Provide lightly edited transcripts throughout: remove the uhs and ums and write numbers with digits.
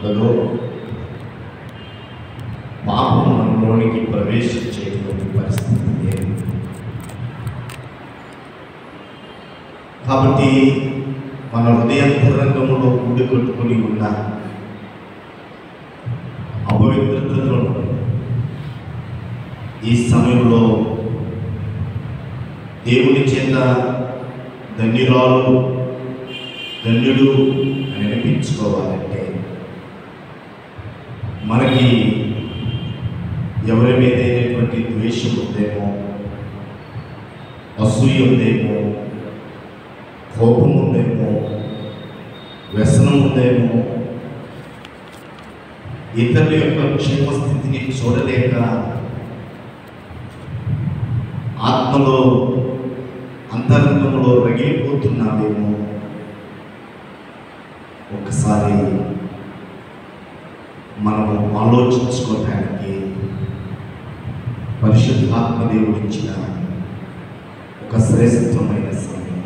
ఉండదో పాపము మనలోనికి ప్రవేశించేటువంటి పరిస్థితి లేదు. కాబట్టి మన హృదయాంతరంగంలో గుడి కట్టుకుని ఉన్న అపవిత్రతలను ఈ సమయంలో దేవుని చేత ధన్యురాలు ధన్యుడు అని అనిపించుకోవాలంటే మనకి ఎవరి మీదైనటువంటి ద్వేషం ఉందేమో, అసూయ ఉందేమో, కోపం ఉందేమో, వ్యసనం ఉందేమో, ఇతరుల యొక్క క్షేమస్థితిని చూడలేక ఆత్మలో అంతరంగంలో రగిలిపోతున్నామేమో. ఒకసారి మనము ఆలోచించుకోవటానికి పరిశుద్ధాత్మ దేవుడు ఇచ్చిన ఒక శ్రేష్టమైన సమయం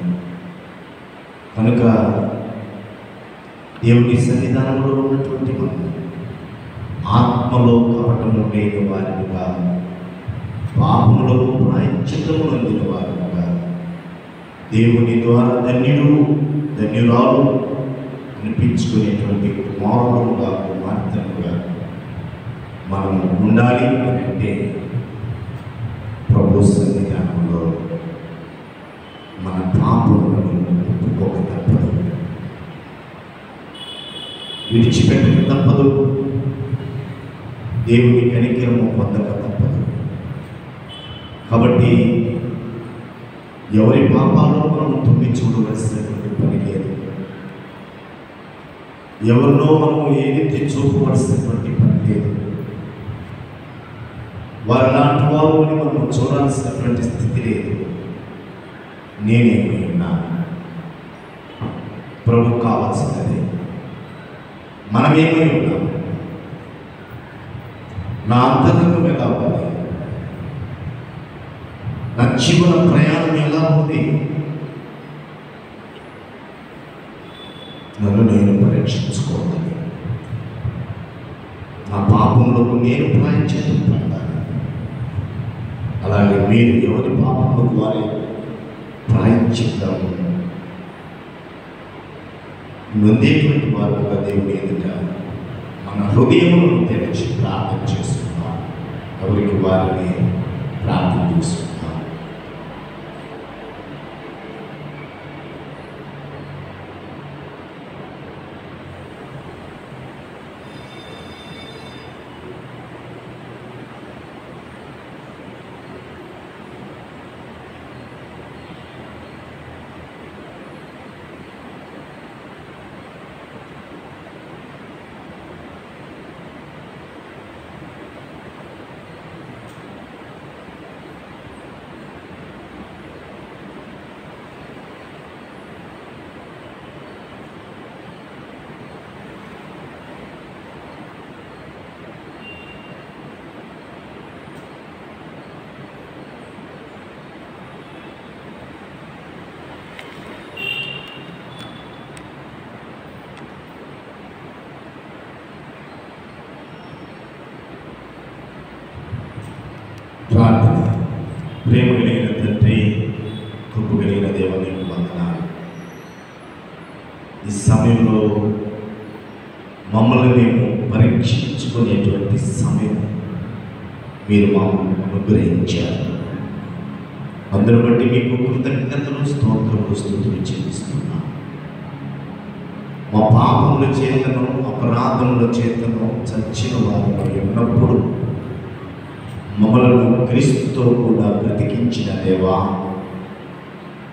కనుక దేవుని సన్నిధానంలో ఉన్నటువంటి మనం ఆత్మలో కపటము లేని వారిగా, పాపములకు ప్రాయశ్చిత్తము అందిన వారుగా, దేవుని ద్వారా ధన్యుడు ధన్యురాలు అనిపించుకునేటువంటి కుమారుడుగా కుమార్తెలుగా మనం ఉండాలి అని అంటే ప్రభు సన్నిధానంలో మన పాపములను ఒప్పుకోక తప్పదు, విడిచిపెట్టక తప్పదు, దేవుని కనికరము పొందక తప్పదు. కాబట్టి ఎవరి పాపాలను మనం తొంగి చూడవలసినటువంటి పని లేదు, ఎవరినో మనం ఏదైతే చూపవలసినటువంటి పని లేదు, వారు లాంటి వారు అని మనం చూడాల్సినటువంటి స్థితి లేదు. నేనేమి ఉన్నాను, ప్రభు కావాల్సినది మనమేమై ఉన్నాము, నా అంతరంగం ఎలా ఉంది, నా జీవన ప్రయాణం ఎలా ఉంది, నన్ను నేను పరీక్షించుకోవాలి. నా పాపంలోకి నేను ప్రాయశ్చిత్తం పొందాలి. అలాగే మీరు ఎవరి పాపంలోకి వారి ప్రాయశ్చిత్తం నొందేటువంటి వారుగా దేవుని ఎదుట మన హృదయములను తెరిచి ప్రార్థన చేస్తున్నాం. ఎవరికి వారిని ప్రార్థన చేస్తున్నాం. ప్రార్థన. ప్రేమ కలిగిన తండ్రి, కృప కలిగిన దేవుని వందనాలు. ఈ సమయంలో మమ్మల్ని మేము పరీక్షించుకునేటువంటి సమయం మీరు మాకు అనుగ్రహించారు. అందరూ బట్టి మీకు కృతజ్ఞతలు స్తోత్రములు స్తుతులు చెల్లిస్తున్నాం. మా పాపముల చేతను అపరాధముల చేతను చచ్చిన వారు ఉన్నప్పుడు మమ్మలను క్రీస్తుతో కూడా బ్రతికించిన దేవా,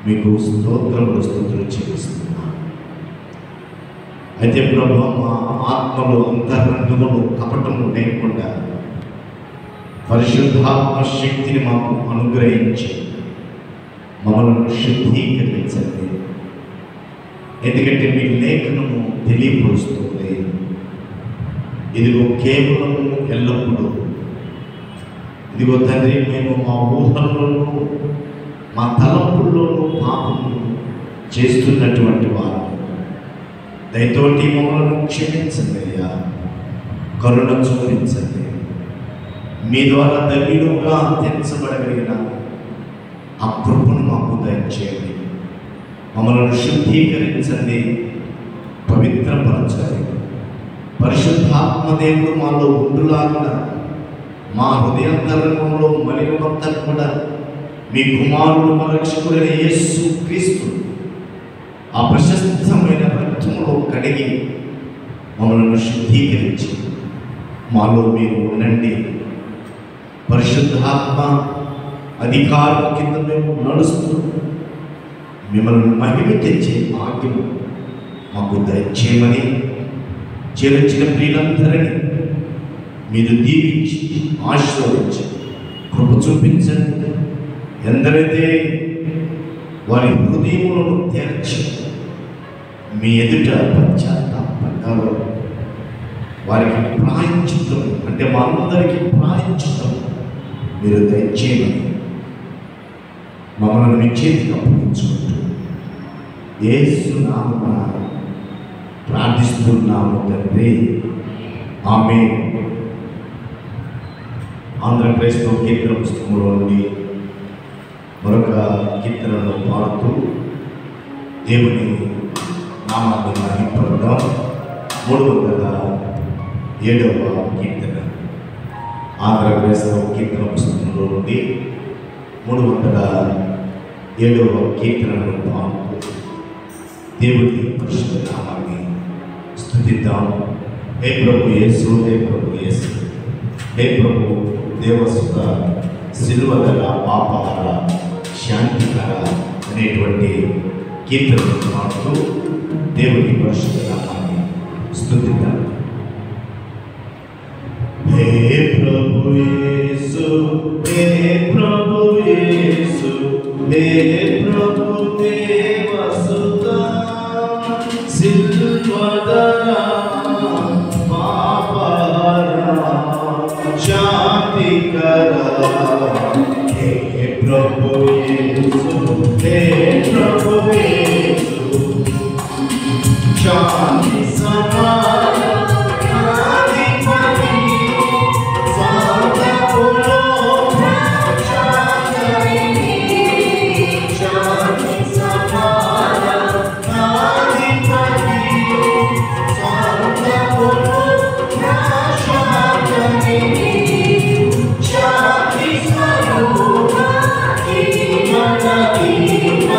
మీకు స్తోత్రములు స్తుతులు చెల్లిస్తున్నాం. అయితే ప్రభు, మా ఆత్మలో అంతరంగములు కపటము లేకుండా పరిశుద్ధాత్మ శక్తిని మాకు అనుగ్రహించి మమ్మల్ని శుద్ధీకరించండి. ఎందుకంటే మీ లేఖనము తెలియపరుస్తుంది, ఇదిగో కేవలం ఎల్లప్పుడూ, ఇదిగో తండ్రి, మేము మా ఊహల్లోనూ మా తలంపుల్లోనూ పాపము చేస్తున్నటువంటి వారు, దయతోటి మమ్మల్ని క్షమించండి అయ్యా, కరుణ చూపించండి. మీ ద్వారా ధన్యులుగా తీర్చబడగలిగిన ఆ కృపను మాకు దయచేయండి. మమ్మల్ని శుద్ధీకరించండి, పవిత్రపరచాలి. పరిశుద్ధాత్మదేవుడు మాలో ఉండులాగా మా హృదయాంతరంగంలో మలినమంతా కూడా మీ కుమారుడు మా రక్షకుడైన యేసు క్రీస్తు ఆ ప్రశస్తమైన రక్తంలో కడిగి మమ్మల్ని శుద్ధీకరించి మాలో మీరు ఉండండి. పరిశుద్ధాత్మ అధికారం కింద మేము నడుస్తూ మిమ్మల్ని మహిమ తెచ్చే భాగ్యం మాకు దయచేయమని చేరొచ్చిన ప్రియులందరినీ మీరు దీవించి ఆశీర్వదించి కృప చూపించండి. ఎందరైతే వారి హృదయములను తెరచి మీ ఎదుట పశ్చాత్తాపడ్డారో వారికి ప్రాయశ్చిత్తం, అంటే మా అందరికీ ప్రాయశ్చిత్తం మీరు దయచేయమని మమ్మల్ని మీ చేతికి అప్పగించుకుంటూ యేసు నామమున ప్రార్థిస్తున్నాము తండ్రి, ఆమేన్. ఆంధ్రప్రదేశ్ కీర్తన పుస్తకంలో నుండి మరొక కీర్తనను పాడుతూ దేవుని నామాన్ని మహిమపడదాం. 307వ కీర్తన. ఆంధ్రప్రదేశ్ కీర్తన పుస్తకంలో నుండి 307వ కీర్తనను పాడుతూ దేవుని పరిశుద్ధ నామాన్ని స్తుతిద్దాం. హే ప్రభు యేసు, హే ప్రభు యేసు, హే ప్రభు దేవసుత, సిలువగల పాపహార శాంతికర అనేటువంటి కీర్తనను పాడుతూ దేవుని పరిశుద్ధ నామాన్ని స్తుతిద్దాం. హే ప్రభు యేసు, హే ప్రభు యేసు, హే ప్రభు దేవసుత, సిలువగల పాపహార శాంతికర, హే ప్రభు యేసు, హే ప్రభు యేసు, శాంతి సమాధానాధిపతి, స్వర్గములో ప్రజాకరిణి, శాంతి సమాధానాధిపతి, స్వర్గములో ప్రజాకరిణి, శాంతి స్వరూప జీవన దీప,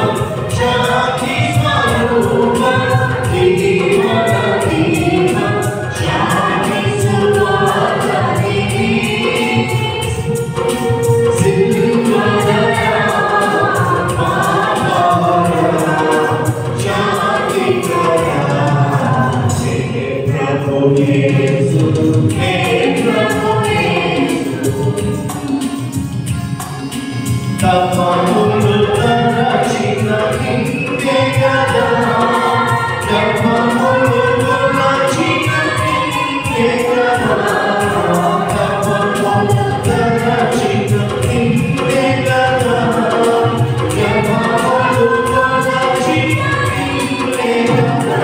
శాంతి స్వరూప జీవన దీప, శాంతి సువాసనిధి, సిలువగల పాపహార శాంతికర, హే ప్రభు యేసు, హే ప్రభు యేసు, తపములు తరచిన నిన్నే కదా, తపములు తరచిన నిన్నే కదా, తపములు తరచిన నిన్నే కదా, తపములు తరచిన నిన్నే కదా,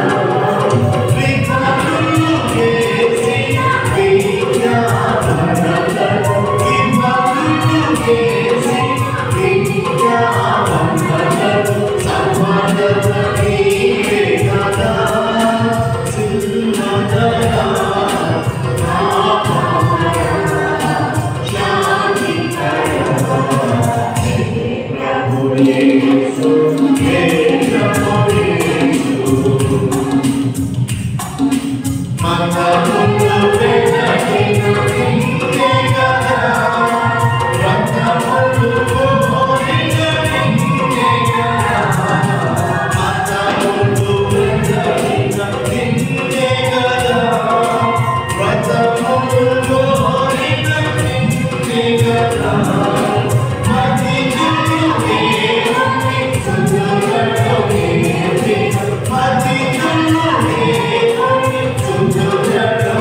విపత్తులు చేసి విజ్ఞాపనలను, విపత్తులు చేసి విజ్ఞాపనలను, సమాధాన నీవే కదా, సిలువగల పాపహార శాంతికర, హే ప్రభు యేసు, హే ప్రభు యేసు, మతములు వెనకిన నిన్నే కదా, రక్తములు కోరిన నిన్నే కదా, మతములు వెనకిన నిన్నే కదా, రక్తములు కోరిన నిన్నే కదా, మతిజులు దేవుని సుందరలో నీవే, మతిజులు దేవుని సుందరలో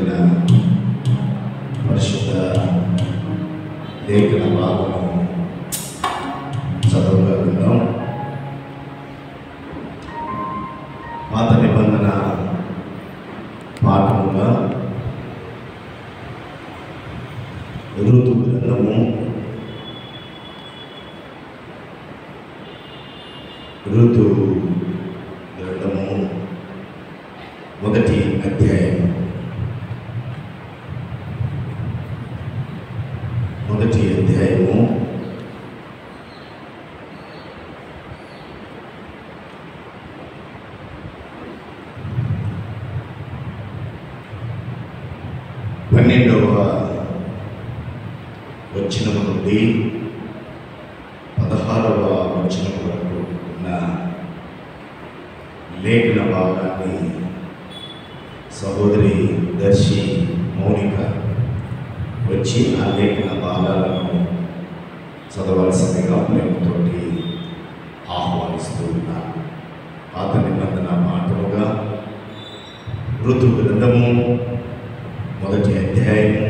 ఉంచబడిన పరిశుద్ధ లేఖన భాగము చదవగలుగుతాం. పాత నిబంధన పాఠముగా ఋతు గ్రంథము మొదటి అధ్యాయం 12వ వచనం నుండి 16వ వచనం వరకు ఉన్న లేఖన భాగాన్ని సహోదరి దర్శి మౌనిక వచ్చి ఆ లేఖన భాగాలను చదవాల్సిందిగా ప్రేమతోటి ఆహ్వానిస్తూ ఉన్నాను. పాత నిబంధన పాఠముగా ఋతు గ్రంథము మొదటి అధ్యాయము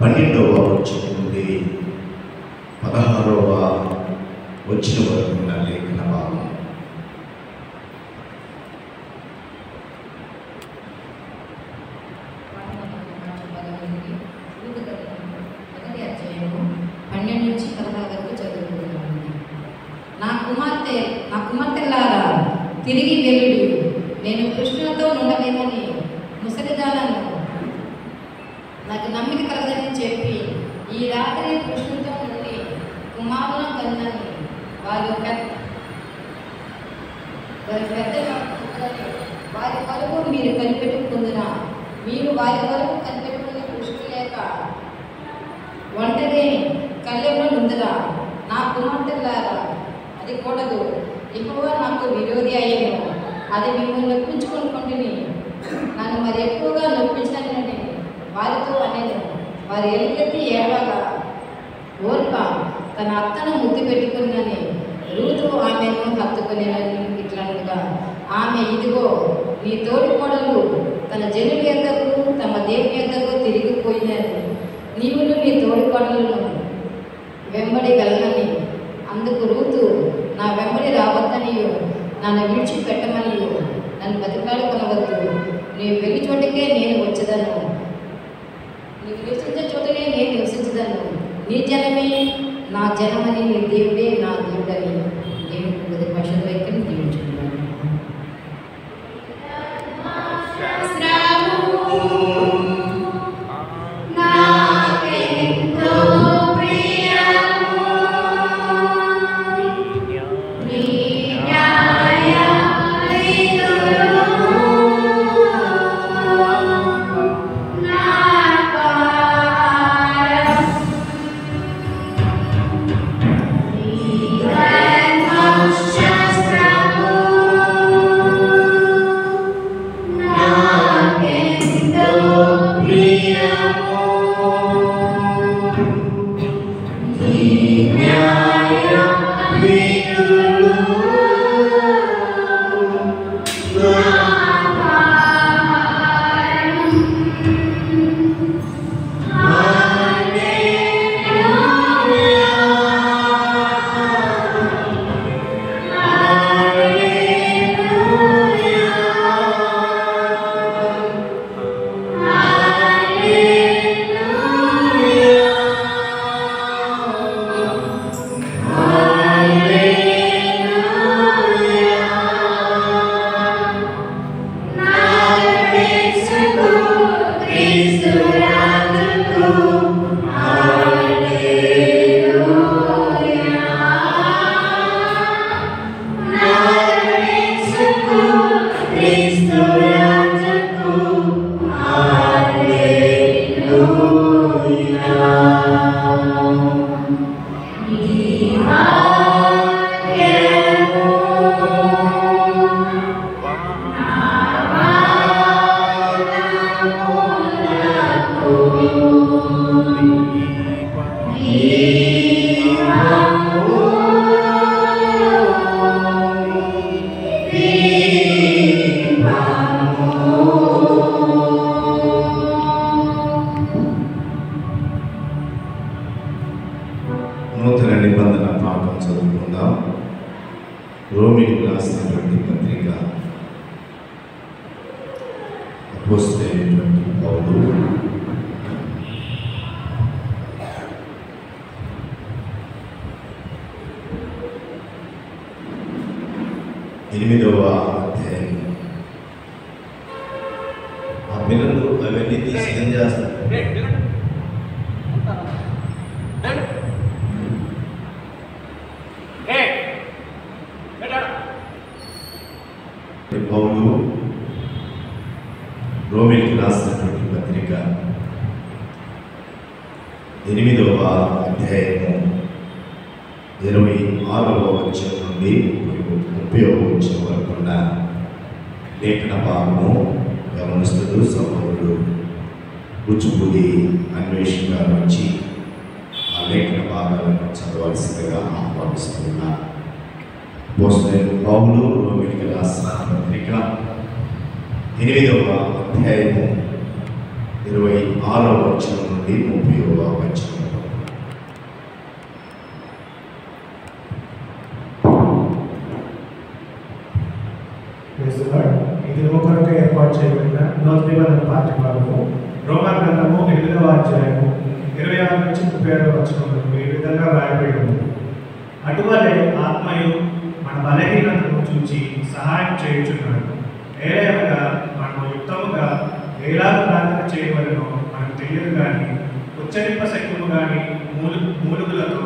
12వ వచనం నుండి 16వ వచనం వరకు ఉన్న లేఖన భాగం. నా కుమార్తెలారా తిరిగి వెళ్ళుడి, నేను కృష్ణులతో ఉండలేదని ముసలిదాలను నాకు నమ్మిక కలగదని చెప్పి ఈ రాత్రి కృష్ణులతో నుండి కుమారులను కన్నని వారి కొరకు మీరు కనిపెట్టుకుందునా, మీరు వారి కొరకు కనిపెట్టుకునే కృష్ణులు లేక ఒంటరి కళ్యంలో నుందురా. నా కుమార్తెలారా అది కూడదు, ఎక్కువ నాకు విరోధి అయ్యాను, అది మిమ్మల్ని నొప్పించుకుంటుని నన్ను మరి ఎక్కువగా నొప్పించాలని వారితో అనేది. వారి ఎలుగెత్తి ఏడవగా ఓర్ప తన అత్తను ముద్దు పెట్టుకున్నని రూతు ఆమెను హత్తుకునేనని ఇట్లనగా, ఆమె ఇదిగో నీ తోడి కోడలు తన జనుల యొద్దకు తమ దేవుని యొద్దకు తిరిగిపోయినని, నీవును నీ తోడి కోడలను వెంబడి గలనని. అందుకు రూతు, నా వెంబడి రావద్దనియో నన్ను విడిచిపెట్టమనియో నన్ను బతికాడుకొనవద్దు, నీవు వెళ్ళి చోటకే నేను వచ్చేదను, నీవు నివసించే చోటనే నేను నివసించదను, నీ జనమే నా జనమని, నీ దేవుడే నా దేవుడని. దేవుడి భాషల వైఖరిని దీవించుకున్నాను. రోమిలకు రాసినటువంటి పత్రిక అపోస్తలుడైనటువంటి పౌలు 8వ అధ్యాయం. ఆ పిల్లలు అవన్నీ తీసి ఏం చేస్తారు? పౌలు రోమిలకు రాసినటువంటి పత్రిక 8వ అధ్యాయము 26వ వచనం నుండి 30వ వచనం వరకు ఉన్న లేఖన భాగము గమనిస్తూ సహోదరుడు కూచిపూడి అన్వేషణగా వచ్చి ఆ లేఖన భాగాలను చదవాల్సిందిగా ఆహ్వానిస్తున్నారు. అపోస్తలుడైన పౌలు రోమిలకు రాసిన పత్రిక 8వ అధ్యాయము 26వ వచనం నుండి 30వ వచనం. ఇది కొరకు ఏర్పాటు చేయబడిన నూతన నిబంధన పాఠ్యభాగము రోమా గ్రంథము 8వ అధ్యాయము 26 నుంచి 37వ వచనం వరకు ఈ విధంగా రాయబడి ఉంది. అటువలే ఆత్మయు మన బలహీనతను చూచి సహాయం చేయుచున్నాడు. ఏలయనగా మనము యుక్తముగా ఏలాగ ప్రార్థన చేయవలనో మనకు తెలియదు కానీ ఉచ్చరింప శక్తులు కానీ మూలుగులతో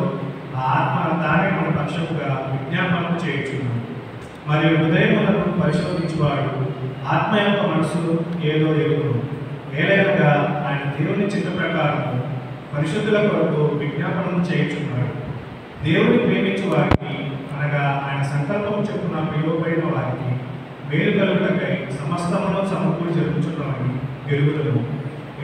ఆ ఆత్మ తానే మన పక్షముగా విజ్ఞాపనం చేయుచున్నాడు. మరియు హృదయములను పరిశోధించువాడు ఆత్మ యొక్క మనసు ఏదో ఎరుగును. ఏలయనగా ఆయన దేవుని చిత్త ప్రకారము పరిశుద్ధుల కొరకు విజ్ఞాపనం చేయుచున్నాడు. దేవుని ప్రేమించు వారికి అనగా ఆయన సంకల్పం చొప్పున పిలువబడిన వారికి మేలు కలుగుటకై సమస్తమును సమకూడి జరుగుచున్నామని ఎరుగుదము.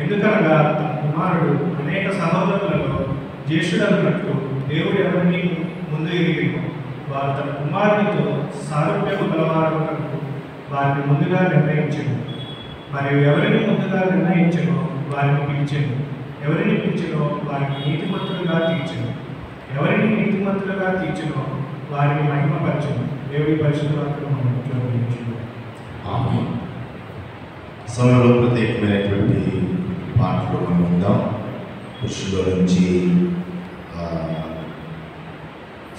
ఎందుకనగా తన కుమారుడు అనేక సహోదరులలో జ్యేష్ఠుడన్నట్లు దేవుడు ఎవరిని ముందు ఎరిగినో వారు తన కుమారునితో సారూప్యము గలవారులకు వారిని ముందుగా నిర్ణయించను. మరియు ఎవరిని ముందుగా నిర్ణయించనో వారిని పిలిచెను. ఎవరిని పిలిచినో వారిని నీతిమంతులుగా తీర్చెను. ఎవరిని నీతిమంతులుగా తీర్చెనో వారిని మహిమపరచెను. దేవుడి పరిశుద్ధులను ఆమేన్. సమయంలో ప్రత్యేకమైనటువంటి పాటలు మనం ఉందాం. పురుషుల నుంచి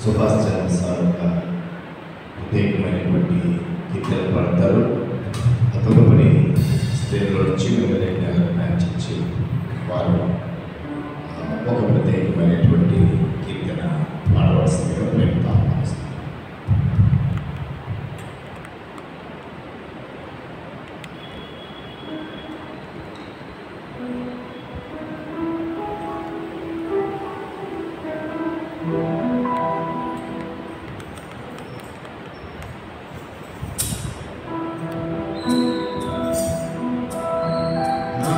సుభాష్ చంద్ర సార్ ప్రత్యేకమైనటువంటి కీర్తనలు పాడతారు. తదుపరి స్త్రీల నుంచి మ్యాచించి వారు ఒక ప్రత్యేకమైనటువంటి కీర్తన పాడవలసిందిగా మేము ఆహ్వానిస్తాం. నా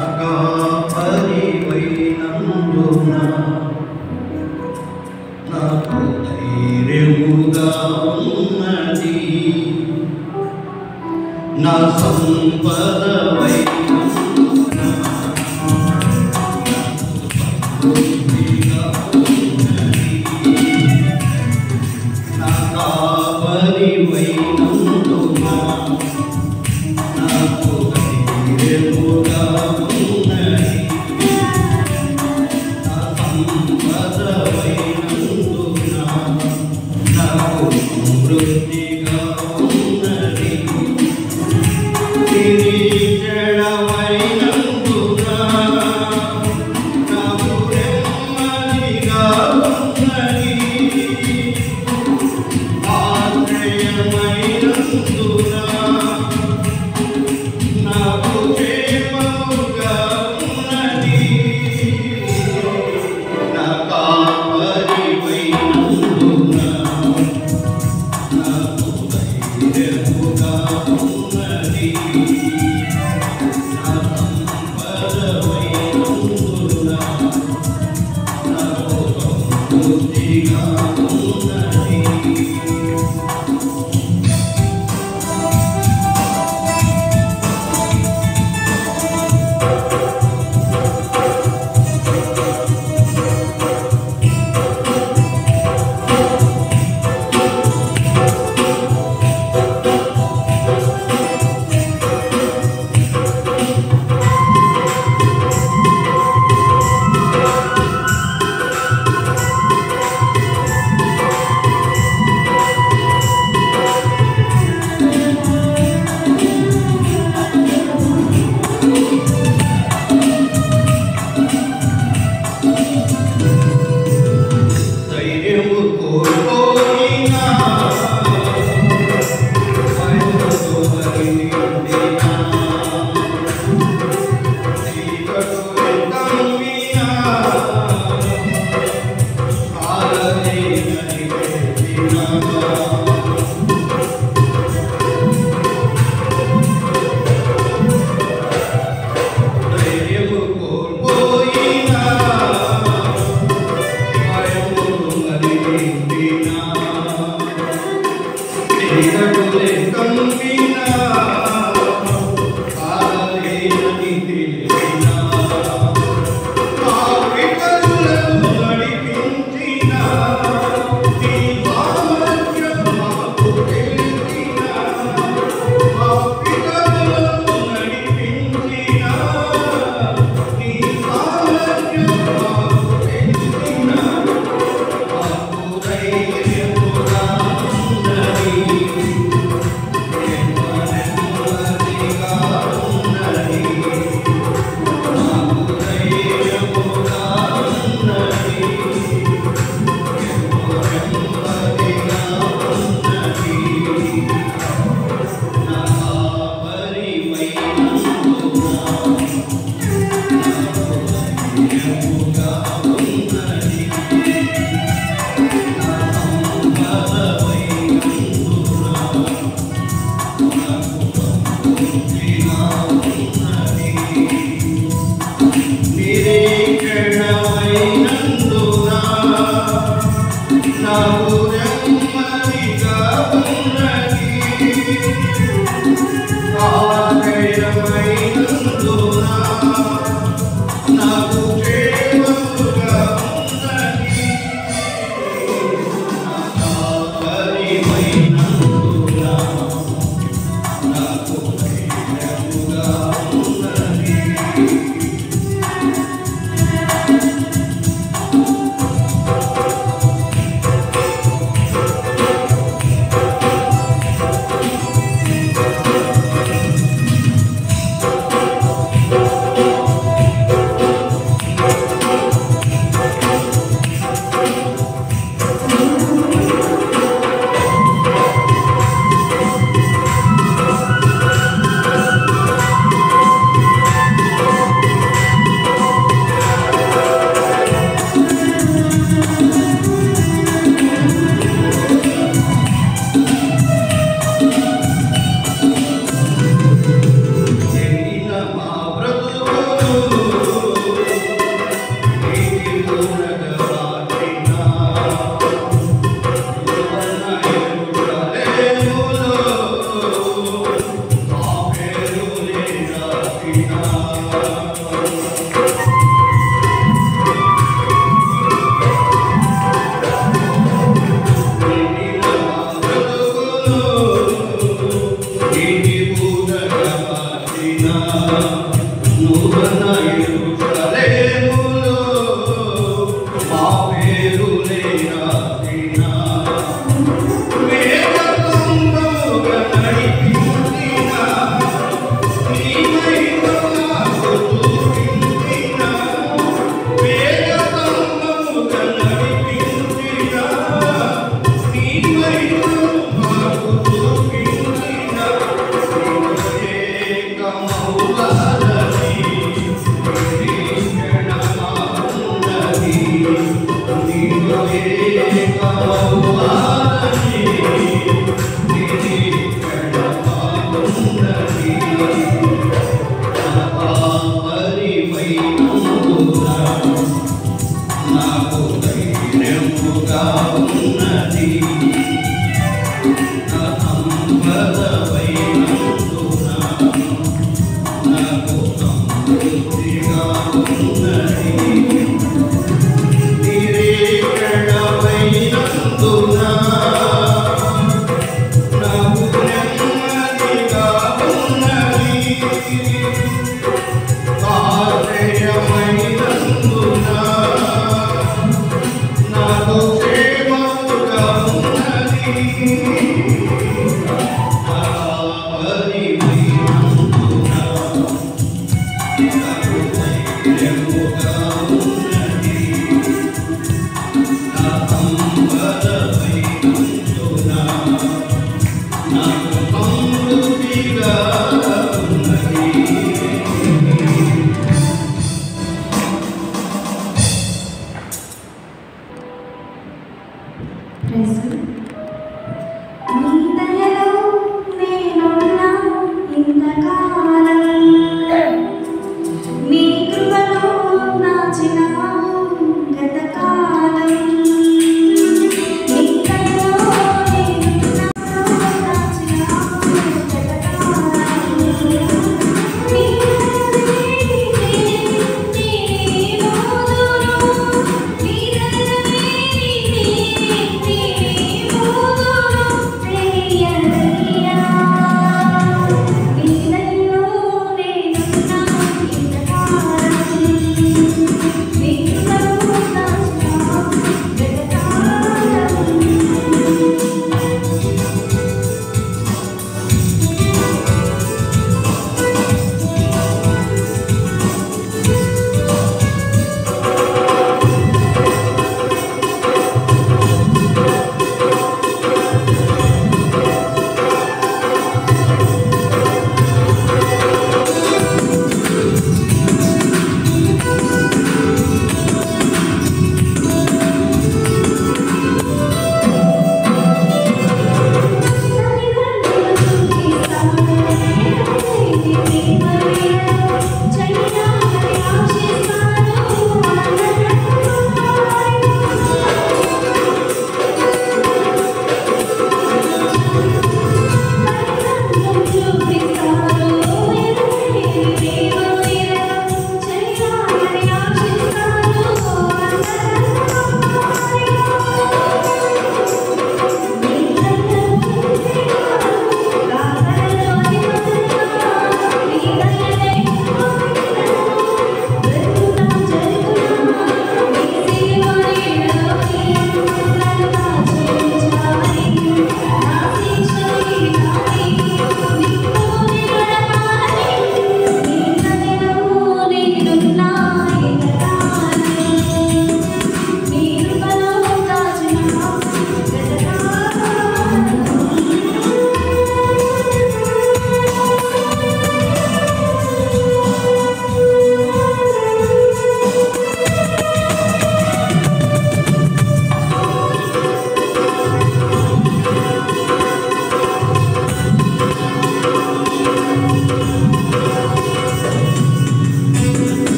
నీకు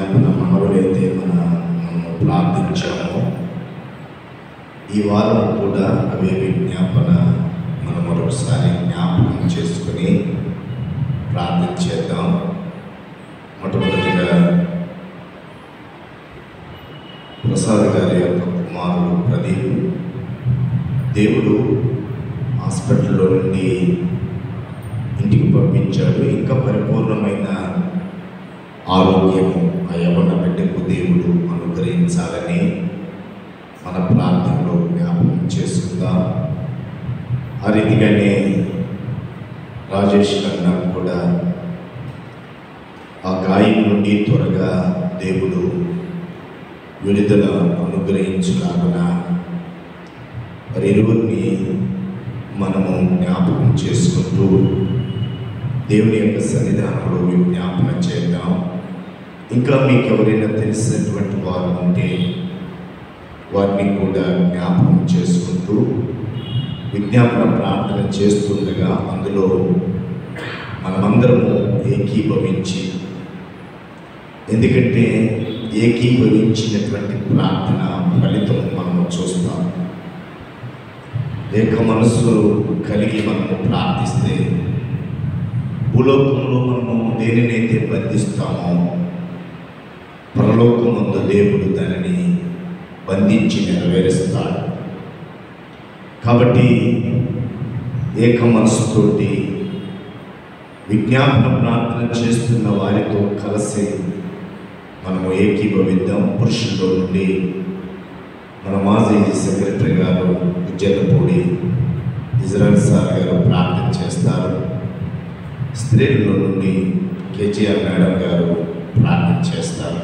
విజ్ఞాపన మనవులైతే మనము ప్రార్థించామో ఈ వారం కూడా అవే విజ్ఞాపన మనం మరొకసారి జ్ఞాపకం చేసుకుని ప్రార్థన చేద్దాం. మొట్టమొదటిగా ప్రసాద్ గారి యొక్క కుమారుడు ప్రదీప్ దేవుడు హాస్పిటల్లో నుండి ఇంటికి పంపించాడు. ఇంకా పరిపూర్ణమైన ఆరోగ్యము ఆ యవ్వన బిడ్డకు దేవుడు అనుగ్రహించాలని మన ప్రార్థనలో జ్ఞాపకం చేసుకుందాం. ఆ రీతిగానే రాజేష్ కన్నా కూడా ఆ గాయం నుండి త్వరగా దేవుడు విడుదల అనుగ్రహించులాగున మరి ఇరువురిని మనము జ్ఞాపకం చేసుకుంటూ దేవుని యొక్క సన్నిధానంలో విజ్ఞాపన చేద్దాం. ఇంకా మీకు ఎవరైనా తెలిసినటువంటి వారు ఉంటే వారిని కూడా జ్ఞాపకం చేసుకుంటూ విజ్ఞాపన ప్రార్థన చేస్తుండగా అందులో మనమందరము ఏకీభవించి, ఎందుకంటే ఏకీభవించినటువంటి ప్రార్థన ఫలితం మనము చూస్తాం. ఏక మనస్సు కలిగి మనము ప్రార్థిస్తే భూలోకంలో మనము దేనినైతే బంధిస్తామో పరలోకమందు దేవుడు దానిని బంధించి నెరవేరుస్తాడు. కాబట్టి ఏక మనసుతోటి విజ్ఞాపన ప్రార్థన చేస్తున్న వారితో కలిసి మనము ఏకీభవిద్దాం. పురుషుల్లో నుండి మన మాజీ సెక్రటరీ గారు ఉజ్జలపూడి ఇజ్రాయల్ సార్ గారు ప్రార్థన చేస్తారు. స్త్రీలలో నుండి కేజీఆర్ మేడం గారు ప్రార్థన చేస్తారు.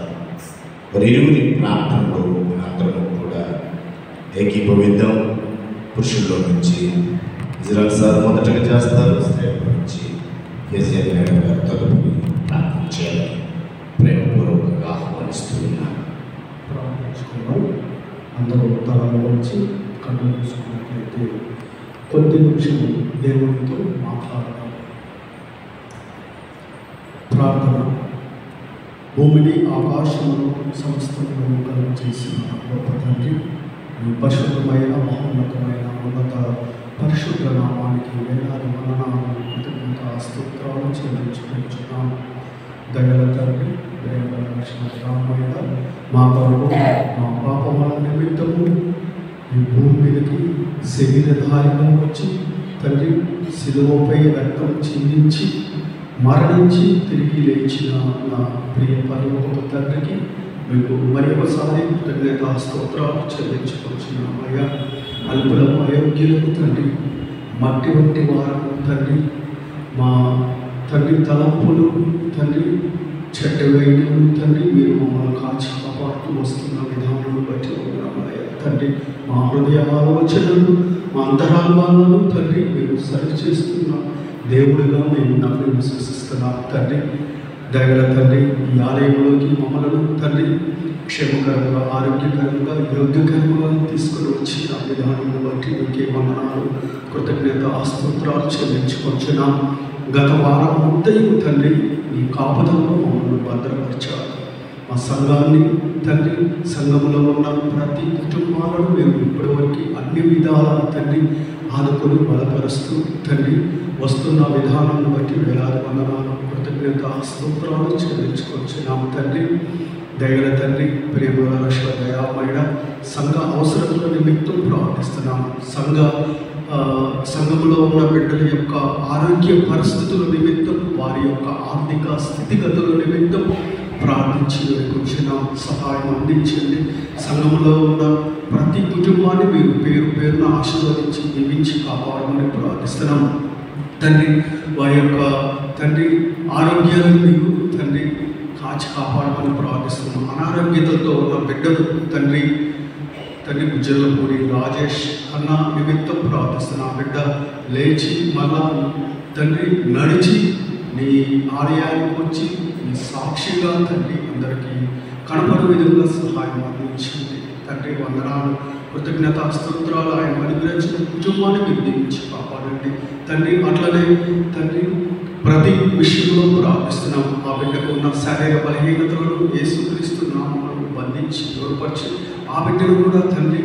మరి ఇరువురి ప్రార్థనలో మనందరం కూడా ఏకీభవిద్దాం. పురుషుల్లో నుంచి ఇజ్రాయల్ సార్ మొదటగా చేస్తారు, స్త్రీల నుంచి కేజీఆర్ మేడం గారు తదుపరి ప్రార్థన చేయాలని ప్రేమపూర్వకంగా ఆహ్వానిస్తున్నాను. ప్రార్థించుకున్నాం. అందరూ తలలో వచ్చి కళ్ళు మూసుకున్నట్లయితే కొద్ది నిమిషం దేవునితో మాట్లాడదాం. ప్రార్థన. భూమిని ఆకాశమును సమస్తమును కలుగు చేసిన గొప్ప తండ్రి, మీ పరిశుద్ధమైన మహోన్నతమైన ఉన్నత పరిశుద్ధ నామానికి వేలాది వందనాలు, కృతజ్ఞత స్తోత్రాలు చెల్లించుకుంటున్నాం. దయల తండ్రి, ప్రేమల రామయ్య, మా కొరకు మా పాపముల నిమిత్తము ఈ భూమి మీదకి శరీరధారిగా వచ్చి తండ్రి శిలువపై రక్తం చిందించి మరణించి తిరిగి లేచిన నా ప్రియ పరలోక తండ్రికి మీకు మరి ఒకసారి కృతజ్ఞత స్తోత్రాలు చెల్లించుకొచ్చున్నామయ్యా. అల్పులకు అయోగ్యులకు తండ్రి, మట్టి వంటి వారు తండ్రి, మా తండ్రి తలంపులు తండ్రి, చెడ్డ వేయడం తండ్రి, మీరు మమ్మల్ని కాచి కాపాడుతూ వస్తున్న విధానాలను బట్టి ఉన్నామయ్యా తండ్రి. మా హృదయ ఆలోచనలు, మా అంతరాత్మలను తండ్రి మీరు సరిచేస్తున్న దేవుడిగా మేము నమ్మి విశ్వసిస్తున్నాం తండ్రి. దయగల తండ్రి, ఈ ఆలయంలోకి మమ్మల్ని తండ్రి క్షేమకరంగా, ఆరోగ్యకరంగా, యోగ్యకరంగా తీసుకుని వచ్చి ఆ విధానాన్ని బట్టి మీకే వందనాలు, కృతజ్ఞత స్తోత్రాలు చెల్లించుకొచ్చున్నాం. గత వారం అంతయు తండ్రి ఈ కాపుదల్లో మమ్మల్ని భద్రపరిచారు. మా సంఘాన్ని తండ్రి, సంఘంలో ఉన్న ప్రతి కుటుంబాలను మేము ఇప్పటివరకు అన్ని విధాల తండ్రి ఆదుకొని బలపరుస్తూ తండ్రి వస్తున్న విధానాన్ని బట్టి వేలాది వందనాలు, కృతజ్ఞత స్తోత్రాలు చెల్లించుకొచ్చున్నాం తండ్రి. దయగల తండ్రి, ప్రేమల రక్షణ దయామయ సంఘ అవసరతల నిమిత్తం ప్రార్థిస్తున్నాం. సంఘంలో ఉన్న బిడ్డల యొక్క ఆరోగ్య పరిస్థితుల నిమిత్తం, వారి యొక్క ఆర్థిక స్థితిగతుల నిమిత్తం ప్రార్థించి కూర్చున్నాం. సహాయం అందించండి. సంఘంలో ఉన్న ప్రతి కుటుంబాన్ని మీరు పేరు పేరున ఆశీర్వదించి దీవించి కాపాడమని ప్రార్థిస్తున్నాం తండ్రి. వారి యొక్క తండ్రి ఆరోగ్యాలను మీరు తండ్రి కాచి కాపాడమని ప్రార్థిస్తున్నాం. అనారోగ్యతతో ఉన్న బిడ్డలు తండ్రి గుజ్జలపూడి రాజేష్ అన్న నిమిత్తం ప్రార్థిస్తున్నా. బిడ్డ లేచి మళ్ళా తండ్రి నడిచి నీ ఆలయానికి వచ్చి నీ సాక్షిగా తండ్రి అందరికీ కనపడే విధంగా సహాయం అందించండి తండ్రి. వందనాలు, కృతజ్ఞత స్తోత్రాలు. ఆయన అనుగ్రహించిన కుటుంబాన్ని మీరు దీవించి కాపాడండి తండ్రి. అట్లనే తండ్రి ప్రతి విషయంలో ప్రార్థిస్తున్నాం. ఆ బిడ్డకు ఉన్న శారీరక బలహీనతలను యేసుక్రీస్తు నామములో బంధించి దూరపరిచి ఆ బిడ్డను కూడా తండ్రి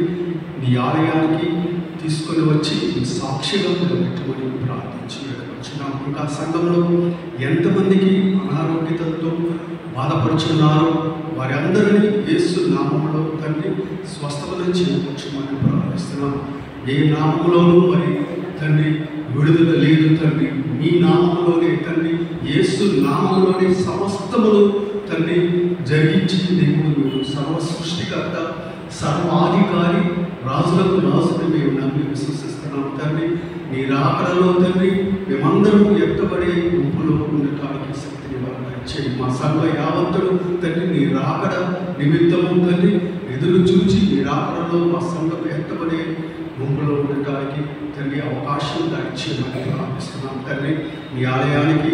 నీ ఆలయానికి తీసుకొని వచ్చి సాక్షిగా నిలబెట్టమని ప్రార్థించి వచ్చినాం. ఇంకా సంఘంలో ఎంతమందికి అనారోగ్యతతో బాధపడుచున్నారో వారి అందరినీ యేసు నామములో తండ్రి స్వస్థతను చేకూర్చమని ప్రార్థిస్తున్నాం. ఏ నామములోనూ మరి తండ్రి విడుదల లేదు తండ్రి, నీ నామములోనే తండ్రి, యేసు నామములోనే సమస్తములు తండ్రి జరిగించి దేవుడు మీరు సర్వ సృష్టికర్త, సర్వాధికారి, రాజులకు రాజుని మేము నమ్మి విశ్వసిస్తున్నాం తండ్రి. నీ రాకడలో తండ్రి మేమందరం ఎత్తబడే గుంపులో ఉండటానికి శక్తిని ఇచ్చేది. మా సంఘ యావత్తులు తండ్రి నీ రాకడ నిమిత్తము తండ్రి ఎదురు చూచి నీ రాకడలో మా సంఘం ఎత్తబడే గుంపులో ఉండటానికి తండ్రి అవకాశం దయచేయమని ప్రార్థిస్తున్నాం తండ్రి. నీ ఆలయానికి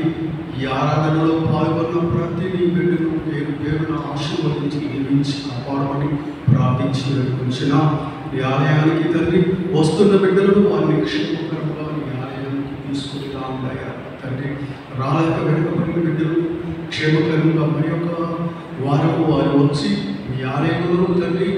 ఈ ఆరాధనలో పాల్గొన్న ప్రతి నీ బిడ్డను పేరు పేరున ఆశీర్వదించి దీవించి కాపాడమని ప్రార్థించి వేడుకొంచున్నాం. నీ ఆలయానికి తండ్రి వస్తున్న బిడ్డలను వారిని క్షేమకరంగా నీ ఆలయానికి తీసుకుని రామయ్యా తండ్రి. రాలేక వెనుకబడిన బిడ్డలు క్షేమకరంగా మరి యొక్క వారము వారు వచ్చి నీ ఆలయంలో తండ్రి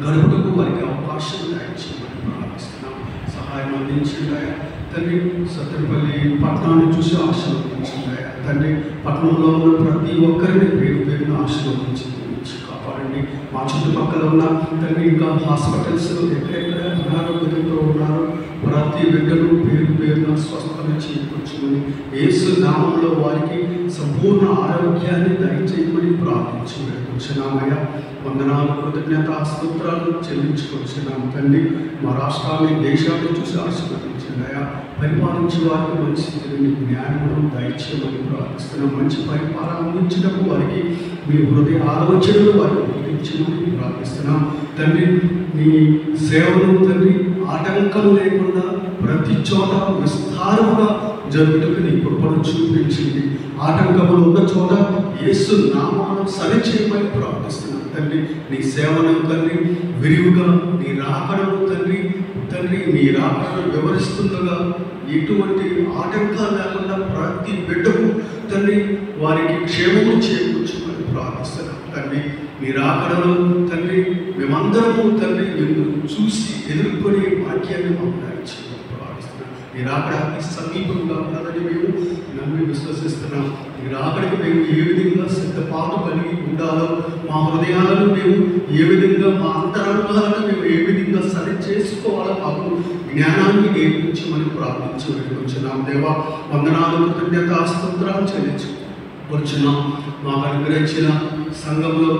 గడుపుటకు వారికి అవకాశం దయచేయమని ప్రార్థిస్తున్నాం. సహాయం అందించిందాయా తండ్రి. సత్తెనపల్లి పట్టణాన్ని చూసి ఆశీర్వదించిందాయా తండ్రి. పట్టణంలో ఉన్న ప్రతి ఒక్కరిని పేరు పేరున ఆశీర్వదించి కాపాడండి. మా చుట్టుపక్కల ఉన్న తండ్రి ఇంకా హాస్పిటల్స్ ఎక్కడెక్కడ అనారోగ్యంతో ఉన్నారో ప్రతి బిడ్డను పేరు పేరున స్వస్థత చేకూర్చుకొని యేసు నామంలో వారికి సంపూర్ణ ఆరోగ్యాన్ని దయచేయమని ప్రార్థించి వేడుకొంచున్నామయ్యా. వందనాలు, కృతజ్ఞత, స్తోత్రాలు చెల్లించుకొచ్చున్నాం తండ్రి. మా రాష్ట్రాన్ని దేశాన్ని చూసి ఆశీర్వదించిందయా. పరిపాలించే వారికి మంచి తెలియని జ్ఞానమును దయచేయమని ప్రార్థిస్తున్నాం. మంచి పరిపాలన అందించడం వారికి మీ హృదయ ఆలోచనలు వారికి గుర్తించమని ప్రార్థిస్తున్నాం తండ్రి. నీ సేవను తండ్రి ఆటంకం లేకుండా ప్రతి చోట విస్తారముగా జరుగుటకు నీ కృపను చూపించింది. ఆటంకములు ఉన్న చోట యేసు నామమును సరిచేయమని ప్రార్థిస్తున్నాం తండ్రి. నీ సేవను తండ్రి విరివిగా నీ రాకడను తండ్రి తండ్రి నీ రాకడను వివరిస్తుండగా ఎటువంటి ఆటంకాలు లేకుండా ప్రతి బిడ్డకు తండ్రి వారికి క్షేమము చేకూర్చమని ప్రార్థిస్తున్నాం తండ్రి. నీ రాకడలో తండ్రి మేమందరము తండ్రి నిన్ను చూసి ఎదుర్కొనే వాక్యాన్ని మాకు దయచేయమని ప్రార్థిస్తున్నాం. నీ రాకడానికి సమీపంగా ఉన్నదని మేము నమ్మి విశ్వసిస్తున్నాం. నీ రాకడికి మేము ఏ విధంగా సిద్ధపాటు కలిగి ఉండాలో, మా హృదయాలను మేము ఏ విధంగా, మా అంతరంగాలను మేము ఏ విధంగా సరి చేసుకోవాలో మాకు జ్ఞానాన్ని నేర్పించమని ప్రార్థించి వేడుకొంచున్నాం దేవా. వందనాలు, కృతజ్ఞత, స్తోత్రాలు చెల్లించుకొచ్చున్నాం. మాకు అనుగ్రహించిన సంఘంలో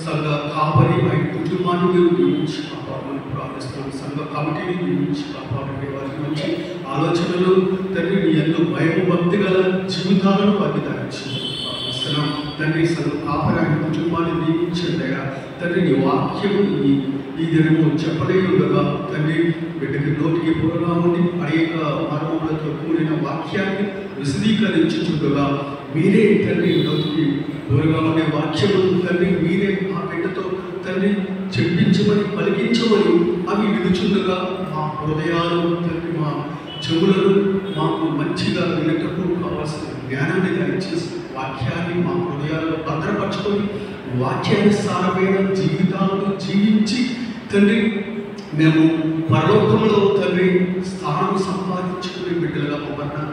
సంఘ కాపరి ఆయన కుటుంబాన్ని మీరు దీవించి కాపాడమని ప్రార్థిస్తున్నాం. సంఘ కమిటీని దీవించి కాపాడండి. వారికి మంచి ఆలోచనలు తండ్రి నీ ఎంతో భయం భక్తి గల జీవితాలను వారికి దయచేయమని ప్రార్థిస్తున్నాం తండ్రి. సంఘ కాపరి ఆయన కుటుంబాన్ని దీవించండి అయ్యా తండ్రి. నీ వాక్యము ఈ దినము చెప్పలే ఉండగా తండ్రి బిడ్డకి నోటికి పూరగా ఉండి అనేక మర్మములతో కూడిన వాక్యాన్ని విశదీకరించుచుండగా మీరే తండ్రి నోటికి దూరంగా ఉండే వాక్యము తండ్రి మీరే ఆ బిడ్డతో తండ్రి చెప్పించమని పలికించమని అవి వినుచుండగా మా హృదయాలు తండ్రి మా చెవులను మాకు మంచిగా వినటకు కావాల్సిన జ్ఞానాన్ని దయచేసి వాక్యాన్ని మా హృదయాల్లో భద్రపరచుకొని వాక్యానుసారమైన జీవితాలను జీవించి తండ్రి మేము పరలోకంలో తండ్రి స్థానం సంపాదించుకునే బిడ్డలుగా మమ్మల్ని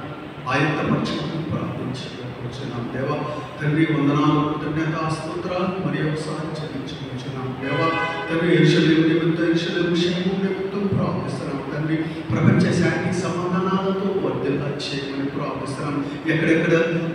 ఆయత్తపరచుకొని ప్రార్థించుకుంటున్నాం దేవా తండ్రి. వందనాలు, కృతజ్ఞత, స్తోత్రాలు మరి ఒకసారి చెల్లించుకుంటున్నాం దేవా తండ్రి. యెరూషలేము నిమిత్తం, యెరూషలేము విషయము నిమిత్తం ప్రార్థిస్తున్నాం తండ్రి. ప్రపంచ శాంతి సమాధానాలతో వర్ధిల్లా చేయమని ప్రార్థిస్తున్నాం. ఎక్కడెక్కడ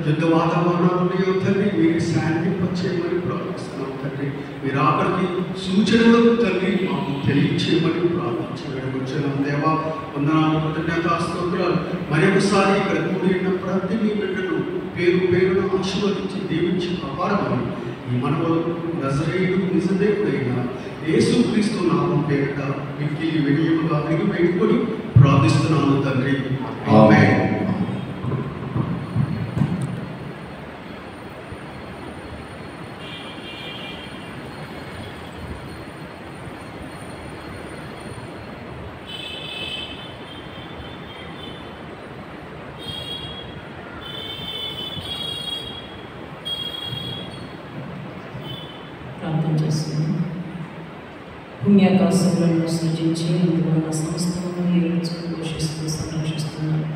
యుద్ధ వాతావరణాలు ఉన్నాయో తండ్రి మీరు శాంతింపచేయమని ప్రార్థిస్తున్నాం తండ్రి. మీరు అక్కడికి సూచనలు తండ్రి మాకు తెలియచేయమని ప్రార్థించడం దేవా. వందనాలు, కృతజ్ఞత, స్తోత్రాలు మరొకసారి ఇక్కడ కూడి ఉన్న ప్రతి మీ బిడ్డను పేరు పేరును ఆశీర్వదించి దీవించి కాపాడమని ఈ మనవలు నజరేయుడు నిజదేవుడైన యేసుక్రీస్తు నామం పేరిట మిక్కిలి వినయముగా అడిగి పెట్టుకొని ప్రార్థిస్తున్నాను తండ్రి. ఆమేన్. ప్రార్థన చేస్తున్నాను. పుణ్యాకాశములను సృజించి అందులో ఉన్న సమస్తమును ఏలుచు పోషిస్తూ సంరక్షిస్తున్నాను.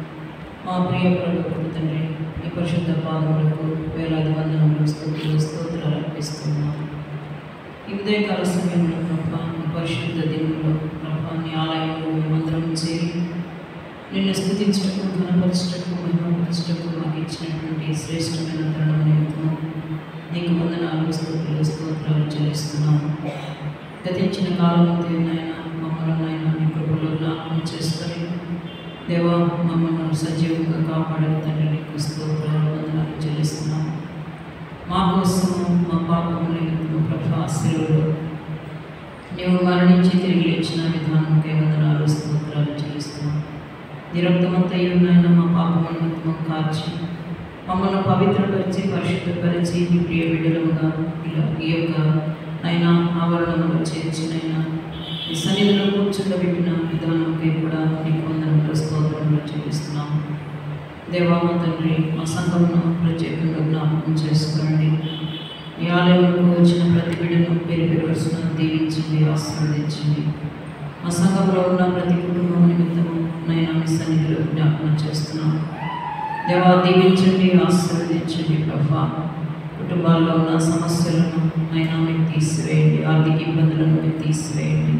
మా ప్రియ ప్రభువు తండ్రి, ఈ పరిశుద్ధ పాదములకు వేలాది వందనములు స్తోత్రాలు అర్పిస్తున్నాను. ఈ ఉదయకాల సమయంలో ప్రభా, ఈ పరిశుద్ధ దినంలో ప్రభా, నీ ఆలయంలో మేమందరం చేరి నిన్ను స్తుతించటకు, ఘనపరచటకు, మహిమపరచటకు మాకు ఇచ్చినటువంటి శ్రేష్టమైన తరుణం నిమిత్తం నీకు వందనాలు, స్తోత్రాలు చెల్లిస్తున్నాము. గతించిన కాలంతో నాయన మమ్మల్ని నాయన నీ కృపలో జ్ఞాపకం చేసుకొని దేవా మమ్మల్ని సజీవంగా కాపాడని తండ్రి నీకు స్తోత్రాలు, వందనాలు చెల్లిస్తున్నాము. మా కోసము మా పాపము నిమిత్తము ప్రభా శిలువలో నీవు మరణించి తిరిగి లేచిన విధానంకే వందనాలు, స్తోత్రాలు చెల్లిస్తున్నాము. నీ రక్తమంతయు నాయన మా పాపము నిమిత్తము కార్చి మమ్మల్ని పవిత్రపరిచి పరిశుద్ధపరిచి నీ ప్రియ బిడ్డలుగా ఈ యొక్క నైనా ఆవరణంలో చేర్చినైనా ఈ సన్నిధిలో కూర్చుండబెట్టిన విధానంకై కూడా నీకు వందనములు, స్తోత్రములు చెల్లిస్తున్నాము. దేవా మా తండ్రి, మా సంఘమును ప్రత్యేకంగా జ్ఞాపకం చేసుకోండి. ఈ ఆలయంలో వచ్చిన ప్రతి బిడ్డను పేరు వరుసను దీవించండి, ఆశీర్వదించండి. మా సంఘంలో ఉన్న ప్రతి కుటుంబం నిమిత్తము నైనా మీ సన్నిధిలో జ్ఞాపకం చేస్తున్నాము. దేవా దీవించండి, ఆశీర్వదించండి ప్రభా. కుటుంబాల్లో ఉన్న సమస్యలను నైనా మీరు తీసివేయండి, ఆర్థిక ఇబ్బందులను మీరు తీసివేయండి.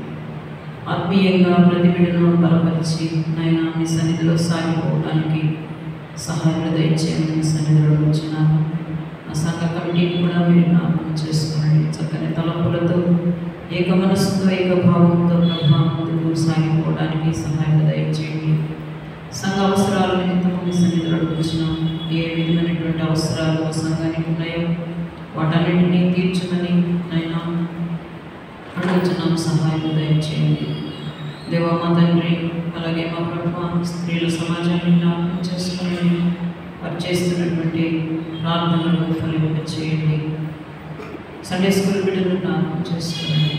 ఆత్మీయంగా ప్రతి బిడ్డను బలపరిచి నైనా మీ సన్నిధిలో సాగిపోవడానికి సహాయం దయచేయమని మీ సన్నిధిలో వచ్చినాను. ఆ సంఘ కమిటీని కూడా మీరు జ్ఞాపకం చేసుకోండి. చక్కని తలపులతో, ఏక మనస్సుతో, ఏకభావంతో ప్రభా ముందుకు సాగిపోవడానికి సహాయం దయచేయండి. సంఘ అవసరాల నిమిత్తం మీ సన్నిధిలో వచ్చినాం. ఏ విధమైనటువంటి అవసరాలు సంఘానికి ఉన్నాయో వాటన్నింటినీ తీర్చమని నైనా అడుగుతున్నాం, సహాయం దయచేయండి. దేవా మా తండ్రి, అలాగే మా ప్రభువా స్త్రీల సమాజాన్ని జ్ఞాపకం చేసుకుని వారు చేస్తున్నటువంటి ప్రార్థనలను ఫలింపచేయండి. సండే స్కూల్ బిడ్డలను జ్ఞాపకం చేసుకోండి.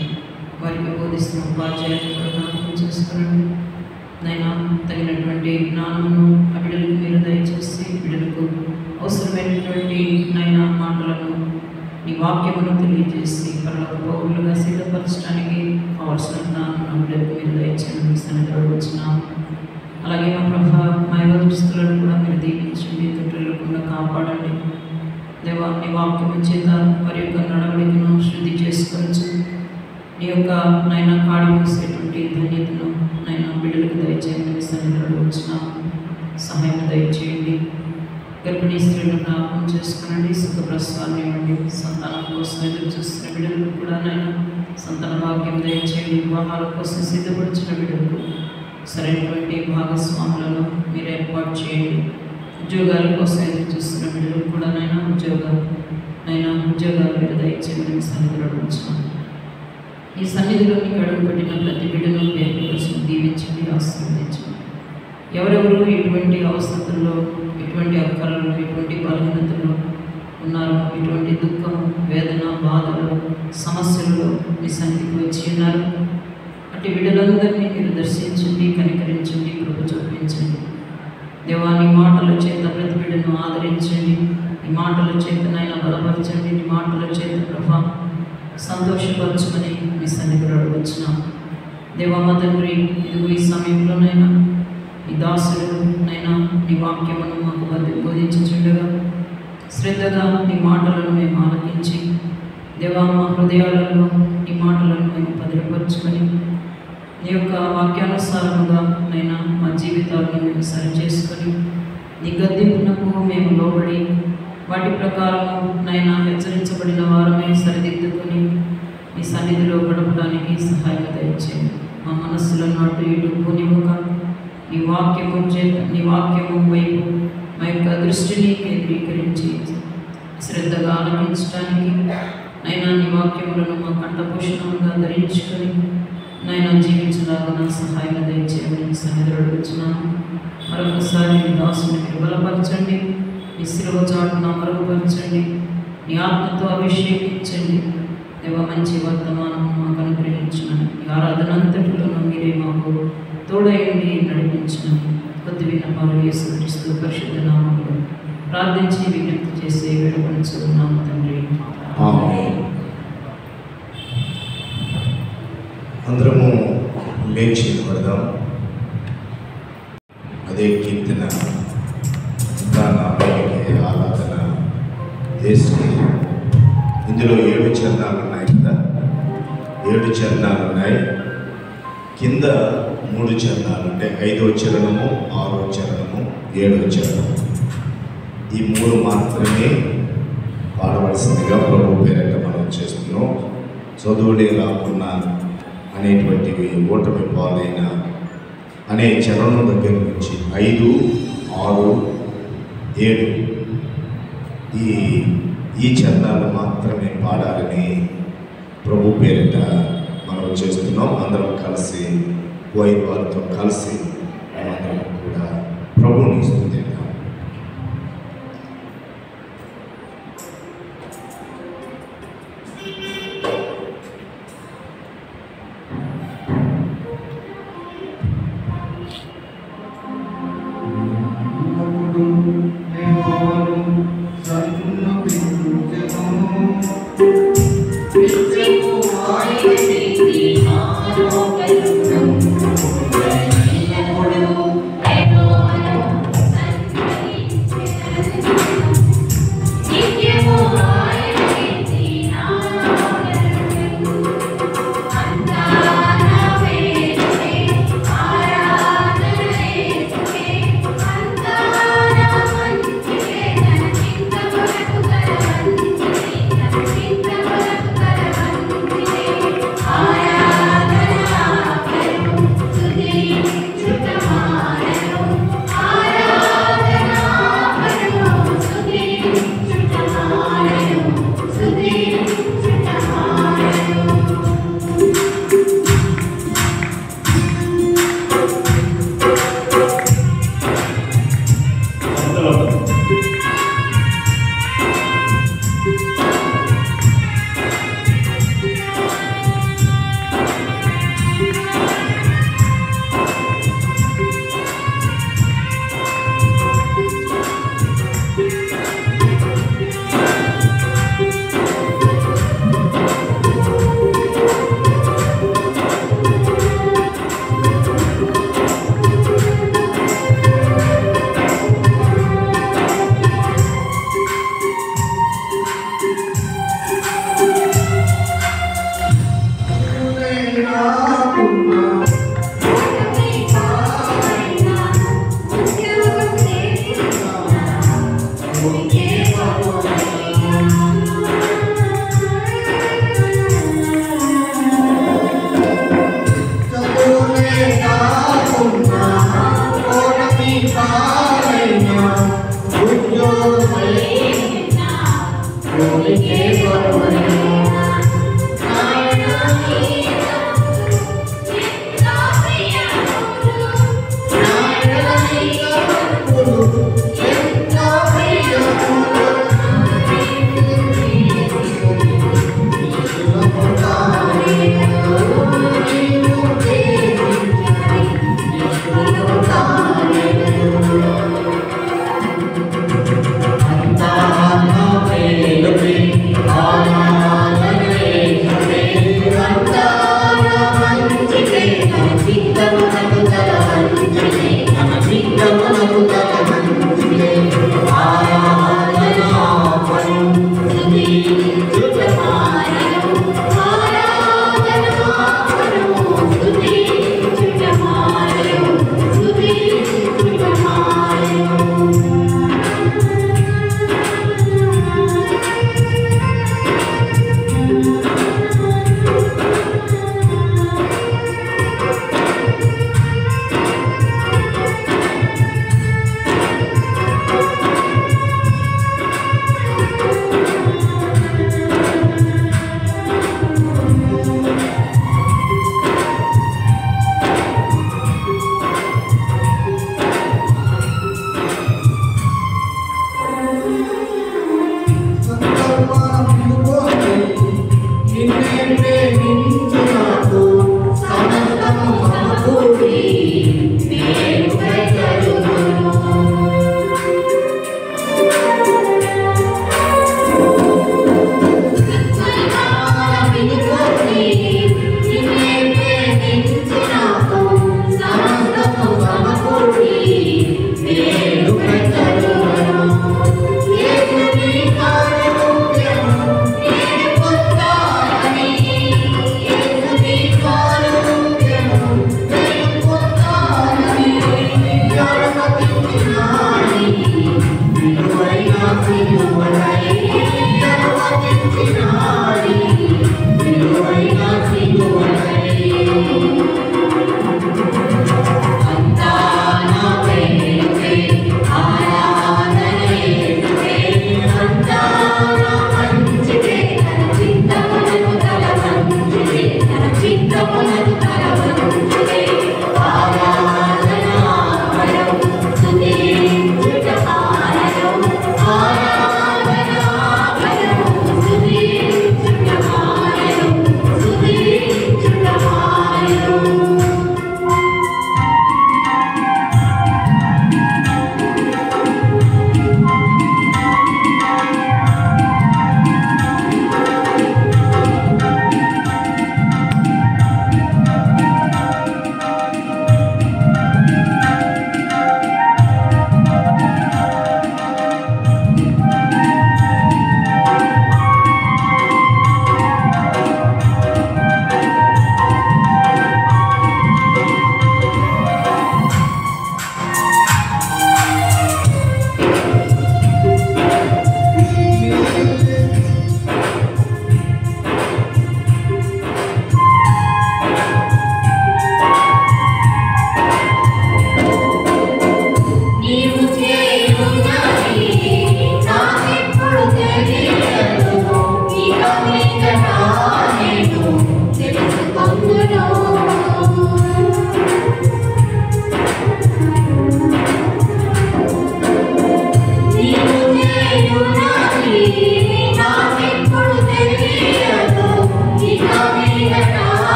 వారికి బోధిస్తున్న ఉపాధ్యాయులను కూడా జ్ఞాపకం చేసుకోండి. నైనా తగినటువంటి జ్ఞానమును ఆ బిడ్డలకు మీరు దయచేసి బిడ్డలకు అవసరమైనటువంటి నైనా మాటలను నీ వాక్యమును తెలియజేసి పరలోక పౌరులుగా సిద్ధపరచడానికి కావాల్సిన జ్ఞానం బిడ్డలకు మీరు దయచేయండి. సన్నిధిలో వచ్చినాము. అలాగే మా ప్రభా మా దుస్తులను కూడా మీరు దీవించండి, తొట్టులకుండా కాపాడండి. దేవా నీ వాక్యము చేత వారి యొక్క నడవడికను శుద్ధి చేసుకొచ్చు. నీ యొక్క నైనా కాడి మూసేటువంటి ధన్యతను నైనా బిడ్డలకు దయచేయండి. సన్నిధిలో వచ్చినాము, సహాయం దయచేయండి. గర్భిణీ స్త్రీలను జ్ఞాపకం చేసుకునండి, సుఖప్రసవాన్ని ఇవ్వండి. సంతానం కోసం ఎదురు చూస్తున్న బిడ్డలకు కూడా నైనా సంతాన భాగ్యం దయచేయండి. వివాహాల కోసం సిద్ధపడుచున్న బిడ్డలకు సరైనటువంటి భాగస్వాములను మీరు ఏర్పాటు చేయండి. ఉద్యోగాల కోసం ఎదురు చూస్తున్న బిడ్డలకు కూడా నైనా ఉద్యోగాలు మీరు దయచేయమని సన్నిధిలో ఉంచున్నాను. ఈ సన్నిధిలోని గడువు పెట్టిన ప్రతి బిడ్డను పేరు కోసం దీవించండి, ఆశీర్వదించండి. ఎవరెవరు ఎటువంటి అవస్థల్లో, ఎటువంటి అక్కర్లలో, ఎటువంటి బలహీనతలో ఉన్నారు, ఎటువంటి దుఃఖం, వేదన, బాధలు, సమస్యలలో మీ సన్నిధికి వచ్చి ఉన్నారు, అటు బిడ్డలందరినీ మీరు దర్శించండి, కనికరించండి, కృప చూపించండి. దేవా నీ మాటల చేత ప్రతి బిడ్డను ఆదరించండి. ఈ మాటల చేత నైనా బలపరచండి. నీ మాటల చేత ప్రభా సంతోషపరచుకొని మీ సన్నిధిలో వచ్చినాం. దేవా మా తండ్రి, ఇదిగో ఈ సమయంలోనైనా ఈ దాసుడు నైనా నీ వాక్యమును మాకు బోధించుచుండగా శ్రద్ధగా నీ మాటలను మేము ఆలకించి దేవా మా హృదయాలలో ఈ మాటలను మేము భద్రపరుచుకొని నీ యొక్క వాక్యానుసారముగా నైనా మా జీవితాలను మేము సరిచేసుకొని నీ గద్దింపునకు మేము లోబడి వాటి ప్రకారము నైనా హెచ్చరించబడిన వారమే సరిదిద్దుకొని ఈ సన్నిధిలో గడపడానికి సహాయం దయచేయండి. మా మనస్సులను అటు ఇటు పోనివ్వక నీ వాక్యము వైపు మా యొక్క దృష్టిని కేంద్రీకరించి శ్రద్ధగా ఆలకించడానికి నైనా నీ వాక్యములను మా కంఠపోషణంగా ధరించుకొని నైనా జీవించలాగా సహాయం దయచేయమని సన్నిధిలో వచ్చినాను. మరొకసారి నీ దాసుని మీరు బలపరచండి, నీ శిలువ చాటున మరుగుపరచండి, నీ ఆత్మతో అభిషేకించండి. దేవ మంచి వర్తమానం మాకు అనుగ్రహించమని, ఈ ఆరాధన అంతటిలోనూ మీరే మాకు తోడయండి, నడిపించమని కొద్ది విన్నపాలు యేసుక్రీస్తు పరిశుద్ధ నామములో ప్రార్థించి విజ్ఞప్తి చేసే వేడుకొనుచున్నాము తండ్రి. ఆమేన్. అందరము లేచి నిలబడదాం. అదే కీర్తన ఇంకా నా బయటికి ఆరాధన వేసుకుని ఇందులో 7 చరణాలు ఉన్నాయి కదా, 7 చరణాలు ఉన్నాయి. కింద 3 చరణాలు అంటే 5వ చరణము, 6వ చరణము, 7వ చరణము. ఈ 3 మాత్రమే పాడవలసిందిగా ప్రభు పేరిట మనం చేస్తున్నాం. చదువులే రాకున్నా అనేటువంటివి ఓటమి పాలైన అనే చరణం దగ్గర నుంచి 5, 6, 7 ఈ చరణాలు మాత్రమే పాడాలని ప్రభు పేరిట మనం చేస్తున్నాం. అందరం కలిసి వైర్ వారితో కలిసి అందరం కూడా ప్రభువుని స్తుతిద్దాం. Thank you.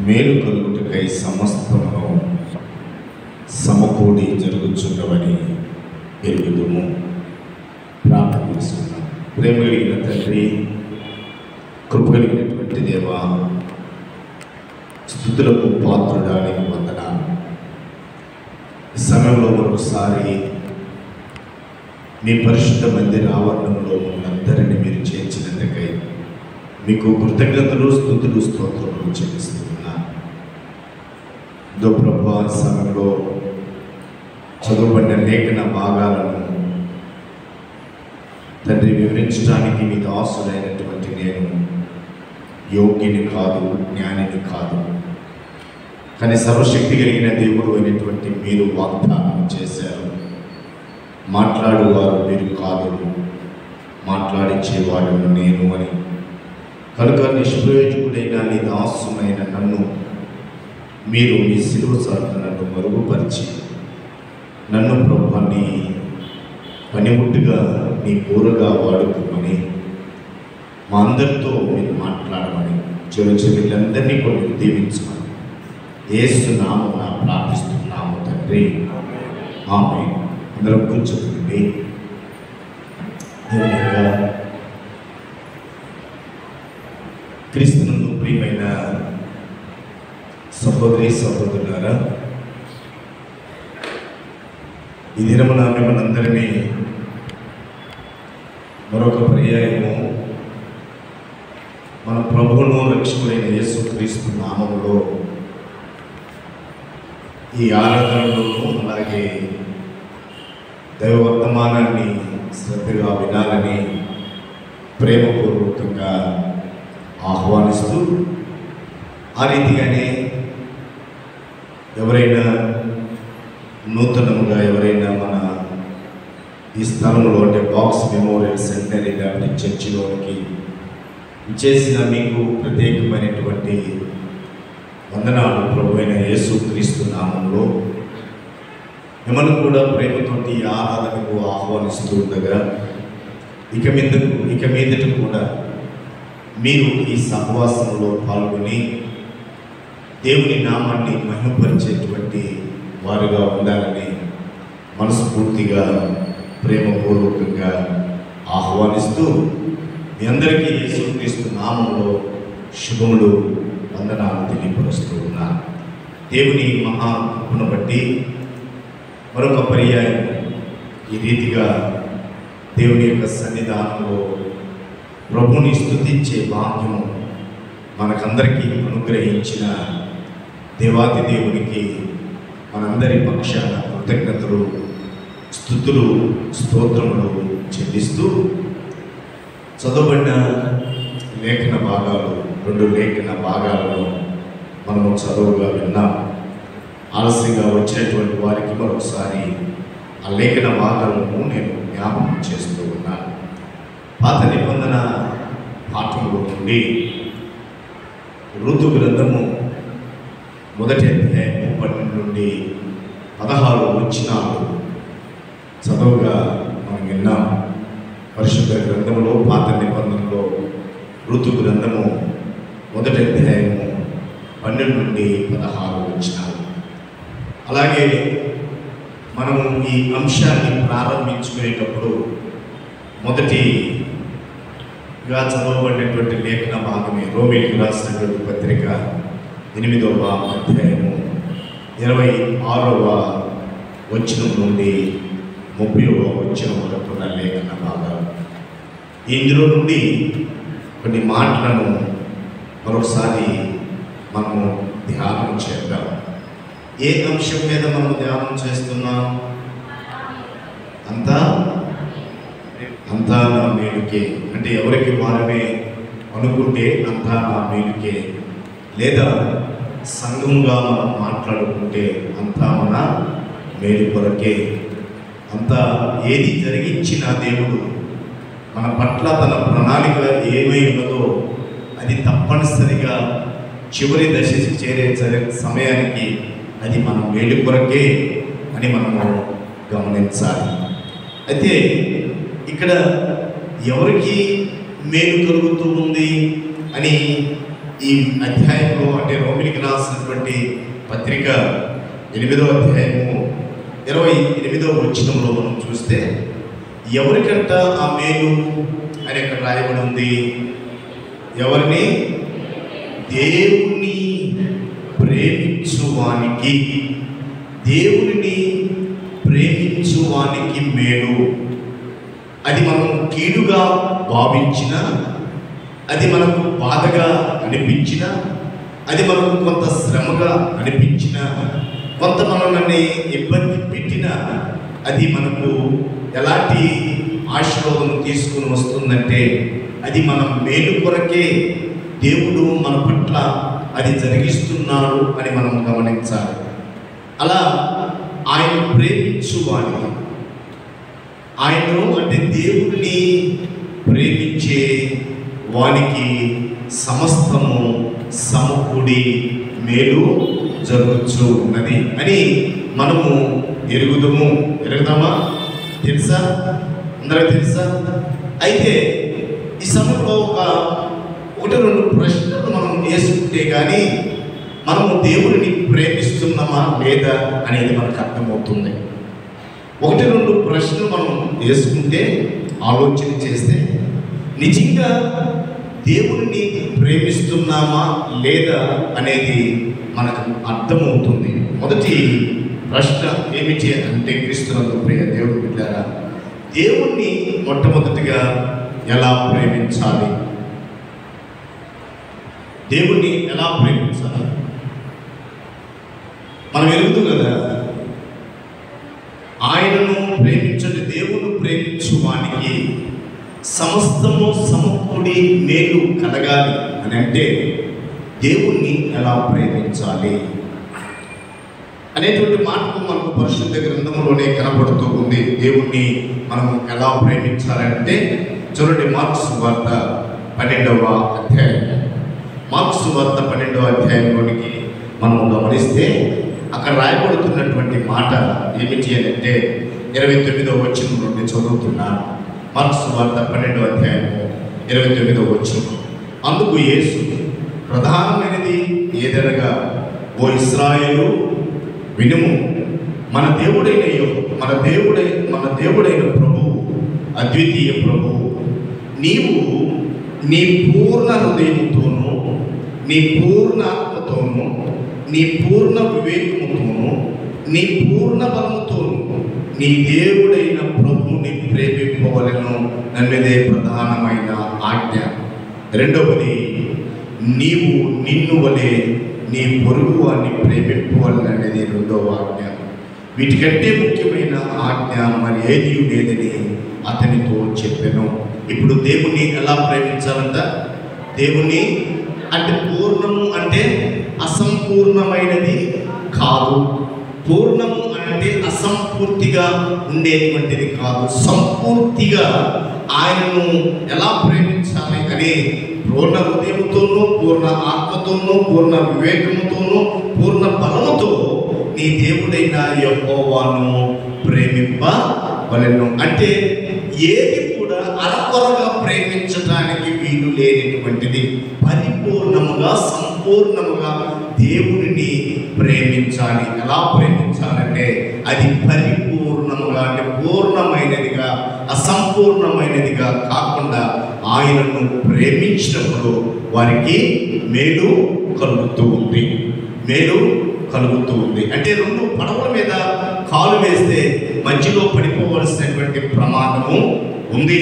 మేలు కలుగుటకై సమస్తమును సమకూడి జరుగుచున్నవని ఎరుగుదుము. ప్రార్థన చేసుకున్నాం. ప్రేమ కలిగిన తండ్రి, కృప కలిగినటువంటి దేవా, స్తుతులకు పాత్రుడానికి వందనాలు. ఈ సమయంలో మరొకసారి మీ పరిశుద్ధ మందిర ఆవరణంలో మనందరినీ మీరు చేర్చినందుకై మీకు కృతజ్ఞతలు, స్తుతులు, స్తోత్రములు చెల్లిస్తున్నాను. దో ప్రభు, సమయంలో చదువుబడిన లేఖన భాగాలను తండ్రి వివరించడానికి మీ దాసుడైనటువంటి నేను యోగ్యుని కాదు, జ్ఞానిని కాదు. కానీ సర్వశక్తి కలిగిన దేవుడు అయినటువంటి మీరు వాగ్దానం చేశారు. మాట్లాడువారు మీరు కాదు, మాట్లాడించేవాడును నేను అని. కనుక నిష్ప్రయోజకుడైన నీ దాసుమైన నన్ను మీరు మీ శిలువ సార్లు నన్ను మరుగుపరిచి నన్ను ప్రభు నీ పనిముట్టుగా నీ కూరగా వాడుకోమని మా అందరితో మీరు మాట్లాడమని చెవిలందరినీ కూడా మీరు దీవించమని యేసునామమున ప్రార్థిస్తున్నాము తండ్రి, ఆమేన్. అందరం కూర్చోండి. క్రీస్తునందు ప్రియమైన సహోదరి సహోదరులారా, ఈ దినమున మిమ్మల్ని అందరినీ మరొక పర్యాయము మన ప్రభువును రక్షకుడైన యేసుక్రీస్తు నామములో ఈ ఆరాధనలోనూ అలాగే దైవ వర్తమానాన్ని శ్రద్ధగా వినాలని ప్రేమపూర్వకంగా ఆహ్వానిస్తూ, ఆ రీతిగానే ఎవరైనా నూతనముగా ఎవరైనా మన ఈ స్థలంలో అంటే బాక్స్ మెమోరియల్ సెంటరీ బ్యాప్టిస్ట్ చర్చిలోనికి చేసిన మీకు ప్రత్యేకమైనటువంటి వందనాలు. ప్రభు అయిన యేసుక్రీస్తు నామంలో మిమ్మల్ని కూడా ప్రేమతోటి ఆరాధనకు ఆహ్వానిస్తూ ఉండగా ఇక మీదట కూడా మీరు ఈ సహవాసంలో పాల్గొని దేవుని నామాన్ని మహిమపరిచేటువంటి వారుగా ఉండాలని మనస్ఫూర్తిగా ప్రేమపూర్వకంగా ఆహ్వానిస్తూ మీ అందరికీ యేసుక్రీస్తు నామంలో శుభములు, వందనాలు తెలియపరుస్తూ ఉన్నాను. దేవుని మహాకృపను బట్టి మరొక పర్యాయం ఈ రీతిగా దేవుని యొక్క సన్నిధానంలో ప్రభుని స్తుతించే భాగ్యము మనకందరికీ అనుగ్రహించిన దేవాది దేవునికి మనందరి పక్షాన కృతజ్ఞతలు, స్తుతులు, స్తోత్రములు చెల్లిస్తూ చదవబడిన లేఖన భాగాలు 2 లేఖన భాగాలను మనము చదువుగా విన్నాం. ఆలస్యంగా వచ్చినటువంటి వారికి మరొకసారి ఆ లేఖన భాగాలను నేను జ్ఞాపకం చేస్తూ ఉన్నాను. పాత నిబంధన పాఠముల నుండి ఋతు గ్రంథము 1వ అధ్యాయం 12 నుండి 16 వచనాలు చదువుగా మనం విన్నాం. పరిశుద్ధ గ్రంథంలో పాత నిబంధనలో ఋతు గ్రంథము 1వ అధ్యాయము 12 నుండి 16 వచనాలు. అలాగే మనము ఈ అంశాన్ని ప్రారంభించుకునేటప్పుడు మొదటిగా చదవబడినటువంటి లేఖన భాగమే రోమీయులకు రాసినటువంటి పత్రిక 8వ అధ్యాయము 26వ వచనం నుండి 30వ వచనం వరకు ఉన్న లేఖన భాగాలు. ఇందులో నుండి కొన్ని మాటలను మరొకసారి మనము ధ్యానం చేద్దాం. ఏ అంశం మీద మనం ధ్యానం చేస్తున్నాం? అంతా నా మేలుకే. అంటే ఎవరికి వారమే అనుకుంటే అంతా నా మేలుకే, లేదా సంఘంగా మనం మాట్లాడుకుంటే అంతా మన మేలు కొరకే. అంతా ఏది జరిగించిన దేవుడు మన పట్ల తన ప్రణాళిక ఏమై ఉన్నదో అది తప్పనిసరిగా చివరి దశకి చేరే సమయానికి అది మన మేలు కొరకే అని మనము గమనించాలి. అయితే ఇక్కడ ఎవరికి మేలు కలుగుతూ ఉంది అని ఈ అధ్యాయంలో అంటే రోమిలికి రాసినటువంటి పత్రిక 8వ అధ్యాయము 28వ వచనంలో మనం చూస్తే ఎవరికంట ఆ మేలు అని అక్కడ రాయబడి ఉంది. ఎవరిని? దేవుని ప్రేమించువానికి, దేవుని ప్రేమించువానికి మేలు. అది మనం కీడుగా భావించిన, అది మనకు బాధగా అనిపించిన, అది మనకు కొంత శ్రమగా అనిపించిన, కొంత మనల్ని ఇబ్బంది పెట్టిన, అది మనకు ఎలాంటి ఆశీర్వాదం తీసుకుని వస్తుందంటే అది మన మేలు కొరకే దేవుడు మన పట్ల అది జరిగిస్తున్నాడు అని మనం గమనించాలి. అలా ఆయన ప్రేమించువానికి, ఆయనను అంటే దేవుడిని ప్రేమించే వానికి సమస్తము సమకూడి మేలు జరగచ్చు ఉన్నది అని మనము ఎరుగుదామా? తెలుసా? అందరికి తెలుసా? అయితే ఈ సమయంలో ఒకటి రెండు ప్రశ్నలు మనం వేసుకుంటే కానీ మనము దేవుడిని ప్రేమిస్తున్నామా లేదా అనేది మనకు అర్థమవుతుంది. ఒకటి రెండు ప్రశ్నలు మనం వేసుకుంటే, ఆలోచన చేస్తే నిజంగా దేవుడిని ప్రేమిస్తున్నామా లేదా అనేది మనకు అర్థమవుతుంది. మొదటి ప్రశ్న ఏమిటి అంటే, క్రీస్తునందు ప్రియ దేవుని బిడ్డలారా, దేవుణ్ణి మొట్టమొదటిగా ఎలా ప్రేమించాలి? దేవుణ్ణి ఎలా ప్రేమించాలి? మనం ఎరుగుతాం కదా, ఆయనను ప్రేమించండి, దేవుడు ప్రేమించువానికి సమస్తము సమకూడి మేలు కలగాలి అని అంటే దేవుణ్ణి ఎలా ప్రేమించాలి అనేటువంటి మాటకు మనకు పరిశుద్ధ గ్రంథంలోనే కనబడుతూ ఉంది. దేవుణ్ణి మనం ఎలా ప్రేమించాలంటే చూడండి, మార్కు సువార్త 12వ అధ్యాయం. మార్కు సువార్త 12వ అధ్యాయంలోనికి మనం గమనిస్తే అక్కడ రాయబడుతున్నటువంటి మాట ఏమిటి అని అంటే 29వ వచనం నుండి చదువుతున్నాను. మార్కు సువార్త 12వ అధ్యాయం 29వ వచనం. అందుకు యేసు, ప్రధానమైనది ఏదనగా, ఓ ఇశ్రాయేలు వినుము, మన దేవుడైన ప్రభువు, అద్వితీయ ప్రభువు, నీవు నీ పూర్ణ హృదయముతోనూ, నీ పూర్ణ ఆత్మతోనూ, నీ పూర్ణ వివేకముతోనూ, నీ పూర్ణ బలముతోనూ నీ దేవుడైన ప్రభువుని ప్రేమింపవలెను అన్నదే ప్రధానమైన ఆజ్ఞ. రెండవది, నీవు నిన్ను వలె నీ పొరుగు వారిని ప్రేమింపవలెను అనేది రెండవ ఆజ్ఞ. వీటికంటే ముఖ్యమైన ఆజ్ఞ మరి ఏది లేదని అతనితో చెప్పాను. ఇప్పుడు దేవుణ్ణి ఎలా ప్రేమించాలంట? దేవుణ్ణి అంటే పూర్ణము అంటే అసంపూర్ణమైనది కాదు, పూర్ణము అంటే అసంపూర్తిగా ఉండేటువంటిది కాదు, సంపూర్తిగా ఆయనను ఎలా ప్రేమించాలి అని పూర్ణ హృదయంతోనూ, పూర్ణ ఆత్మతోనూ, పూర్ణ వివేకముతోనూ, పూర్ణ బలముతో నీ దేవుడైన యెహోవాను ప్రేమింపవలెను. అంటే ఏది కూడా అరకొరగా ప్రేమించడానికి వీలు లేనటువంటిది, పరిపూర్ణముగా సంపూర్ణముగా దేవుడిని ప్రేమించాలి. ఎలా ప్రేమించాలంటే అది పరిపూర్ణముగా అంటే పూర్ణమైనదిగా, అసంపూర్ణమైనదిగా కాకుండా ఆయనను ప్రేమించినప్పుడు వారికి మేలు కలుగుతూ ఉంది. మేలు కలుగుతూ ఉంది అంటే రెండు పడవల మీద కాలు వేస్తే మధ్యలో పడిపోవలసినటువంటి ప్రమాదము ఉంది.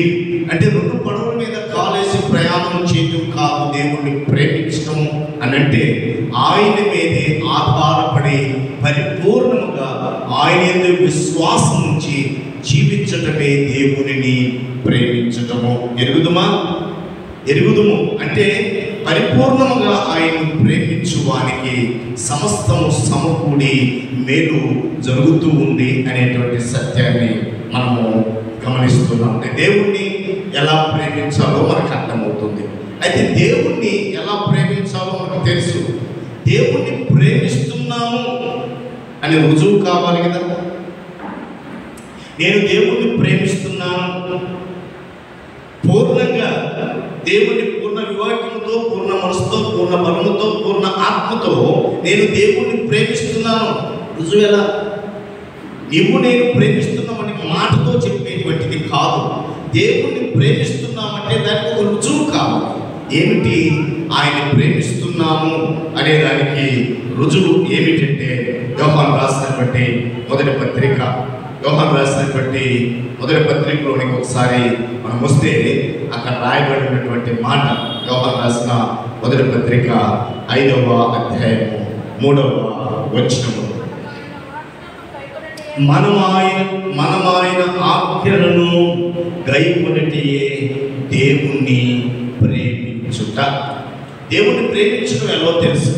అంటే రెండు పడవల మీద కాలేసి ప్రయాణం చేయడం కాదు దేవుణ్ణి ప్రేమించడం అని అంటే, ఆయన మీదే ఆధారపడి పరిపూర్ణముగా ఆయన యందు విశ్వాసం ఉంచి జీవించటమే దేవునిని ప్రేమించటము. ఎరుగుదుము అంటే పరిపూర్ణముగా ఆయన్ను ప్రేమించువానికి సమస్తము సమకూడి మేలు జరుగుతూ ఉంది అనేటువంటి సత్యాన్ని మనము గమనిస్తున్నాం. అంటే దేవుణ్ణి ఎలా ప్రేమించాలో మనకు అర్థమవుతుంది. అయితే దేవుణ్ణి ఎలా ప్రేమించాలో మనకు తెలుసు. దేవుణ్ణి ప్రేమిస్తున్నాము అని రుజువు కావాలి కదా. నేను దేవుణ్ణి ప్రేమిస్తున్నాను, పూర్ణంగా దేవుని పూర్ణ వివేకముతో, పూర్ణ మనసుతో, పూర్ణ బలముతో, పూర్ణ ఆత్మతో నేను దేవుణ్ణి ప్రేమిస్తున్నాను. రుజువు ఎలా? నువ్వు నేను ప్రేమిస్తున్నామని మాటతో చెప్పేటువంటిది కాదు. దేవుణ్ణి ప్రేమిస్తున్నామంటే దానికి ఒక రుజువు కావాలి. ఏమిటి? ఆయన ప్రేమిస్తున్నాము అనే దానికి రుజువు ఏమిటంటే యోహాను రాసినటువంటి మొదటి పత్రికలోనికి ఒకసారి మనం వస్తే అక్కడ రాయబడినటువంటి మాట, యోహాను రాసిన మొదటి పత్రిక 5వ అధ్యాయము 3వ వచనము, మనమాయన ఆజ్ఞలను గైకొనుటయే దేవుణ్ణి ప్రేమించుట. దేవుణ్ణి ప్రేమించడం ఎలా తెలుసు,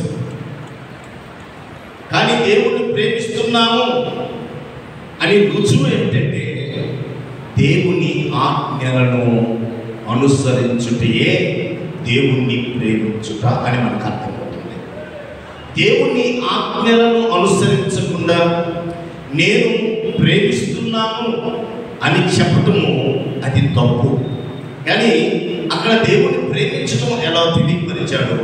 కానీ దేవుణ్ణి ప్రేమిస్తున్నాము అని రుజువు ఏమిటంటే దేవుని ఆజ్ఞలను అనుసరించుటయే దేవుణ్ణి ప్రేమించుట అని మనకు అర్థమవుతుంది. దేవుని ఆజ్ఞలను అనుసరించకుండా నేను ప్రేమిస్తున్నాను అని చెప్పటము అది తప్పు. కానీ అక్కడ దేవుణ్ణి ప్రేమించడం ఎలా తెలియపరిచాడు?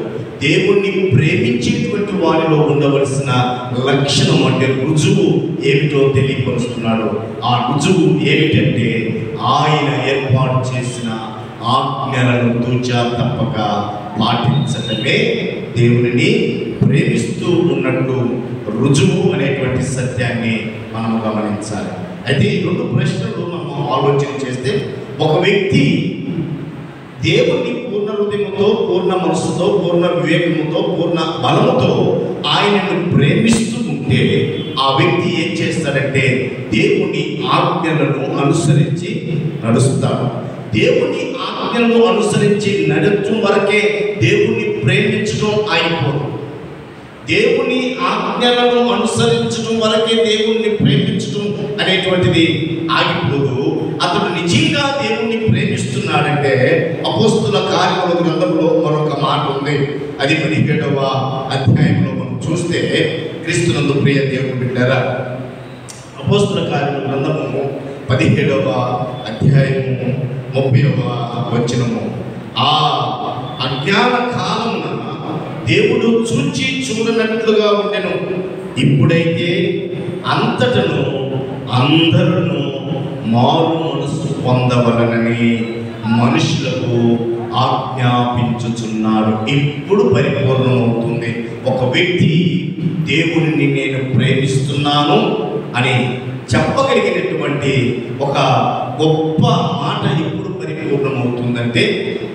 దేవుణ్ణి ప్రేమించేటువంటి వారిలో ఉండవలసిన లక్షణం అంటే రుజువు ఏమిటో తెలియపరుస్తున్నాడు. ఆ రుజువు ఏమిటంటే ఆయన ఏర్పాటు చేసిన ఆజ్ఞలను తూచా తప్పక పాటించటమే దేవునిని ప్రేమిస్తూ ఉన్నట్టు రుజువు అనేటువంటి సత్యాన్ని మనము గమనించాలి. అయితే ఈ 2 ప్రశ్నలు మనము ఆలోచన చేస్తే, ఒక వ్యక్తి దేవుణ్ణి పూర్ణ హృదయముతో, పూర్ణ మనసుతో, పూర్ణ వివేకముతో, పూర్ణ బలముతో ఆయనను ప్రేమిస్తూ ఉంటే ఆ వ్యక్తి ఏం చేస్తాడంటే దేవుని ఆజ్ఞలను అనుసరించి నడుస్తాడు. దేవుని ఆజ్ఞలను అనుసరించి నడచడం వరకే దేవుణ్ణి ప్రేమించడం అయిపోదు. దేవుని ఆజ్ఞలను అనుసరించడం వరకే దేవుణ్ణి ప్రేమించడం అనేటువంటిది ఆగిపోదు. అతడు నిజంగా దేవుణ్ణి ప్రేమిస్తున్నాడంటే అపోస్తుల కార్యముల గ్రంథంలో మరొక మాట ఉంది. అది 17వ అధ్యాయంలో మనం చూస్తే, క్రీస్తునందు ప్రియ దేవుని బిడ్డలారా, అపోస్తుల కార్యముల గ్రంథము 17వ అధ్యాయము 30వ వచనము, ఆ అజ్ఞాన కాలమున దేవుడు చూచి చూడనట్లుగా ఉండెను. ఇప్పుడైతే అంతటను అందరూ మారు మనసు పొందవలనని మనుషులకు ఆజ్ఞాపించుచున్నాడు. ఇప్పుడు పరిపూర్ణమవుతుంది. ఒక వ్యక్తి దేవునిని నేను ప్రేమిస్తున్నాను అని చెప్పగలిగినటువంటి ఒక గొప్ప మాట ఎప్పుడు పరిపూర్ణమవుతుందంటే,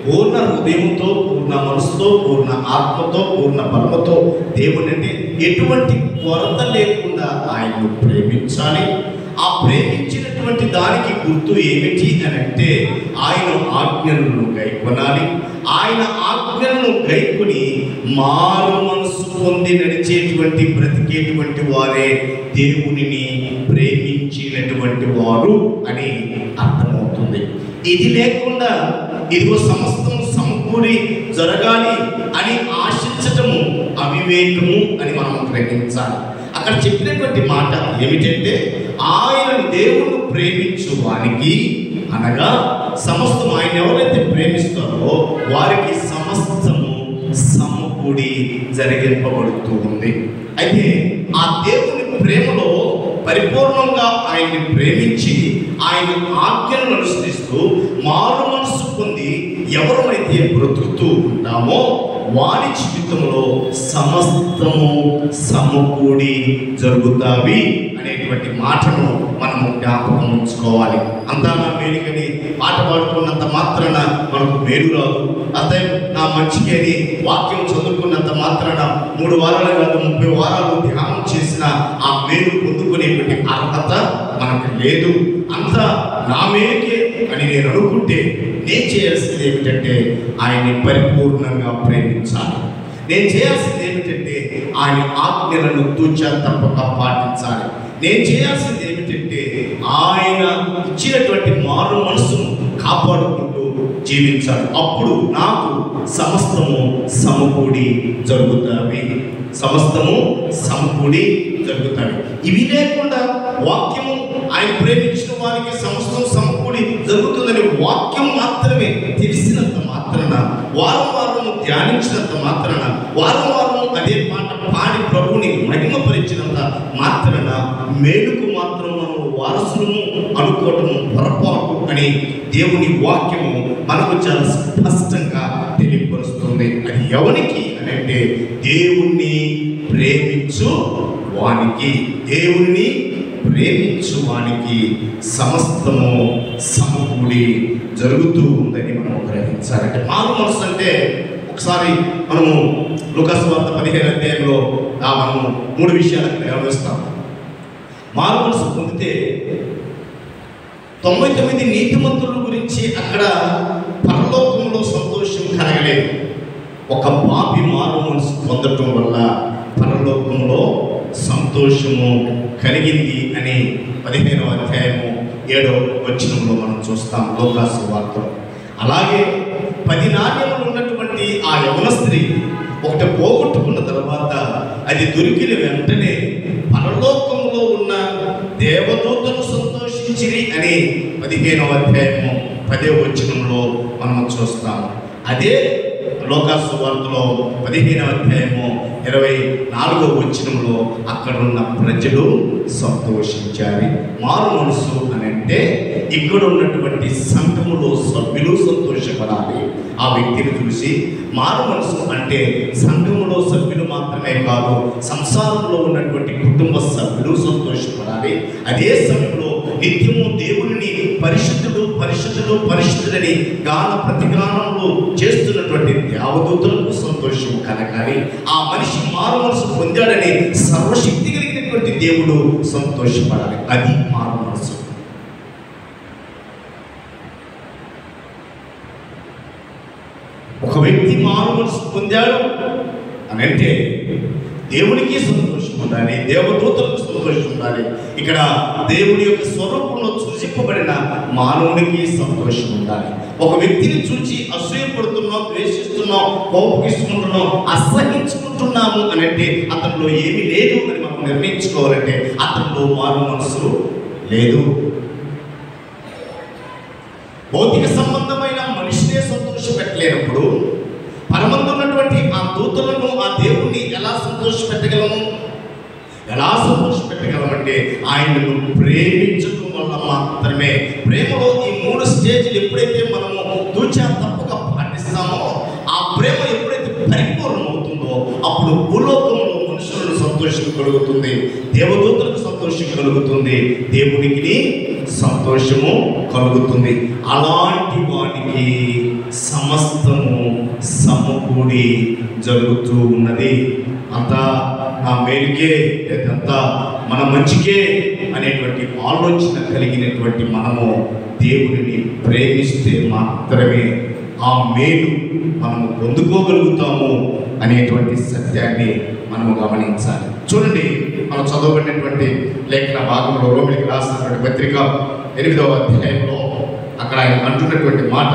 పూర్ణ హృదయంతో, పూర్ణ మనసుతో, పూర్ణ ఆత్మతో, పూర్ణ బలముతో దేవుని అంటే ఎటువంటి కొరత లేకుండా ఆయన్ను ప్రేమించాలి. ఆ ప్రేమించినటువంటి దానికి గుర్తు ఏమిటి అని అంటే ఆయన ఆజ్ఞలను గైకొనాలి. ఆయన ఆజ్ఞలను గైకొని మారు మనసు పొంది నడిచేటువంటి, బ్రతికేటువంటి వారే దేవునిని ప్రేమించినటువంటి వారు అని అర్థమవుతుంది. ఇది లేకుండా ఇదిగో సమస్తం సమకూడి జరగాలి అని ఆశించటము అవివేకము అని మనం గ్రహించాలి. అక్కడ చెప్పినటువంటి మాట ఏమిటంటే, ఆయనను దేవుడు ప్రేమించు వారికి, అనగా సమస్తం ఆయన ఎవరైతే ప్రేమిస్తారో వారికి సమస్తము సమకూడి జరిగింపబడుతూ ఉంది. అయితే ఆ దేవుని ప్రేమలో పరిపూర్ణంగా ఆయన్ని ప్రేమించి ఆయన ఆజ్ఞలను అనుసరిస్తూ మారు మనసు పొంది ఎవరైతే బ్రతుకుతూ ఉంటామో వారి జీవితంలో సమస్తము సమకూడి జరుగుతావి అనేటువంటి మాటను మనము జ్ఞాపకం ఉంచుకోవాలి. అంతా నా మేలుకని పాట పాడుకున్నంత మాత్రాన మనకు మేలు రాదు. అదే నా మంచికి అని వాక్యం చదువుకున్నంత మాత్రాన 3 వారాలు కాదు 30 వారాలు ధ్యానం చేసిన ఆ మేలు పొందుకునేటువంటి అర్హత మనకు లేదు. అంతా నా మేలుకే అని నేను అనుకుంటే నేను చేయాల్సింది ఏమిటంటే ఆయన్ని పరిపూర్ణంగా ప్రేమించాలి. నేను చేయాల్సింది ఏమిటంటే ఆయన ఆజ్ఞలను తూచా తప్పక పాటించాలి. నేను చేయాల్సింది ఏమిటంటే ఆయన ఇచ్చినటువంటి మారు మనసును కాపాడుకుంటూ జీవించాలి. అప్పుడు నాకు సమస్తము సమకూడి జరుగుతాయి. సమస్తము సమకూడి జరుగుతాయి. ఇవి లేకుండా వాక్యము ఆయన ప్రేమించిన వారికి సమస్తం సమకూడి జరుగుతుందని వాక్యం మాత్రమే తెలిసినంత మాత్రాన వారం ధ్యానించినంత మాత్రాన, వారం వారం అదే పాట పాడి ప్రభువుని మహిమపరిచినంత మాత్రాన మేలుకు మాత్రం మనం వారసులము అనుకోవటము పొరపాటు అని దేవుని వాక్యము మనకు చాలా స్పష్టంగా తెలియపరుస్తుంది. అది ఎవరికి అని అంటే దేవుణ్ణి ప్రేమించు వానికి, దేవుణ్ణి ప్రేమించు వానికి సమస్తము సమకూడి జరుగుతూ ఉందని మనం గ్రహించాలి. అంటే మారు మనసు అంటే ఒకసారి మనము లూకాసు వార్త 15వ అధ్యాయంలో మనము 3 విషయాలను గమనిస్తాం. మారు మనసు పొందితే 99 నీతిమంతుల గురించి అక్కడ పరలోకంలో సంతోషం కలగలేదు. ఒక పాపి మారు మనసు పొందటం వల్ల పరలోకంలో సంతోషము కలిగింది అని 15వ అధ్యాయము 7వ వచనంలో మనం చూస్తాం లూకాసు వార్తలో. అలాగే 10 నాణ్యములు ఉన్నటువంటి ఆ యవన స్త్రీ ఒకటి పోగొట్టుకున్న తర్వాత అది దొరికిన వెంటనే పరలోకంలో ఉన్న దేవదూతలు సంతోషించిరి అని 15వ అధ్యాయము 10వ వచనంలో మనం చూస్తాం. అదే లూకాసు వార్తలో 15వ అధ్యాయము 24వ వచనంలో అక్కడున్న ప్రజలు సంతోషించారు. మారు మనసు అని అంటే ఇక్కడ ఉన్నటువంటి సంఘములో సభ్యులు సంతోషపడాలి. ఆ వ్యక్తిని చూసి మారు మనసు అంటే సంఘములో సభ్యులు మాత్రమే కాదు, సంసారంలో ఉన్నటువంటి కుటుంబ సభ్యులు సంతోషపడాలి. అదే సమయంలో నిత్యము దేవుని పరిశుద్ధుడు పరిశుద్ధుడు పరిశుద్ధులని గాన ప్రతిగానంలో చేస్తున్నటువంటి దేవదూతలకు సంతోషం కలగాలి. ఆ మనిషి మారు మనసు పొందాడని సర్వశక్తి కలిగినటువంటి దేవుడు సంతోషపడాలి. అది మారు మనసు. ఒక వ్యక్తి మారు మనసు పొందాడు అని అంటే దేవునికి సంతోషం ఉండాలి, దేవదూతలకు సంతోషం ఉండాలి. ఇక్కడ దేవుని యొక్క స్వరూపంలో సూచింపబడిన మానవునికి సంతోషం ఉండాలి. ఒక వ్యక్తిని చూసి అసూయపడుతున్నాం, ద్వేషిస్తున్నాం, కోపగిస్తున్నాం, అసహించుకుంటున్నాము అని అంటే అతనిలో ఏమీ లేదు అని మనం నిర్ణయించుకోవాలంటే అతనిలో మారు మనసు లేదు. భౌతిక సంబంధమైన మనిషినే సంతోషపెట్టలేనప్పుడు పరమందున్నటువంటి ఆ దూతలను, ఆ దేవుణ్ణి ఎలా సంతోషపెట్టగలము? ఎలా సంతోషపెట్టగలమంటే ఆయనను ప్రేమించడం వల్ల మాత్రమే. ప్రేమలో ఈ 3 స్టేజ్లు ఎప్పుడైతే మనము తూచా తప్పక పాటిస్తామో, ఆ ప్రేమ ఎప్పుడైతే పరిపూర్ణం అవుతుందో అప్పుడు భూలోకంలో మనుషులను సంతోషం కలుగుతుంది, దేవదూతలకు సంతోషం కలుగుతుంది, దేవునికి సంతోషము కలుగుతుంది. అలాంటి వానికి సమస్తము సమకూడి జరుగుతూ ఉన్నది. అంతా నా మేలుకే, లేదంతా మన మంచికే అనేటువంటి ఆలోచన కలిగినటువంటి మనము దేవుడిని ప్రేమిస్తే మాత్రమే ఆ మేలు మనము పొందుకోగలుగుతాము అనేటువంటి సత్యాన్ని మనము గమనించాలి. చూడండి, మనం చదవబడినటువంటి లేఖన భాగంలో రోమిలికి రాసినటువంటి పత్రిక 8వ అధ్యాయంలో అక్కడ ఆయన అంటున్నటువంటి మాట,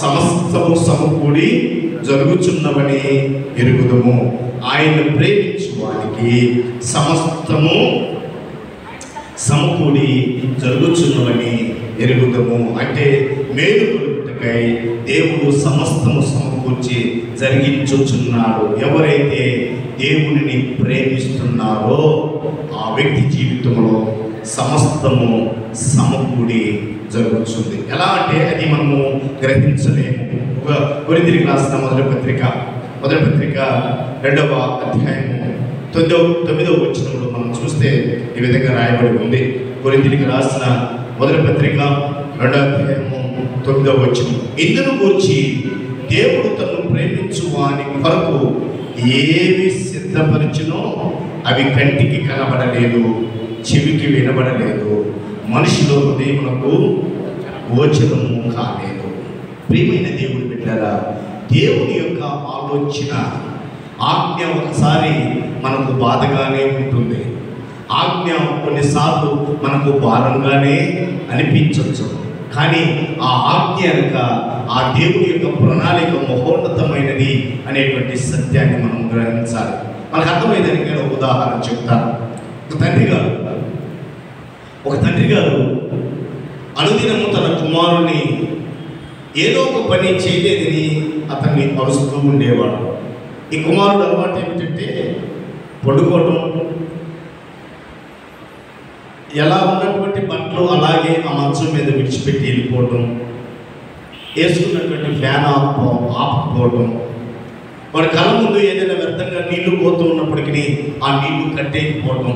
సమస్తము సమకూడి జరుగుచున్నవని ఎరుగుదము, ఆయన్ను ప్రేమించు వారికి సమస్తము సమకూడి జరుగుచున్నవని ఎరుగుదము. అంటే మేలు కలుగుటకై దేవుడు సమస్తము సమకూర్చి జరిగించుచున్నాడు. ఎవరైతే దేవునిని ప్రేమిస్తున్నారో ఆ వ్యక్తి జీవితంలో సమస్తము సమకూడి జరుగుతుంది. ఎలా అంటే అది మనము గ్రహించలేము. కొరింథీయులకు రాసిన మొదటి పత్రిక 2వ అధ్యాయము 9వ వచనంలో మనం చూస్తే ఈ విధంగా రాయబడి ఉంది. కొరింథీయులకు రాసిన మొదటి పత్రిక 2వ అధ్యాయము 9వ వచనం, ఇందును గూర్చి దేవుడు తనను ప్రేమించు వాని కొరకు ఏవి సిద్ధపరిచినో అవి కంటికి కనబడలేదు, చెవికి వినబడలేదు, మనిషిలో హృదయమునకు గోచరము కాలేదు. ప్రియమైన దేవుని బిడ్డలారా, దేవుని యొక్క ఆలోచన, ఆజ్ఞ ఒకసారి మనకు బాధగానే ఉంటుంది, ఆజ్ఞ కొన్నిసార్లు మనకు భారంగానే అనిపించవచ్చు. కానీ ఆ ఆజ్ఞ వెనుక ఆ దేవుని యొక్క ప్రణాళిక మహోన్నతమైనది అనేటువంటి సత్యాన్ని మనం గ్రహించాలి. మనకు అర్థమైందని నేను ఒక ఉదాహరణ చెప్తాను. ఒక తండ్రి గారు అనుదినము తన కుమారుని ఏదో ఒక పని చేయలేదని అతన్ని అరుస్తూ ఉండేవాడు. ఈ కుమారుడు అలవాటు ఏమిటంటే పడుకోవడం, ఎలా ఉన్నటువంటి బట్టలు అలాగే ఆ మంచం మీద విడిచిపెట్టి వెళ్ళిపోవటం, వేసుకున్నటువంటి ఫ్యాన్ ఆపకపోవటం, వాడి కళ్ళ ముందు ఏదైనా వ్యర్థంగా నీళ్లు పోతూ ఉన్నప్పటికీ ఆ నీళ్లు కట్టేయకపోవటం,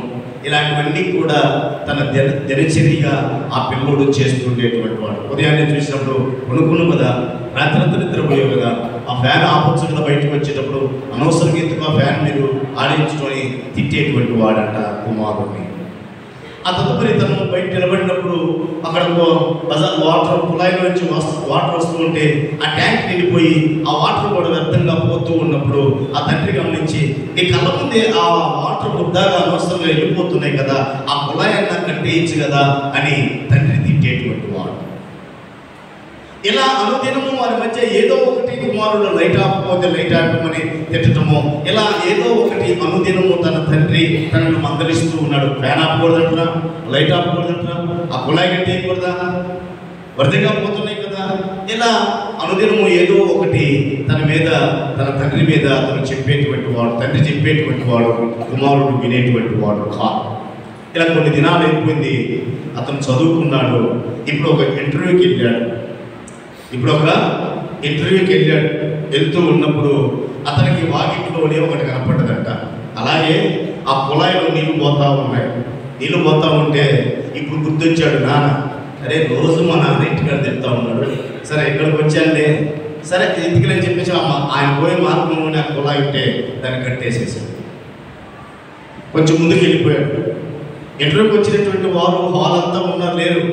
ఇలాంటివన్నీ కూడా తన దినచర్యగా ఆ పిల్లోడు చేస్తుండేటువంటి వాడు. ఉదయాన్నే చూసినప్పుడు కొనుక్కును కదా, రాత్రంతా నిద్రపోయావు కదా, ఆ ఫ్యాన్ ఆపొచ్చు కదా, బయటకు వచ్చేటప్పుడు అనవసరంగా ఎందుకు ఆ ఫ్యాన్ మీరు ఆడించుకొని తిట్టేటువంటి వాడంట కుమారుడిని. ఆ తదుపరి తను బయట నిలబడినప్పుడు అక్కడ వాటర్ కుళాయిలో నుంచి వాటర్ వస్తూ ఉంటే ఆ ట్యాంక్ నిండిపోయి ఆ వాటర్ కూడా వ్యర్థంగా పోతూ ఉన్నప్పుడు ఆ తండ్రి గమనించి, నీ కళ్ళ ముందే ఆ వాటర్ వృద్ధాగా అనవసరంగా వెళ్ళిపోతున్నాయి కదా, ఆ కుళాయి అన్నా కట్టేయచ్చు కదా అని తండ్రి తిట్టేటువంటి వాడు. ఇలా అనుదినము వారి మధ్య ఏదో ఒకటి కుమారుడు లైట్ ఆపకపోతే లైట్ ఆపమని తిట్టడము, ఇలా ఏదో ఒకటి అనుదినము తన తండ్రి తనను మందలిస్తూ ఉన్నాడు. ఫ్యాన్ ఆపకూడదంటారా, లైట్ ఆపకూడదంటారా, ఆ కుళాయి కట్టేయకూడదా, వరదగా పోతున్నాయి కదా, ఇలా అనుదినము ఏదో ఒకటి తన తండ్రి మీద అతను చెప్పేటువంటి వాడు. తండ్రి చెప్పేటువంటి వాడు కుమారుడు వినేటువంటి వాడు కాదు. ఇలా కొన్ని దినాలు అయిపోయింది, అతను చదువుకున్నాడు. ఇప్పుడు ఒక ఇంటర్వ్యూకి వెళ్ళాడు. వెళ్తూ ఉన్నప్పుడు అతనికి వాకిట్లోనే ఒకటి కనపడ్డదంట. అలాగే ఆ కుళాయిలో నీళ్లు పోతా ఉంటే ఇప్పుడు గుర్తొచ్చాడు నాన్న. అరే రోజు మా నాన్న ఇంటికాడ తిడతా ఉన్నాడు, సరే ఇక్కడికి వచ్చానులే, సరే ఎందుకులని చెప్పేసి ఆయన పోయే మార్గంలోనే ఆ కుళాయి ఉంటే దాన్ని కట్టేసేసాడు. కొంచెం ముందుకు వెళ్ళిపోయాడు. ఇంటర్వ్యూకి వచ్చినటువంటి వారు హాల్ అంతా లేరు,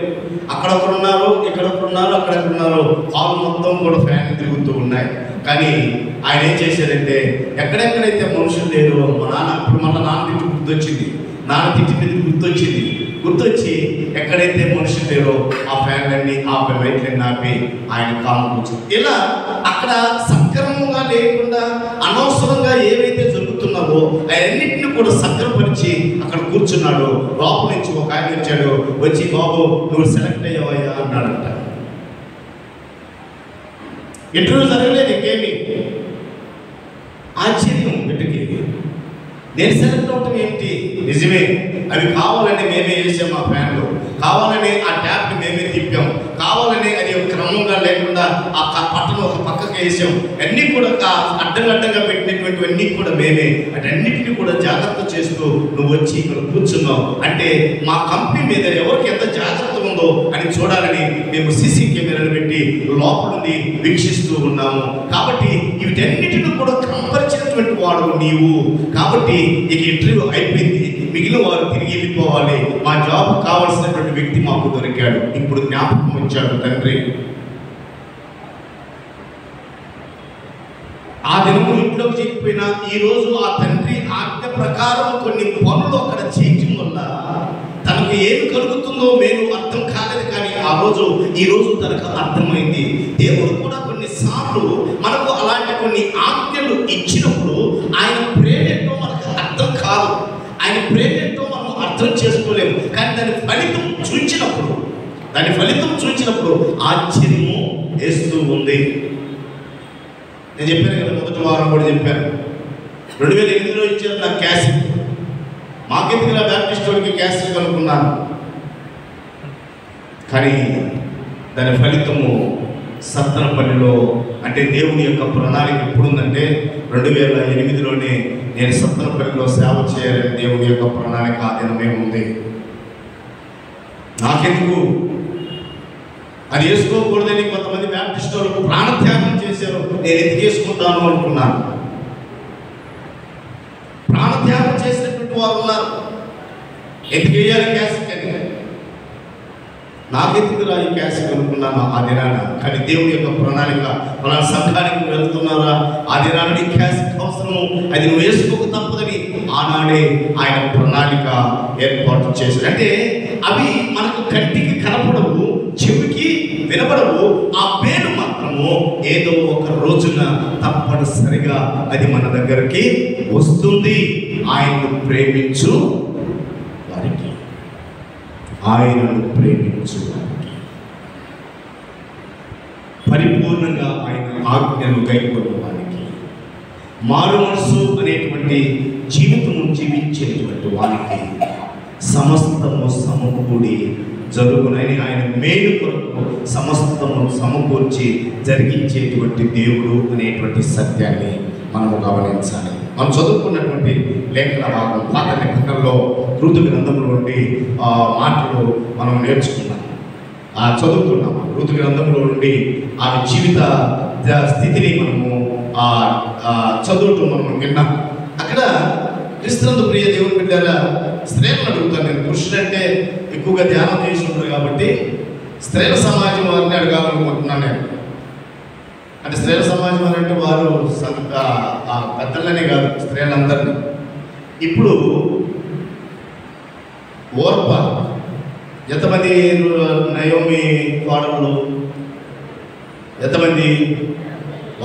అక్కడొకరున్నారు, ఇక్కడొకరున్నారు, అక్కడొకరున్నారు, హాల్ మొత్తం కూడా ఫ్యాన్ తిరుగుతూ ఉన్నాయి. కానీ ఆయన ఏం చేశారంటే, ఎక్కడెక్కడైతే మనుషులు లేరు మా నాన్న, ఇప్పుడు మళ్ళీ నాన్న తిట్టి గుర్తొచ్చి ఎక్కడైతే మనుషులు లేరో ఆ ఫ్యాన్లన్నీ ఆపి లైట్లన్నీ ఆపి ఆయన కాలు కూర్చొని, ఇలా అక్కడ సక్రమంగా లేకుండా అనవసరంగా ఏవైతే జరుగుతున్నావో అవన్నింటినీ కూడా సక్రపరిచి అక్కడ కూర్చున్నాడు. లోపల నుంచి ఒక ఆయన వచ్చాడు, వచ్చి బాబు నువ్వు సెలెక్ట్ అయ్యావయ్యా అన్నాడంట. ఇంటర్వ్యూ జరగలేదు, ఇంకేమి ఆశ్చర్యం బిడ్డకి. నేను సెలెక్ట్ అవటం ఏంటి? నిజమే, అవి కావాలని మేమే వేసాం, ఆ ఫ్యాన్లో కావాలని ఆ ట్యాప్ని మేమే తిప్పాం, కావాలని అది క్రమంగా లేకుండా ఆ పట్టను ఒక పక్కకి వేసాం, అన్నీ కూడా అడ్డంగా పెట్టినటువంటివన్నీ కూడా మేమే. అటన్నిటిని కూడా జాగ్రత్త చేస్తూ నువ్వు వచ్చి ఇక్కడ కూర్చున్నావు అంటే మా కంపెనీ మీద ఎవరికి ఎంత జాగ్రత్త ఉందో అని చూడాలని మేము సీసీ కెమెరాలు పెట్టి లోపల నుండి వీక్షిస్తూ ఉన్నాము. కాబట్టి వీటన్నిటిని కూడా క్రమపరిచినటువంటి వాడు నీవు. కాబట్టి ఇక ఇంటర్వ్యూ అయిపోయింది, మిగిలిన వారు తిరిగి వెళ్ళిపోవాలి, మా జాబ్ కావాల్సినటువంటి వ్యక్తి మాకు దొరికాడు. ఇప్పుడు జ్ఞాపకం వచ్చాడు తండ్రి. ఆ దినము ఇంట్లోకి చేయకపోయినా ఈ రోజు ఆ తండ్రి ఆజ్ఞ ప్రకారం కొన్ని పనులు అక్కడ చేయటం వల్ల తనకు ఏమి కలుగుతుందో మేలు అర్థం కాలేదు. కానీ ఈ రోజు తనకు అర్థమైంది. దేవుడు కూడా కొన్నిసార్లు మనకు అలాంటి కొన్ని ఆజ్ఞలు ఇచ్చినప్పుడు ఆయన ప్రేమేంటో మనకు అర్థం కాదు, ఆయన ప్రేమేంటో మనం అర్థం చేసుకోలేము. కానీ దాని ఫలితం చూచినప్పుడు ఆశ్చర్యము వేస్తూ ఉంది. నేను చెప్పాను కదా, మొదటి వారం కూడా చెప్పాను, 2008లో ఇచ్చారు నాకు క్యాసెట్. మాకెందుకు నా బ్యాప్టిస్ట్ వాడికి క్యాసెట్ కనుక్కున్నాను. కానీ దాని ఫలితము సత్తనపల్లిలో, అంటే దేవుని యొక్క ప్రణాళిక ఎప్పుడుందంటే 2008లోనే నేను సత్తనపల్లిలో సేవ చేయాలని దేవుని యొక్క ప్రణాళిక ఆ దినమే ఉంది. నాకెందుకు అది వేసుకోకూడదని కొంతమంది బ్యాప్టిస్ట్ వాళ్ళకు ప్రాణత్యాగం చేశారు, నేను ఎందుకు వేసుకుంటాను అనుకున్నాను. ప్రాణత్యాగం చేసినటువంటి వారు ఉన్నారు, ఎందుకు వేయాలి క్యాసెట్ అని. నాకెందుకు ఈ క్యాసెట్ అనుకున్నాను ఆ దినాన. కానీ దేవుని యొక్క ప్రణాళిక, మన సంఘానికి వెళ్తున్నారా ఆ దినాన్ని క్యాసెట్ అవసరము, అది నువ్వు వేసుకోక తప్పదని ఆనాడే ఆయన ప్రణాళిక ఏర్పాటు చేశాడు. అంటే అవి మనకు కంటికి కనపడవు, చెవికి వినపడవు, ఆ పేరు మాత్రము ఏదో ఒక రోజున తప్పనిసరిగా అది మన దగ్గరికి వస్తుంది. ఆయనను ప్రేమించు వారికి, పరిపూర్ణంగా ఆయన ఆజ్ఞను గైకొన్న వారికి, మారు మనసు అనేటువంటి జీవితము జీవించేటువంటి వారికి సమస్తము సమకూడి జరుగునని, ఆయన మేలు కొరకు సమస్తము సమకూర్చి జరిగించేటువంటి దేవుడు అనేటువంటి సత్యాన్ని మనము గమనించాలి. మనం చదువుకున్నటువంటి లేఖన భాగం పాత నిబంధనలో ఋతు గ్రంథంలో నుండి మాటలు మనం నేర్చుకున్నాం, చదువుతున్నాం. ఋతు గ్రంథంలో నుండి ఆమె జీవిత స్థితిని మనము చదువుతూ మనం విన్నాం. అక్కడ క్రీస్తునందు ప్రియ దేవుని బిడ్డలారా, స్త్రీలను అడుగుతాను నేను. పురుషులంటే ఎక్కువగా ధ్యానం చేసి ఉంటారు కాబట్టి స్త్రీల సమాజం వారిని అడగాలనుకుంటున్నాను నేను. అంటే స్త్రీల సమాజం అని అంటే వారు పెద్దలనే కాదు, స్త్రీలందరినీ. ఇప్పుడు ఓర్ప ఎంతమంది నయోమి కోడళ్ళు, ఎంతమంది?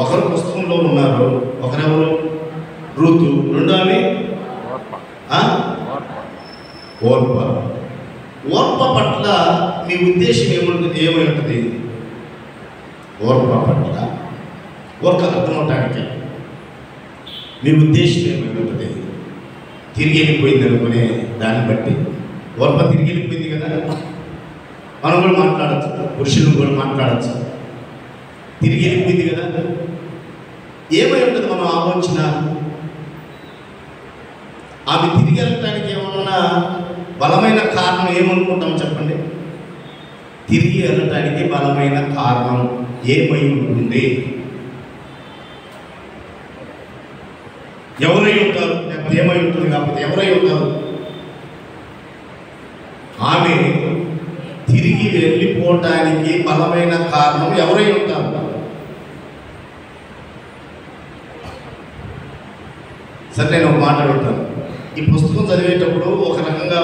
ఒకరు పుస్తకంలో ఉన్నారు, ఒకరెవరు? ఋతు. రెండో ఆమె ఓర్ప. ఓర్ప పట్ల మీ ఉద్దేశం ఏమై ఉంటుంది? ఓర్ప పట్ల ఓర్క అర్థమవటానికి మీ ఉద్దేశం ఏమై ఉంటుంది? తిరిగి వెళ్ళిపోయింది అనుకునే దాన్ని బట్టి. ఓర్ప తిరిగి వెళ్ళిపోయింది కదా, మనం కూడా మాట్లాడచ్చు, పురుషులు కూడా మాట్లాడచ్చు. తిరిగి వెళ్ళిపోయింది కదా, ఏమై ఉంటుంది మనం ఆలోచన? ఆమె తిరిగి వెళ్ళటానికి ఏమన్నా బలమైన కారణం ఏమనుకుంటాం చెప్పండి? తిరిగి వెళ్ళటానికి బలమైన కారణం ఏమై ఉంటుంది? ఎవరై ఉంటారు? లేకపోతే ఏమై ఉంటుంది? కాకపోతే ఎవరై ఉంటారు? ఆమె తిరిగి వెళ్ళిపోవటానికి బలమైన కారణం ఎవరై ఉంటారు? సరే, నేను ఒక మాట అడుగుతాను. ఈ పుస్తకం చదివేటప్పుడు ఒక రకంగా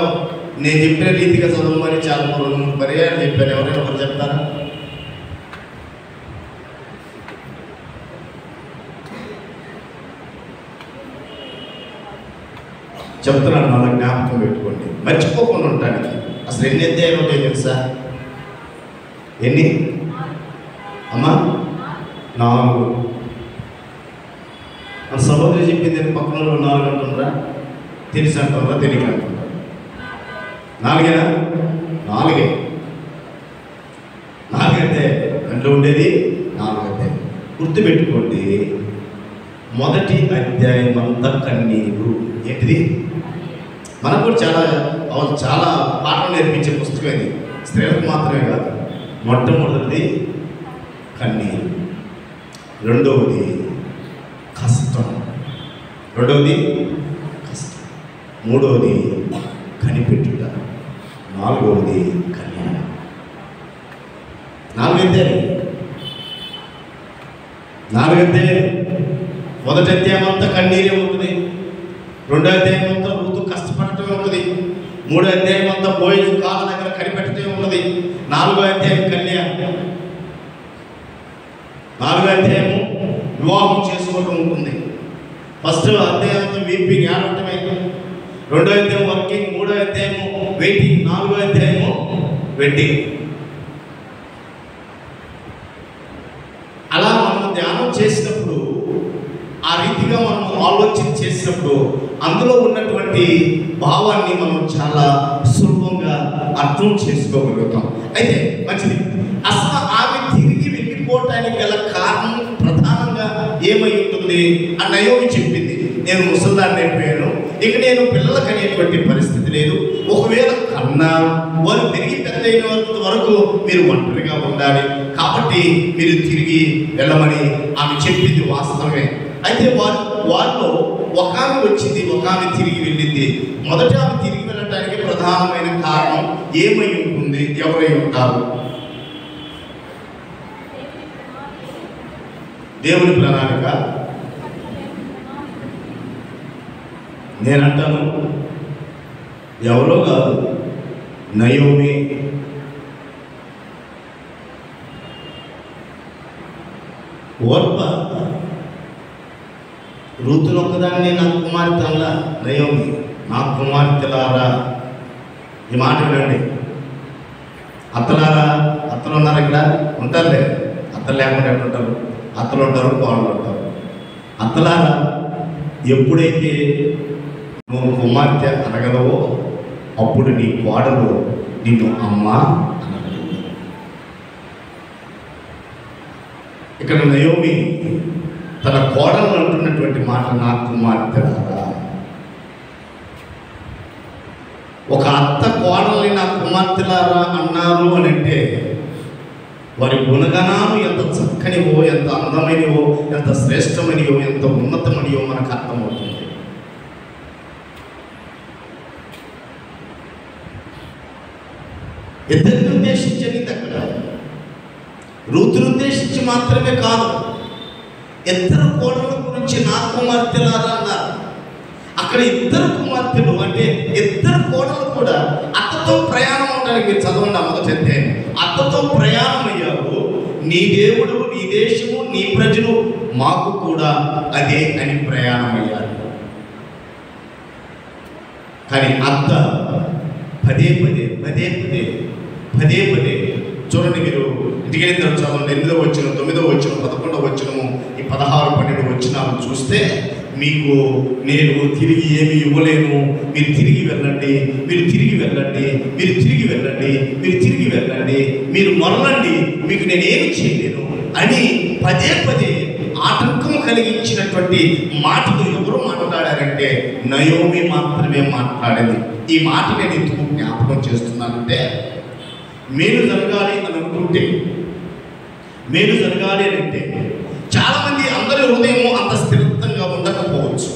నేను చెప్పిన రీతిగా చదవమని చాలా 2-3 పర్యాలు చెప్పాను. ఎవరైనా ఒకరు చెప్తారా? చెప్తున్నాను, మన జ్ఞాపకం పెట్టుకోండి, మర్చిపోకుండా ఉండటానికి. అసలు ఎన్ని అధ్యాయాలు ఉంటాయి తెలుసా? ఎన్ని అమ్మా? 4. మన సహోదరి చెప్పింది పక్కన 4 అంటున్నారా? తెలిసి అంటున్నారా? తెలియక అంటున్నారా? 4 4 అధ్యాయం అంటూ ఉండేది. 4 అధ్యాయం గుర్తుపెట్టుకోండి. మొదటి అధ్యాయం అంతా కన్నీరు. ఏంటిది? మనకు కూడా చాలా పాఠం నేర్పించే పుస్తకం ఇది. స్త్రీలకు మాత్రమే కాదు. మొట్టమొదటిది కన్నీరు, రెండవది కష్టం, మూడవది కనిపెట్టుట, నాలుగవది కళ్యాణం. 4 అధ్యాయాలు. మొదటి అధ్యాయం అంతా కన్నీరే ఉంటుంది, రెండో అధ్యాయం అంతా ఋతు కష్టపడటమే ఉంటుంది, మూడో అధ్యాయం అంతా బోయజు కాళ్ళ దగ్గర కనిపెట్టడమే ఉంటుంది, 4వ అధ్యాయం కళ్యాణం. 4వ అధ్యాయము వివాహం చేసుకోవటం ఉంటుంది. ఫస్ట్ అధ్యాయం అంతా వీపింగ్ ఏడవటమే, రెండో అధ్యాయం వర్కింగ్, మూడో అధ్యాయము వెయిటింగ్, 4వ అధ్యాయము వెడ్డింగ్. అలా మనం ధ్యానం చేసినప్పుడు, ఆ రీతిగా మనం ఆలోచన చేసినప్పుడు అందులో ఉన్నటువంటి భావాన్ని మనం చాలా సులభంగా అర్థం చేసుకోగలుగుతాం. అయితే మంచిది. అసలు ఆమె తిరిగి వెళ్ళిపోవటానికి గల కారణం ప్రధానంగా ఏమై ఉంటుంది అని నయోమి చెప్పింది. నేను ముసల్దాన్ని అయిపోయాను, ఇక నేను పిల్లలకు అనేటువంటి పరిస్థితి లేదు, ఒకవేళ కన్నా వారు తిరిగి పెద్దయిన వరకు మీరు ఒంటరిగా ఉండాలి, కాబట్టి మీరు తిరిగి వెళ్ళమని ఆమె చెప్పింది వాస్తవమే. అయితే వారిలో ఒక ఆమె వచ్చింది, ఒక ఆమె తిరిగి వెళ్ళింది. మొదట ఆమె తిరిగి వెళ్ళటానికి ప్రధానమైన కారణం ఏమై ఉంటుంది? ఎవరై ఉంటారు? దేవుని ప్రణాళిక. నేనంటాను ఎవరో కాదు, నయోమి. ఓర్ప ఋతులు ఒక్కదాన్ని నా కుమార్తె అలా, నయోమి నా కుమార్తెలారా. ఈ మాట వినండి. అత్తలారా, అత్తలు ఉన్నారు ఇక్కడ? ఉంటారులే, అత్తలు లేకుండా ఎట్లుంటారు? అత్తలు ఉంటారు, కోడలు ఉంటారు. అత్తలారా, ఎప్పుడైతే నువ్వు కుమార్తె అనగలవో అప్పుడు నీ కోడలు నిన్ను అమ్మ అనగలవు. ఇక్కడ నయోమి తన కోడలు అంటున్నటువంటి మాట, నా కుమార్తెలారా. ఒక అత్త కోడల్ని నా కుమార్తెలారా అన్నారు అని అంటే వారి గుణగణాలు ఎంత చక్కనివో, ఎంత అందమైనవో, ఎంత శ్రేష్టమైనవో, ఎంత ఉన్నతమైనవో మనకు అర్థమవుతుంది. ఇద్దరిని ఉద్దేశించని అక్కడ రూతుని ఉద్దేశించి మాత్రమే కాదు, ఇద్దరు కోడల గురించి నా కుమార్తెలారా అన్నారు. అక్కడ ఇద్దరు కుమార్తెలు అంటే ఇద్దరు కోడలు కూడా అత్తతో ప్రయాణం అవడానికి, మీరు చదవండి మొదటి అధ్యాయం, అత్తతో ప్రయాణం అయ్యారు. నీ దేవుడు, నీ దేశము, నీ ప్రజలు మాకు కూడా అదే అని ప్రయాణం అయ్యారు. కానీ అత్త పదే పదే పదే పదే పదే పదే చూడండి, మీరు ఇంటికి చదవండి. 8వ వచనం, 9వ వచనం, 11వ వచనము, ఈ 16, 12 వచనాలు చూస్తే మీకు నేను తిరిగి ఏమి ఇవ్వలేను, మీరు తిరిగి వెళ్ళండి, మీరు తిరిగి వెళ్ళండి, మీరు తిరిగి వెళ్ళండి, మీరు తిరిగి వెళ్ళండి, మీరు మొరలండి, మీకు నేనేమి చేయలేను అని పదే పదే ఆటంకం కలిగించినటువంటి మాటలు ఎవరు మాట్లాడారంటే నయోమి మాత్రమే మాట్లాడింది. ఈ మాట నేను ఎందుకు జ్ఞాపకం చేస్తున్నానంటే, మేలు జరగాలి అని అనుకుంటే, మేలు జరగాలి అని అంటే చాలామంది, అందరి హృదయము అంత స్థిరంగా ఉండకపోవచ్చు.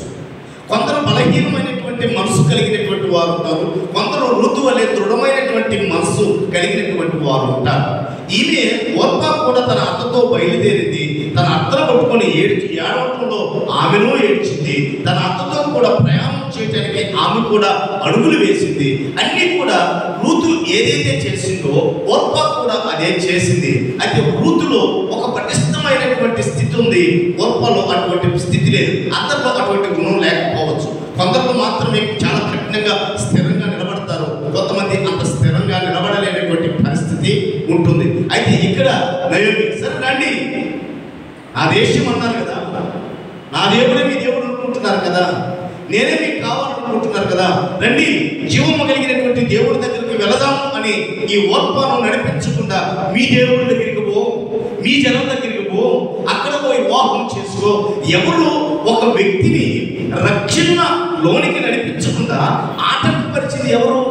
కొందరు బలహీనమైనటువంటి మనసు కలిగినటువంటి వారు ఉంటారు, కొందరు ఋతు అనే దృఢమైనటువంటి మనసు కలిగినటువంటి వారు ఉంటారు. ఈమె ఓర్పా కూడా తన అత్తతో బయలుదేరింది. తన అత్తను పట్టుకొని ఏడవటంలో ఆమెను ఏడ్చింది. తన అత్తతో కూడా ప్రయాణం చేయడానికి ఆమె కూడా అడుగులు వేసింది. అన్నీ కూడా రూతు ఏదైతే చేసిందో ఓర్పా కూడా అదే చేసింది. అయితే రూతులో ఒక పటిష్టమైనటువంటి స్థితి ఉంది, ఓర్పాలో అటువంటి స్థితి లేదు. అందరిలో అటువంటి గుణం లేకపోవచ్చు. కొందరు మాత్రమే చాలా కఠినంగా స్థిరంగా నిలబడతారు, కొంతమంది అంత స్థిరంగా నిలబడలేనటువంటి పరిస్థితి ఉంటుంది. అయితే ఇక్కడ నయోమి, సరే రండి, నా దేశం అన్నారు కదా, నా దేవుడే మీ దేవుడు అనుకుంటున్నారు కదా, నేనే మీకు కావాలనుకుంటున్నారు కదా, రండి జీవము కలిగినటువంటి దేవుడి దగ్గరికి వెళదాము అని ఈ ఓర్పాను నడిపించకుండా మీ దేవుడి దగ్గరికి పో, మీ జనం దగ్గరికి పో, అక్కడ పోయి వివాహం చేసుకో. ఎవరు ఒక వ్యక్తిని రక్షణ లోనికి నడిపించకుండా ఆటంకపరిచింది ఎవరు?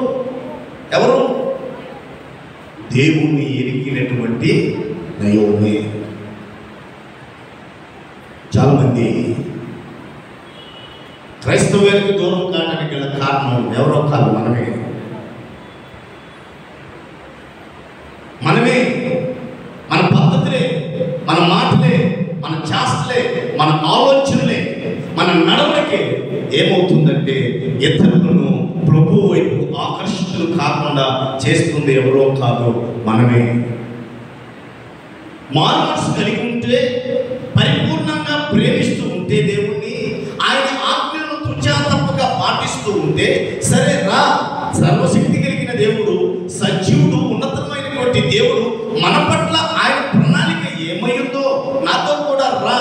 ఎవరు? దేవుణ్ణి ఎరిగినటువంటి నయోమి. చాలామంది క్రైస్తవ్యానికి దూరం కావడానికి గల కారణం ఎవరో కాదు, మనమే. మన పద్ధతులే, మన మాటలే, మన చేష్టలే, మన ఆలోచనలే, మన నడవడికే ఏమవుతుందంటే ఇతరులను ప్రభు వైపు ఆకర్షితులు కాకుండా చేస్తుంది ఎవరో కాదు, మనమే. మారు మనసు కలిగి ఉంటే, పరిపూర్ణంగా ప్రేమిస్తూ ఉంటే దేవుణ్ణి, ఆయన ఆజ్ఞలను తుచా తప్పగా పాటిస్తూ ఉంటే, సరే రా, సర్వశక్తి కలిగిన దేవుడు, సజీవుడు, ఉన్నతమైనటువంటి దేవుడు మన పట్ల ఆయన ప్రణాళిక ఏమైందో నాతో కూడా రా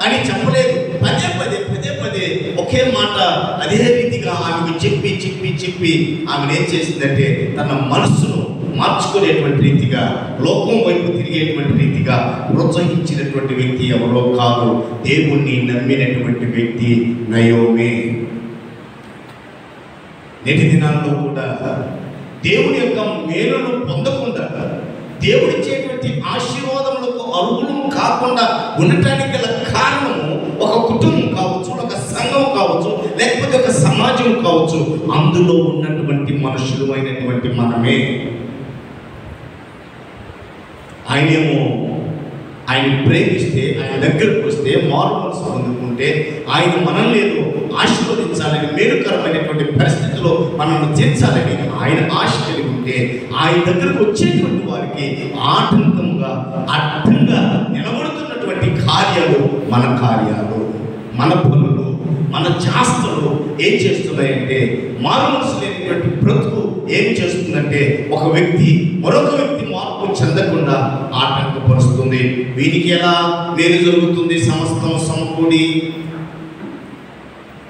అని చెప్పలేదు. పదే పదే పదే పదే ఒకే మాట అదే రీతిగా ఆమెకు చెప్పి చెప్పి చెప్పి ఆమెను ఏం చేసిందంటే తన మనస్సును మార్చుకునేటువంటి రీతిగా, లోకం వైపు తిరిగేటువంటి రీతిగా ప్రోత్సహించినటువంటి వ్యక్తి ఎవరో కాదు, దేవుణ్ణి నమ్మినటువంటి వ్యక్తి నయోమి. నేటి దినాల్లో కూడా దేవుని యొక్క మేలును పొందకుండా, దేవుడిచ్చేటువంటి ఆశీర్వాదములకు అర్హులు కాకుండా ఉండటానికి గల కారణము ఒక కుటుంబం కావచ్చు, ఒక సంఘం కావచ్చు, లేకపోతే ఒక సమాజం కావచ్చు. అందులో ఉన్నటువంటి మనుషులు అయినటువంటి మనమే. ఆయనేమో ఆయన ప్రేమిస్తే, ఆయన దగ్గరకు వస్తే, మారు మనసు పొందుకుంటే, ఆయన మనల్ని ఏదో ఆశీర్వదించాలని, మేలుకరమైనటువంటి పరిస్థితిలో మనల్ని చేర్చాలని ఆయన ఆశ కలిగి ఉంటే, ఆయన దగ్గరకు వచ్చేటువంటి వారికి ఆటంకంగా, అడ్డంగా నిలబడుతున్నటువంటి కార్యాలు, మన కార్యాలు, మన పనులు, మన చేష్టలు ఏం చేస్తున్నాయంటే మారు మనసు లేనటువంటి బ్రతుకు ఏమి చేస్తుందంటే ఒక వ్యక్తి మరొక వ్యక్తి మార్పు చెందకుండా ఆటంకపరుస్తుంది. వీనికి ఎలా మేలు జరుగుతుంది? సమస్తం సమకూడి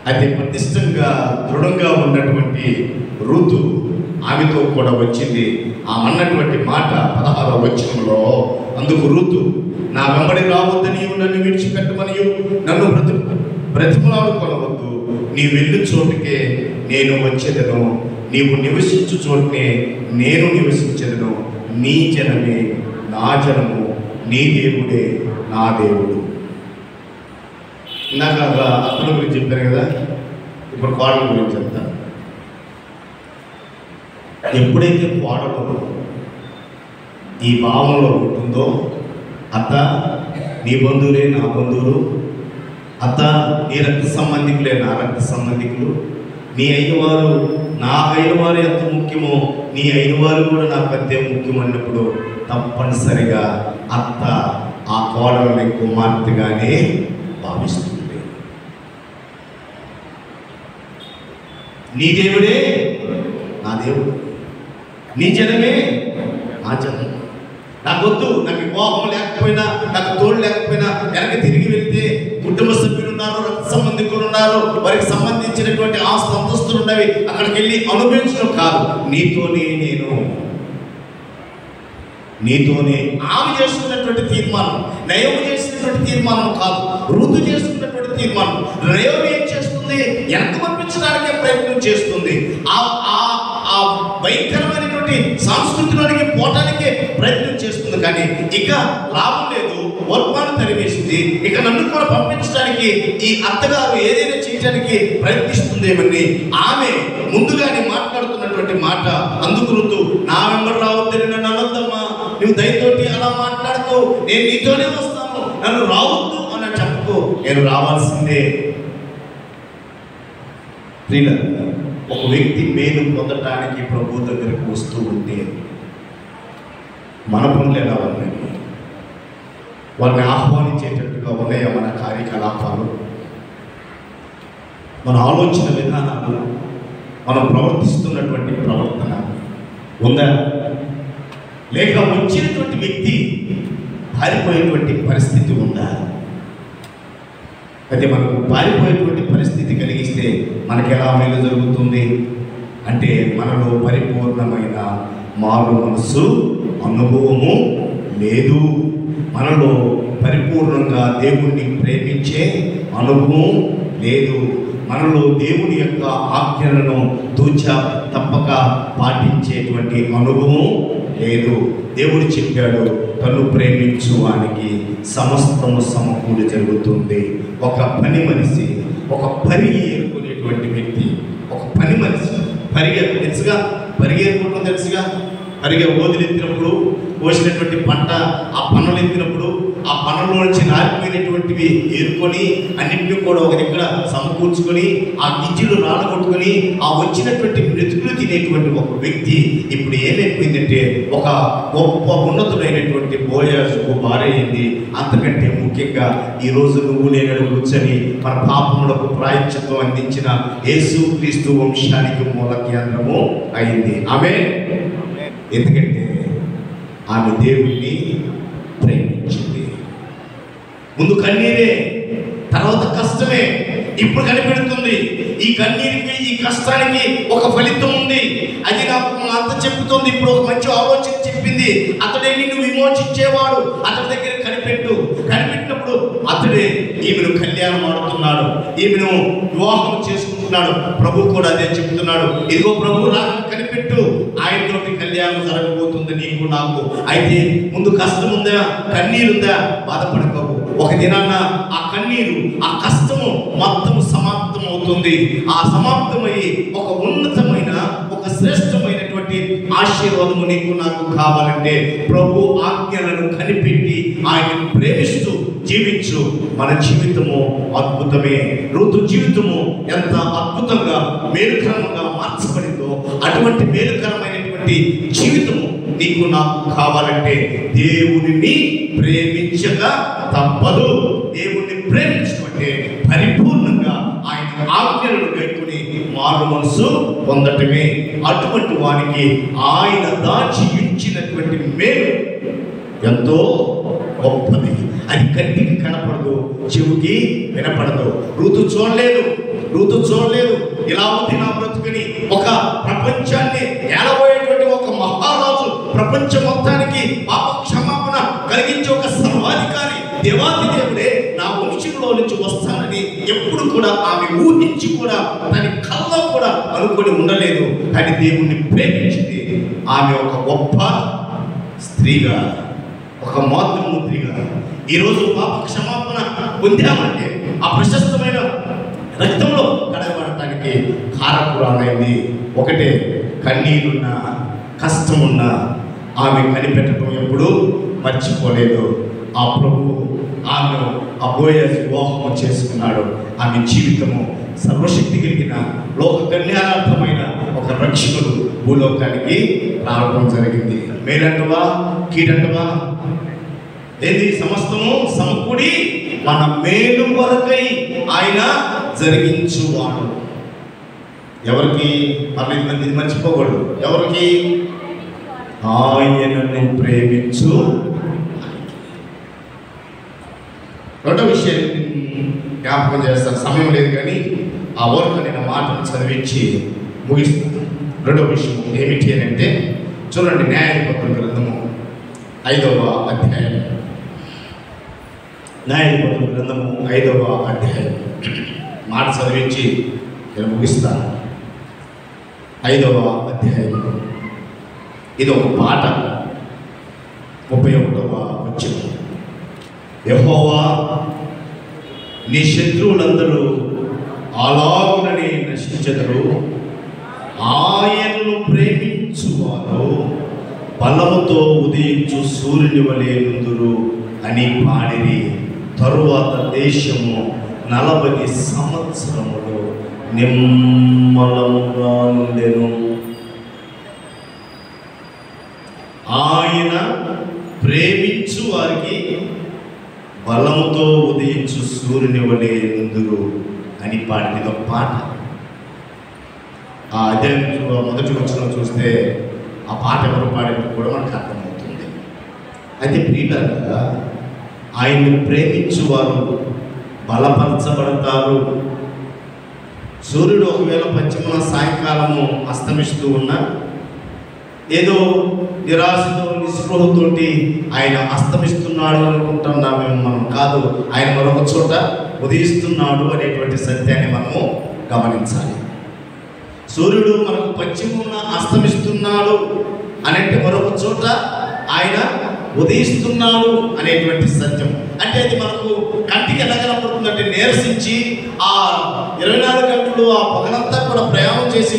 అది పటిష్టంగా దృఢంగా ఉన్నటువంటి ఋతు ఆమెతో కూడా వచ్చింది. ఆమె అన్నటువంటి మాట 16వ వచనంలో, అందుకు ఋతు, నా వెంబడి రావద్దు, నీవు నన్ను విడిచిపెట్టమనియు నన్ను బ్రతిమలాడుకొనవద్దు, నీవు వెళ్ళు చోటుకే నేను వచ్చేదను, నీవు నివసించు చోటునే నేను నివసించేదను, నీ జనమే నా జనము, నీ దేవుడే నా దేవుడు. ఇందాక అత్తల గురించి చెప్పారు కదా, ఇప్పుడు కోడల గురించి చెప్తాను. ఎప్పుడైతే కోడలు ఈ భావంలో ఉంటుందో, అత్త నీ బంధువులే నా బంధువులు, అత్త నీ రక్త సంబంధికులే నా రక్త సంబంధికులు, నీ అయిన వారు నా అయిన వారు ఎంత ముఖ్యమో నీ అయిన వారు కూడా నాకు అంతే ముఖ్యం అన్నప్పుడు తప్పనిసరిగా అత్త ఆ కోడలని కుమార్తెగానే భావిస్తుంది. నీ దేవుడే నా దేవుడు, నీ జనమే నా జనం. నాకొద్దు, నాకు వివాహం లేకపోయినా, నాకు తోడు లేకపోయినా, వెనక తిరిగి వెళ్తే కుటుంబ సభ్యులు ఉన్నారు, రక్త సంబంధికులు ఉన్నారు, వారికి సంబంధించినటువంటి ఆస్తి అంతస్తులు ఉన్నవి, అక్కడికి వెళ్ళి అనుభవించడం కాదు. నీతోనే ఆమె చేసుకున్నటువంటి తీర్మానం, నయోమి చేసినటువంటి తీర్మానం కాదు, ఋతు చేసుకున్నటువంటి తీర్మానం. నయోమి ఏం చేస్తుంది? వెనక పంపించడానికే ప్రయత్నం చేస్తుంది. ఆ భయంకరమైనటువంటి సంస్కృతిలోనికి పోవటానికే ప్రయత్నం చేస్తుంది. కానీ ఇక లాభం లేదు, వర్పాన్ని తరివేసింది. ఇక నన్ను కూడా పంపించడానికి ఈ అత్తగారు ఏదైనా చేయడానికి ప్రయత్నిస్తుందేమని ఆమె ముందుగానే మాట్లాడుతున్నటువంటి మాట. అందుకు ఋతు, నా వెంబడి రావద్దని నన్ను అనొద్దమ్మా, నువ్వు దయతోటి అలా మాట్లాడుతూ, నేను నీతోనే వస్తాను, నన్ను రావద్దు అని చెప్పుకో, నేను రావాల్సిందే. ఒక వ్యక్తి మేలు పొందటానికి ప్రభు దగ్గరకు వస్తూ ఉంటే మన పనులు ఎలా ఉన్నాయి? వారిని ఆహ్వానించేటట్టుగా ఉన్నాయా మన కార్యకలాపాలు, మన ఆలోచన విధానాలు, మనం ప్రవర్తిస్తున్నటువంటి ప్రవర్తన ఉందా? లేక వచ్చినటువంటి వ్యక్తి పారిపోయేటువంటి పరిస్థితి ఉందా? అయితే మనకు పారిపోయేటువంటి పరిస్థితి కలిగిస్తే మనకి ఎలా మేలు జరుగుతుంది అంటే, మనలో పరిపూర్ణమైన మారు మనసు అనుభవము లేదు, మనలో పరిపూర్ణంగా దేవుణ్ణి ప్రేమించే అనుభవం లేదు, మనలో దేవుని యొక్క ఆజ్ఞలను తూచా తప్పక పాటించేటువంటి అనుభవం లేదు. దేవుడు చెప్పాడు, తను ప్రేమించు వానికి సమస్తము సమకూడి జరుగుతుంది. ఒక పని మనిషి, ఒక పరిగెరుకునేటువంటి వ్యక్తి, ఒక పని మనిషి పరిగెరుకోవడం తెలుసుగా. వదిలెత్తినప్పుడు పోసినటువంటి పంట, ఆ పనులు ఎత్తినప్పుడు ఆ పనుల నుంచి నారిపోయినటువంటివి ఏరుకొని అన్నింటినీ కూడా ఒక దగ్గర సమకూర్చుకొని ఆ గింజలు రాలగొట్టుకొని ఆ వచ్చినటువంటి మెతుకులు తినేటువంటి ఒక వ్యక్తి ఇప్పుడు ఏమైపోయిందంటే ఒక గొప్ప ఉన్నతుడైనటువంటి బోయాజుకు భార్యయింది. అంతకంటే ముఖ్యంగా ఈరోజు నువ్వు నేను కూర్చొని మన పాపములకు ప్రాయశ్చిత్తం అందించిన యేసు క్రీస్తు వంశానికి మూల కేంద్రము అయింది. ఎందుకంటే ఆమె దేవుణ్ణి ప్రేమించింది. ముందు కన్నీరే, తర్వాత కష్టమే. ఇప్పుడు కనిపెడుతుంది ఈ కన్నీరికి, ఈ కష్టానికి ఒక ఫలితం ఉంది. అది నాకు అంత చెప్తుంది. ఇప్పుడు ఒక మంచి ఆలోచన చెప్పింది. అతడే నిన్ను విమోచించేవాడు, అతడి దగ్గర కనిపెట్టినప్పుడు అతడే ఈమెను కళ్యాణం ఆడుతున్నాడు, ఈమెను వివాహం చేసుకుంటున్నాడు. ప్రభు కూడా అదే చెప్తున్నాడు, ఇదిగో ప్రభు నాకు కనిపెట్టు, ఆయనతోటి కళ్యాణం జరగబోతుంది నీకు నాకు. అయితే ముందు కష్టం ఉందా, కన్నీరుందా, బాధపడకవు. ఒక దినాన్న ఆ కన్నీరు, ఆ కష్టము మొత్తం సమాప్తం అవుతుంది. ఆ సమాప్తమయ్యి ఒక ఉన్నతమైన, ఒక శ్రేష్టమైనటువంటి ఆశీర్వాదము నీకు నాకు కావాలంటే ప్రభు ఆజ్ఞలను కనిపెట్టి ఆయన ప్రేమిస్తూ జీవించు. మన జీవితము అద్భుతమే. ఋతు జీవితము ఎంత అద్భుతంగా మేలుకరంగా మార్చబడిందో అటువంటి మేలుకరమైనటువంటి జీవితము నీకు నాకు కావాలంటే దేవునిని ప్రేమించక తప్పదు. దేవుణ్ణి ప్రేమించమంటే పరిపూర్ణంగా ఆయన ఆజ్ఞలను గైకొని మారు మనసు పొందటమే. అటువంటి వానికి ఆయన దాచి ఉంచినటువంటి మేలు ఎంతో గొప్పది. అది కంటికి కనపడదు, చెవికి వినపడదు. రూతు చూడలేదు ఇలా ఉంది నా బ్రతుకుని. ఒక ప్రపంచాన్ని ఏలబోయేటువంటి ఒక మహారాజు, ప్రపంచం మొత్తానికి పాప క్షమాపణ కలిగించే ఒక సర్వాధికారి దేవాది దేవుడే నా వంశంలో నుంచి వస్తానని ఎప్పుడు కూడా ఆమె ఊహించి కూడా దాని కల్లో కూడా అనుకొని ఉండలేదు. కానీ దేవుణ్ణి ప్రేమించింది. ఆమె ఒక గొప్ప స్త్రీగా, ఒక మాతృమూర్తిగా ఈరోజు పాప క్షమాపణ పొందామంటే ఆ ప్రశస్తమైన రక్తంలో కడగబడటానికి కారకురాలైంది ఒకటే. కన్నీరున్న, కష్టమున్న ఆమె కనిపెట్టడం ఎప్పుడూ మర్చిపోలేదు. ఆ ప్రభు ఆమె ఆ బోయజు వివాహం చేసుకున్నాడు. ఆమె జీవితము సర్వశక్తి కలిగిన లోక కన్యార్థమైన ఒక రక్షకుడు భూలోకానికి రావడం జరిగింది. మేలంటవా కీడంటవా ఏది సమస్తము సమకూడి మన మేలు కొరకై ఆయన జరిగించువాడు. ఎవరికి? ఇది మర్చిపోకూడదు. ఎవరికి? ఆయనను ప్రేమించు. రెండో విషయం జ్ఞాపకం చేస్తాను, సమయం లేదు కానీ ఆ వర్క్ నేను మాటను చదివించి ముగిస్తాను. రెండో విషయం ఏమిటి అని అంటే చూడండి, న్యాయాధిపతుల గ్రంథము 5వ అధ్యాయం. న్యాయాధిపతుల గ్రంథము 5వ అధ్యాయం మాట చదివించి నేను ముగిస్తాను. 5వ అధ్యాయం. ఇది ఒక పాట. 31వ వచనం. యెహోవా నీ శత్రువులందరూ అలాగుననే నశించెదరు, ఆయనను ప్రేమించువారు బలముతో ఉదయించు సూర్యుని వలె నుందురు అని పాడిరి. తరువాత దేశము 40 సంవత్సరములు నిమ్మలముగా ఉండెను. ఆయన ప్రేమించు వారికి బలముతో ఉదయించు సూర్యుని వలె నుందురు అని పాడిన ఒక పాట. ఆ అధ్యాయం మొదటి వచనం చూస్తే ఆ పాట ఎవరు పాడినట్టు కూడా మనకు అర్థమవుతుంది. అయితే ప్రియులారా, ఆయన్ని ప్రేమించు వారు బలపరచబడతారు. సూర్యుడు ఒకవేళ పశ్చిమ సాయంకాలము అస్తమిస్తూ ఉన్నా ఏదో నిరాశతో నిస్పృహతోటి ఆయన అస్తమిస్తున్నాడు అనుకుంటున్నామేమో మనం. కాదు, ఆయన మరొక చోట ఉదయిస్తున్నాడు అనేటువంటి సత్యాన్ని మనము గమనించాలి. సూర్యుడు మనకు పశ్చిమమున అస్తమిస్తున్నాడు అనంటే మరొక చోట ఆయన ఉదయిస్తున్నాడు అనేటువంటి సత్యం. అంటే అది మనకు కంటికి ఎలా కనపడుతుందంటే, నీరసించి ఆ 24 గంటలు ఆ పగలంతా కూడా ప్రయాణం చేసి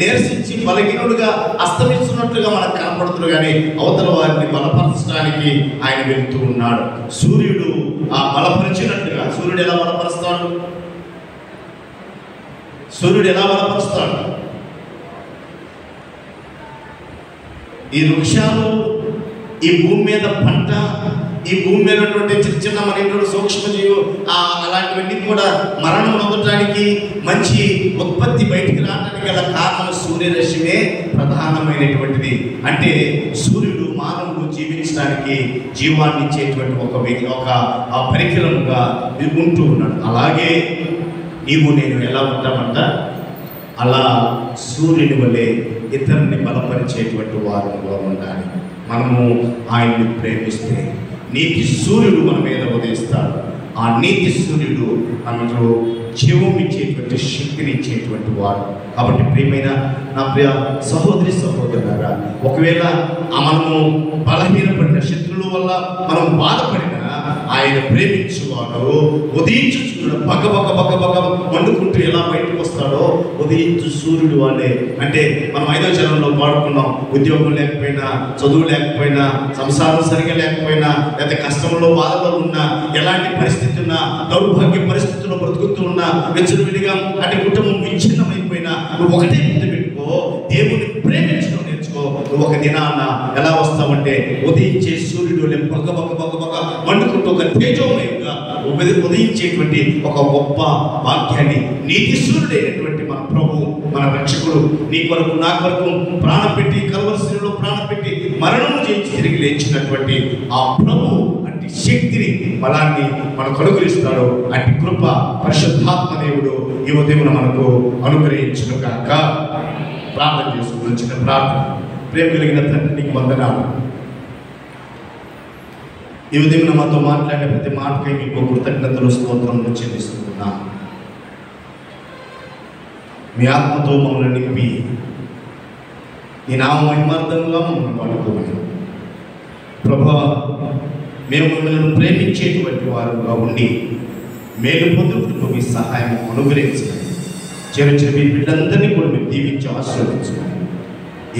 నీరసించి బలహీనుడుగా అస్తమిస్తున్నట్లుగా మనకు కనపడుతుంది. కానీ అవతల వారిని బలపరచడానికి ఆయన వెళ్తూ ఉన్నాడు. సూర్యుడు ఆ బలపరిచినట్టుగా సూర్యుడు ఎలా బలపరుస్తాడు? ఈ వృక్షాలు, ఈ భూమి మీద పంట, ఈ భూమి మీద ఉన్నటువంటి చిన్న మన సూక్ష్మజీవు అలాంటివన్నీ కూడా మరణం పొందటానికి, మంచి ఉత్పత్తి బయటికి రావడానికి గల కారణం సూర్యరశ్మే ప్రధానమైనటువంటిది. అంటే సూర్యుడు మానవుడు జీవించడానికి జీవాన్ని ఇచ్చేటువంటి ఒక పరికరముగా ఉంటూ ఉన్నాడు. అలాగే నీవు నేను ఎలా ఉంటామంట, అలా సూర్యుని వలె ఇతరుని బలపరిచేటువంటి వారుగా ఉండాలి. మనము ఆయన్ని ప్రేమిస్తే నీతి సూర్యుడు మన మీద ఉదయిస్తాడు. ఆ నీతి సూర్యుడు మనకు జీవం ఇచ్చేటువంటి శక్తిని ఇచ్చేటువంటి వాడు. కాబట్టి ప్రియమైన నా ప్రియ సహోదరి సహోదరులారా, ఒకవేళ మనము బలహీనపడిన శత్రువుల వల్ల మనం బాధపడిన ఆయన ప్రేమించువాడు ఉదయించు సూర్యుడు బగ మండుకుంటూ ఎలా బయటకు వస్తాడో ఉదయించు సూర్యుడు వాళ్ళే. అంటే మనం 5వ చరణంలో పాడుకున్నాం, ఉద్యోగం లేకపోయినా, చదువు లేకపోయినా, సంసారం సరిగా లేకపోయినా, లేదా కష్టంలో బాధలో ఉన్నా, ఎలాంటి పరిస్థితి ఉన్నా, దౌర్భాగ్య పరిస్థితుల్లో బ్రతుకుతూ ఉన్నా, వెచ్చలవిడిగా అంటే కుటుంబం విచ్ఛిన్నమైపోయినా, నువ్వు ఒకటే గుర్తుపెట్టుకో, దేవుని ప్రేమించడం నేర్చుకో. నువ్వు ఒక దినాన్న ఎలా వస్తావంటే ఉదయించే సూర్యుడు బగ మండుకుంటూ ఒక తేజోమయంగా ఉదయించేటువంటి ఒక గొప్ప వాక్యాన్ని నీతిశూరుడైనటువంటి మన ప్రభు, మన రక్షకుడు నీ కొరకు నా కొరకు ప్రాణం పెట్టి కల్వరిశిలలో ప్రాణం పెట్టి మరణము చేయించి తిరిగి లేచినటువంటి ఆ ప్రభు అట్టి శక్తిని, బలాన్ని మనకు అనుగ్రహిస్తాడు. అట్టి కృప పరిశుద్ధాత్మ దేవుడు ఈ ఉదయం మనకు అనుగ్రహించును కాక. ప్రార్థన చేసుకుని వచ్చిన ప్రార్థన. ప్రేమ కలిగిన తండ్రి, నీకు వందనాలు. ఈ ఉదయం మాతో మాట్లాడే ప్రతి మాటకై మీకు కృతజ్ఞతలు స్తోత్రములు చెల్లిస్తున్నా. మీ ఆత్మతో మమ్మల్ని నింపి ఈ నామ మహిమార్థంగా మమ్మల్ని వాడుకోమని ప్రభువా, మేము మిమ్మల్ని ప్రేమించేటువంటి వారుగా ఉండి మేలు పొందుటకు మీ సహాయం అనుగ్రహించండి. చేర్చిన మీ బిడ్డలందరినీ కూడా మీరు దీవించి ఆశీర్వదించండి.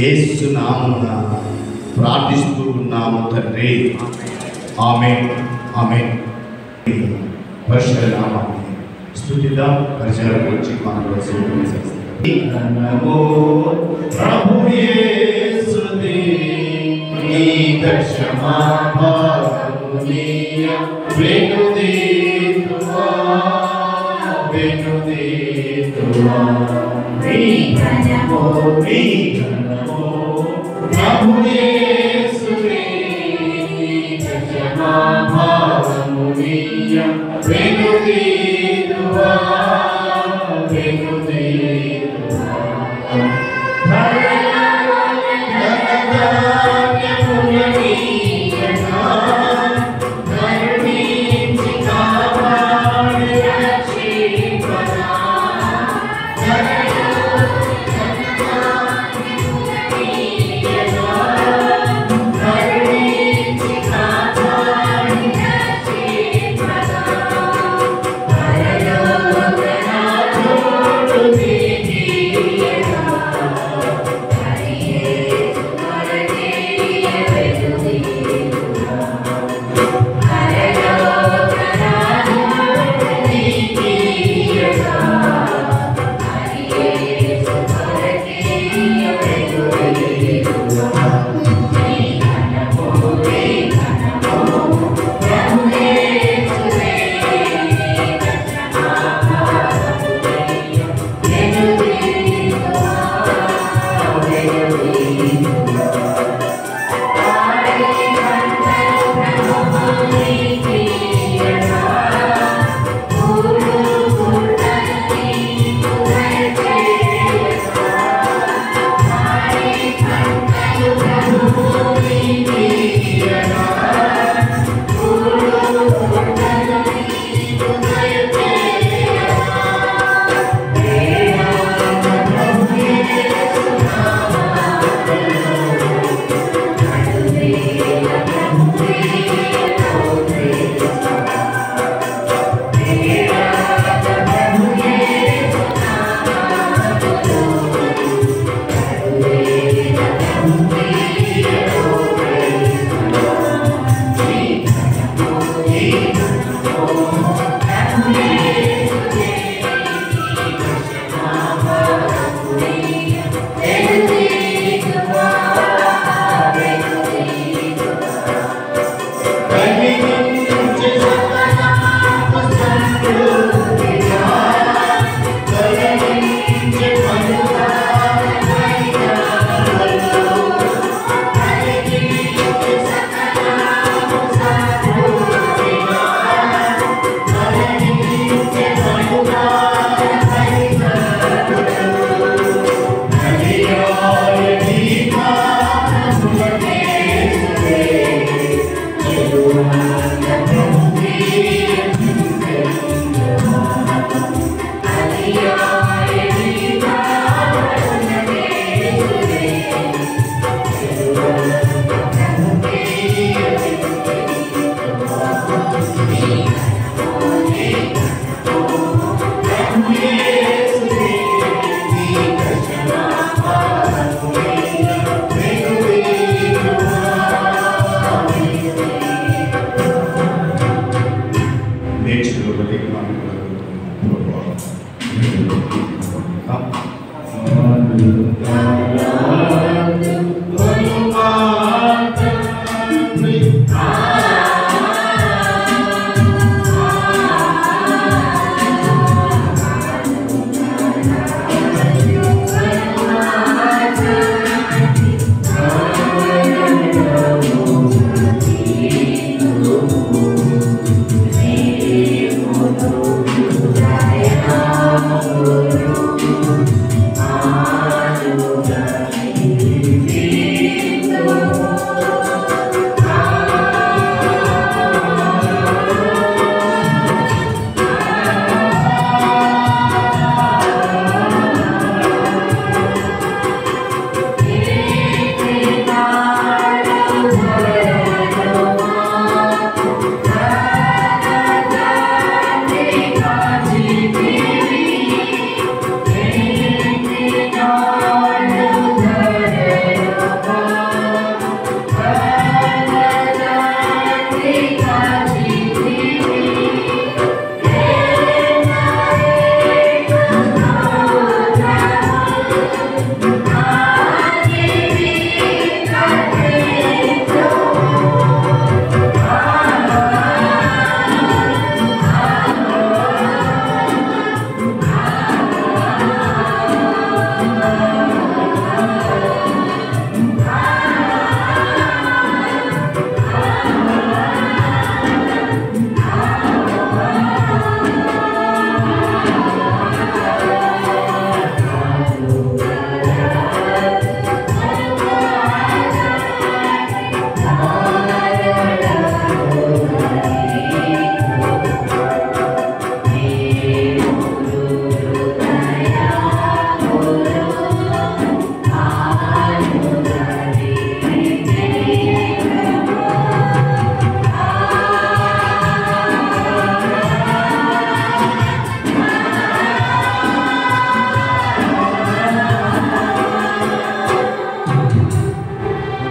యేసు నామమున ప్రార్థిస్తూ ఉన్నాము తండ్రి. ఆమేన్, ఆమేన్. పరిశుద్ధ నామమున స్తుతిద్దాం. పరిచయం గురించి మనలో ప్రభు యేసుదే నీ దర్శమా భాగమునియ వెనుదీతువా వెనుదీతువా నీ ఘనమో ప్రభు యేసుదే నీ దర్శమా భాగమునియ వెనుదీతువా వెనుదీతువా Hare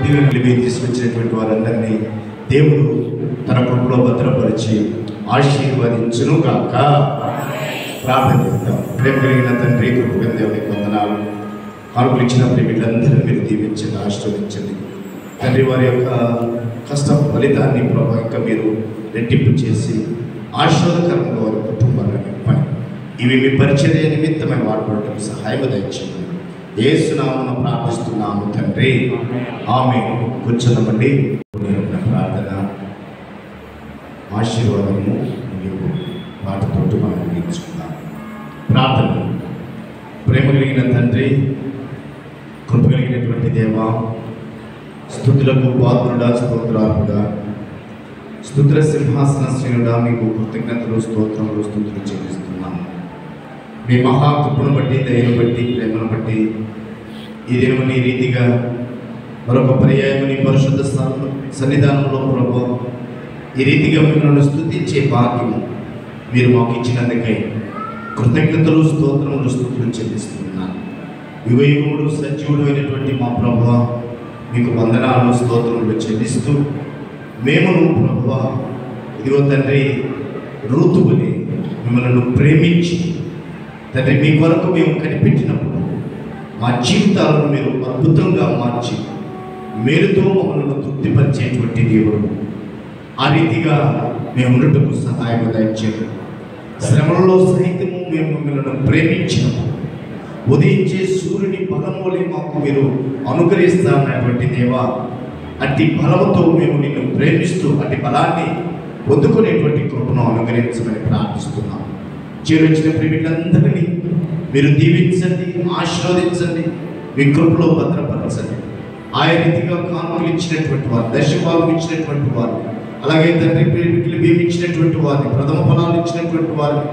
దీవెనలు మీరు తీసుకొచ్చినటువంటి వారందరినీ దేవుడు తన కృపలో భద్రపరిచి ఆశీర్వదించును గాక. ప్రార్థన చేద్దాం. ప్రేమ కలిగిన తండ్రి, కృపగల దేవునికి వందనాలు. కానుకలు ఇచ్చిన ప్రేమికులందరూ మీరు దీవించండి, ఆశీర్వదించండి తండ్రి. వారి యొక్క కష్ట ఫలితాన్ని ప్రభావం ఇంకా మీరు రెట్టింపు చేసి ఆశీర్వాదకరంగా వారి కుటుంబాలను నింపండి. ఇవి మీ పరిచర్య నిమిత్తమై వాడుకోవడం సహాయం దయచేయండి. యేసు నామమున ప్రార్థిస్తున్నాము తండ్రి, ఆమేన్. కూర్చున్నామండి. ప్రార్థన ఆశీర్వాదము వాటితోటి మనం ముగించుకుందాం. ప్రార్థన. ప్రేమ కలిగిన తండ్రి, కృప కలిగినటువంటి దేవా, స్తుతులకు పాత్రుడా, స్తోత్రార్హుడా, స్తుతుల సింహాసన శ్రేణుడా, మీకు కృతజ్ఞతలు, స్తోత్రములు, స్తుతులు చెల్లిస్తున్నాము. మీ మహాకృపను బట్టి, దయను బట్టి, ప్రేమను బట్టి ఈ దినముని ఈ రీతిగా మరొక పర్యాయముని పరిశుద్ధ సన్నిధానంలో ప్రభు ఈ రీతిగా మిమ్మల్ని స్తుతించే భాగ్యము మీరు మాకు ఇచ్చినందుకై కృతజ్ఞతలు, స్తోత్రములు, స్తుతులు చెల్లిస్తున్నాను. యుగ యుగముడు సజీవుడు అయినటువంటి మా ప్రభువ మీకు వందనాలు, స్తోత్రములు చెల్లిస్తూ మేమును ప్రభువ ఇదిగో తండ్రి ఋతువుని మిమ్మల్ని ప్రేమించి తండ్రి మీ కొరకు మేము కనిపెట్టినప్పుడు మా జీవితాలను మీరు అద్భుతంగా మార్చి మేలుతో మమ్మల్ని తృప్తిపరిచేటువంటి దేవుడు. ఆ రీతిగా మేము ఉండటకు సహాయం దయచేయండి. శ్రమలలో సహితము మేము మిమ్మల్ని ప్రేమించినప్పుడు ఉదయించే సూర్యుని బలములే మాకు మీరు అనుగ్రహిస్తానటువంటి దేవా, అట్టి బలముతో మేము నిన్ను ప్రేమిస్తూ అట్టి బలాన్ని పొందుకునేటువంటి కృపను అనుగ్రహించమని ప్రార్థిస్తున్నాం. చేరొచ్చిన ప్రేమికులందరినీ మీరు దీవించండి, ఆశీర్వదించండి, మీ కృపలో భద్రపరచండి. ఆయా రీతిగా కానుకలు ఇచ్చినటువంటి వారు, దశభాగం ఇచ్చినటువంటి వారు, అలాగే తండ్రి ప్రేమికులు మేము ఇచ్చినటువంటి వారిని, ప్రథమ ఫలాలు ఇచ్చినటువంటి వారిని,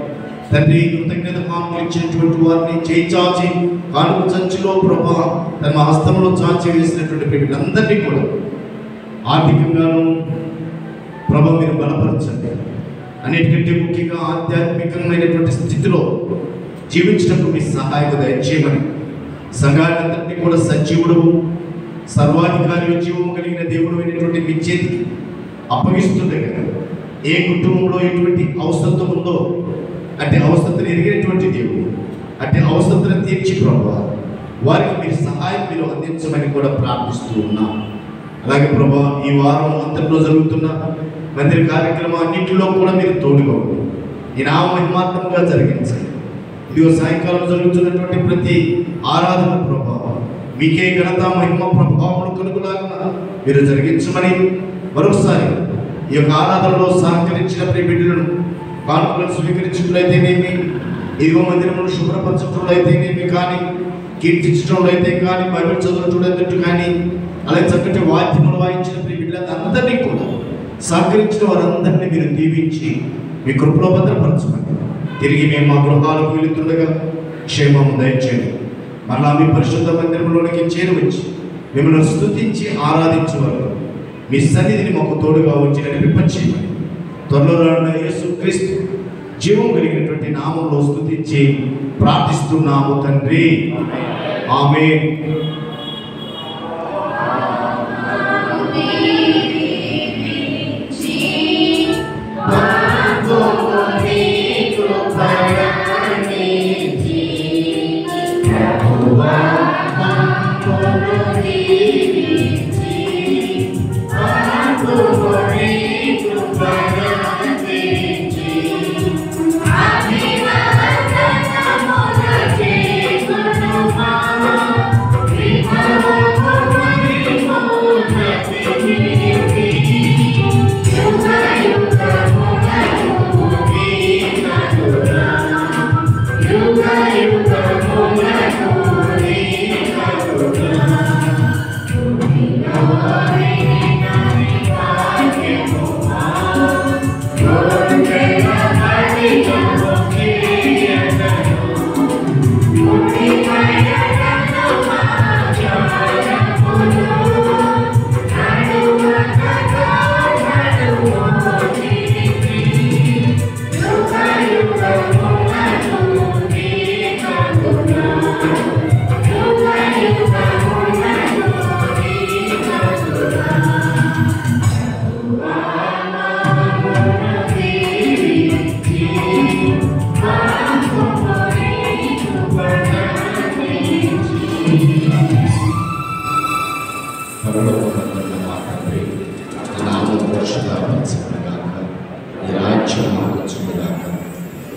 తండ్రి కృతజ్ఞత కానుకలు ఇచ్చినటువంటి వారిని చేయి చాచి కానుక సంచిలో ప్రభా తన హస్తంలో చాచి వేసినటువంటి ప్రేమికులందరినీ కూడా ఆర్థికంగాను ప్రభ మీరు బలపరచండి. అన్నిటికంటే ముఖ్యంగా ఆధ్యాత్మికమైనటువంటి స్థితిలో జీవించినప్పుడు మీ సహాయం దయచేయమని సంఘాలందరినీ కూడా సజీవుడు, సర్వాధికారి, జీవము కలిగిన దేవుడు అయినటువంటి మీ చేతికి అప్పగిస్తుండగా ఏ కుటుంబంలో ఎటువంటి అవసరం ఉందో అంటే అవసరతను ఎరిగినటువంటి దేవుడు అంటే అవసరతను తీర్చి ప్రభావ వారికి మీరు సహాయం మీరు అందించమని కూడా ప్రార్థిస్తూ ఉన్నాం. అలాగే ప్రభా ఈ వారం అంతట్లో జరుగుతున్న మందిర కార్యక్రమం అన్నింటిలో కూడా మీరు తోడుగా ఉండి ఈ నామ మహిమాత్మకంగా జరిగించండి. ఇదిగో సాయంకాలం జరుగుతున్నటువంటి ప్రతి ఆరాధన ప్రభావం మీకే ఘనత, మహిమ, ప్రభావం కలుగులాగా మీరు జరిగించమని మరొకసారి ఈ యొక్క ఆరాధనలో సహకరించిన ప్రియబిడ్డలను కానుకలను స్వీకరించట్లయితేనేమి, ఇదిగో మందిరములను శుభ్రపరచడంలో అయితేనేమి కానీ, కీర్తించడంలో అయితే కానీ, బైబిల్ చదవటం కానీ, అలాగే చక్కటి వాద్యములు వాయించిన ప్రియబిడ్డలందరినీ కూడా సహకరించిన వారందరినీ మీరు దీవించి మీ కృపలో భద్రపరచమని తిరిగి మేము మా గృహాలకు వెళుతుండగా క్షేమము దయచేయండి. మరలా మీ పరిశుద్ధ మందిరంలోనికి చేరువచ్చి మిమ్మల్ని స్తుతించి ఆరాధించే వరకు మీ సన్నిధిని మాకు తోడుగా వచ్చి నడిపించమని త్వరలో యేసుక్రీస్తు జీవం కలిగినటువంటి నామంలో స్తుతించి ప్రార్థిస్తున్నాము తండ్రి, ఆమేన్.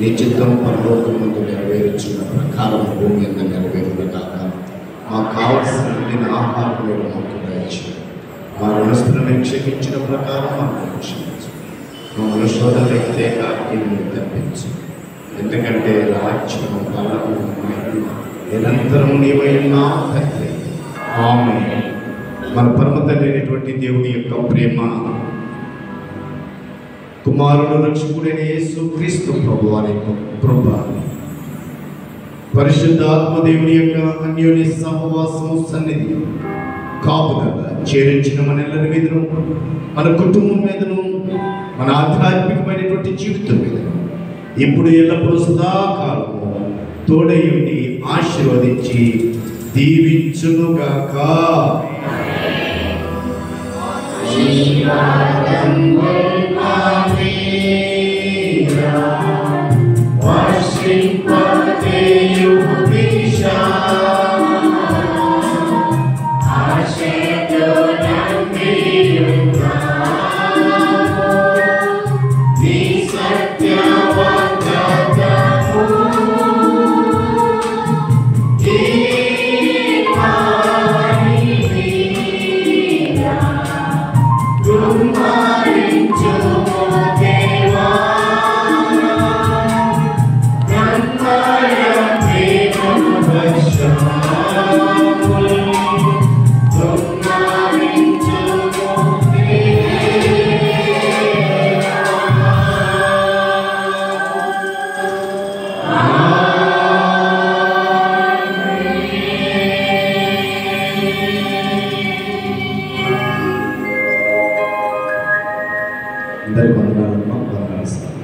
నీ చిత్తం పరలోకమందు నెరవేర్చున్న ప్రకారం భూమి మీద నెరవేరును కాక. మాకు కావలసిన ఆహారం మీరు మాకు దయచేయండి. మా రుణస్తులను క్షమించిన ప్రకారం మాకు క్షమించు. మమ్మల్ని శోధనకి తేకాకి తప్పించు. ఎందుకంటే రాజ్యము బలము మహిమ నిరంతరం నీవై ఉన్నావు తండ్రి. ఆమేన్. మన పరమ తండ్రి అయినటువంటి దేవుని యొక్క ప్రేమ, కుమారుడు రక్షకుడైన యేసు క్రీస్తు ప్రభువారి యొక్క కృప, పరిశుద్ధాత్మ దేవుని యొక్క అన్యోన్య సహవాసము సన్నిధి కాపుదల చేరించిన మనెల్లరి మీదను, మన కుటుంబం మీదను, మన ఆధ్యాత్మికమైనటువంటి జీవితం మీదను ఇప్పుడు ఎల్లప్పుడూ సదాకాలము తోడయుండి ఆశీర్వదించి దీవించునుగాక. అందరి వందనాలమ్మా, వందనాలు.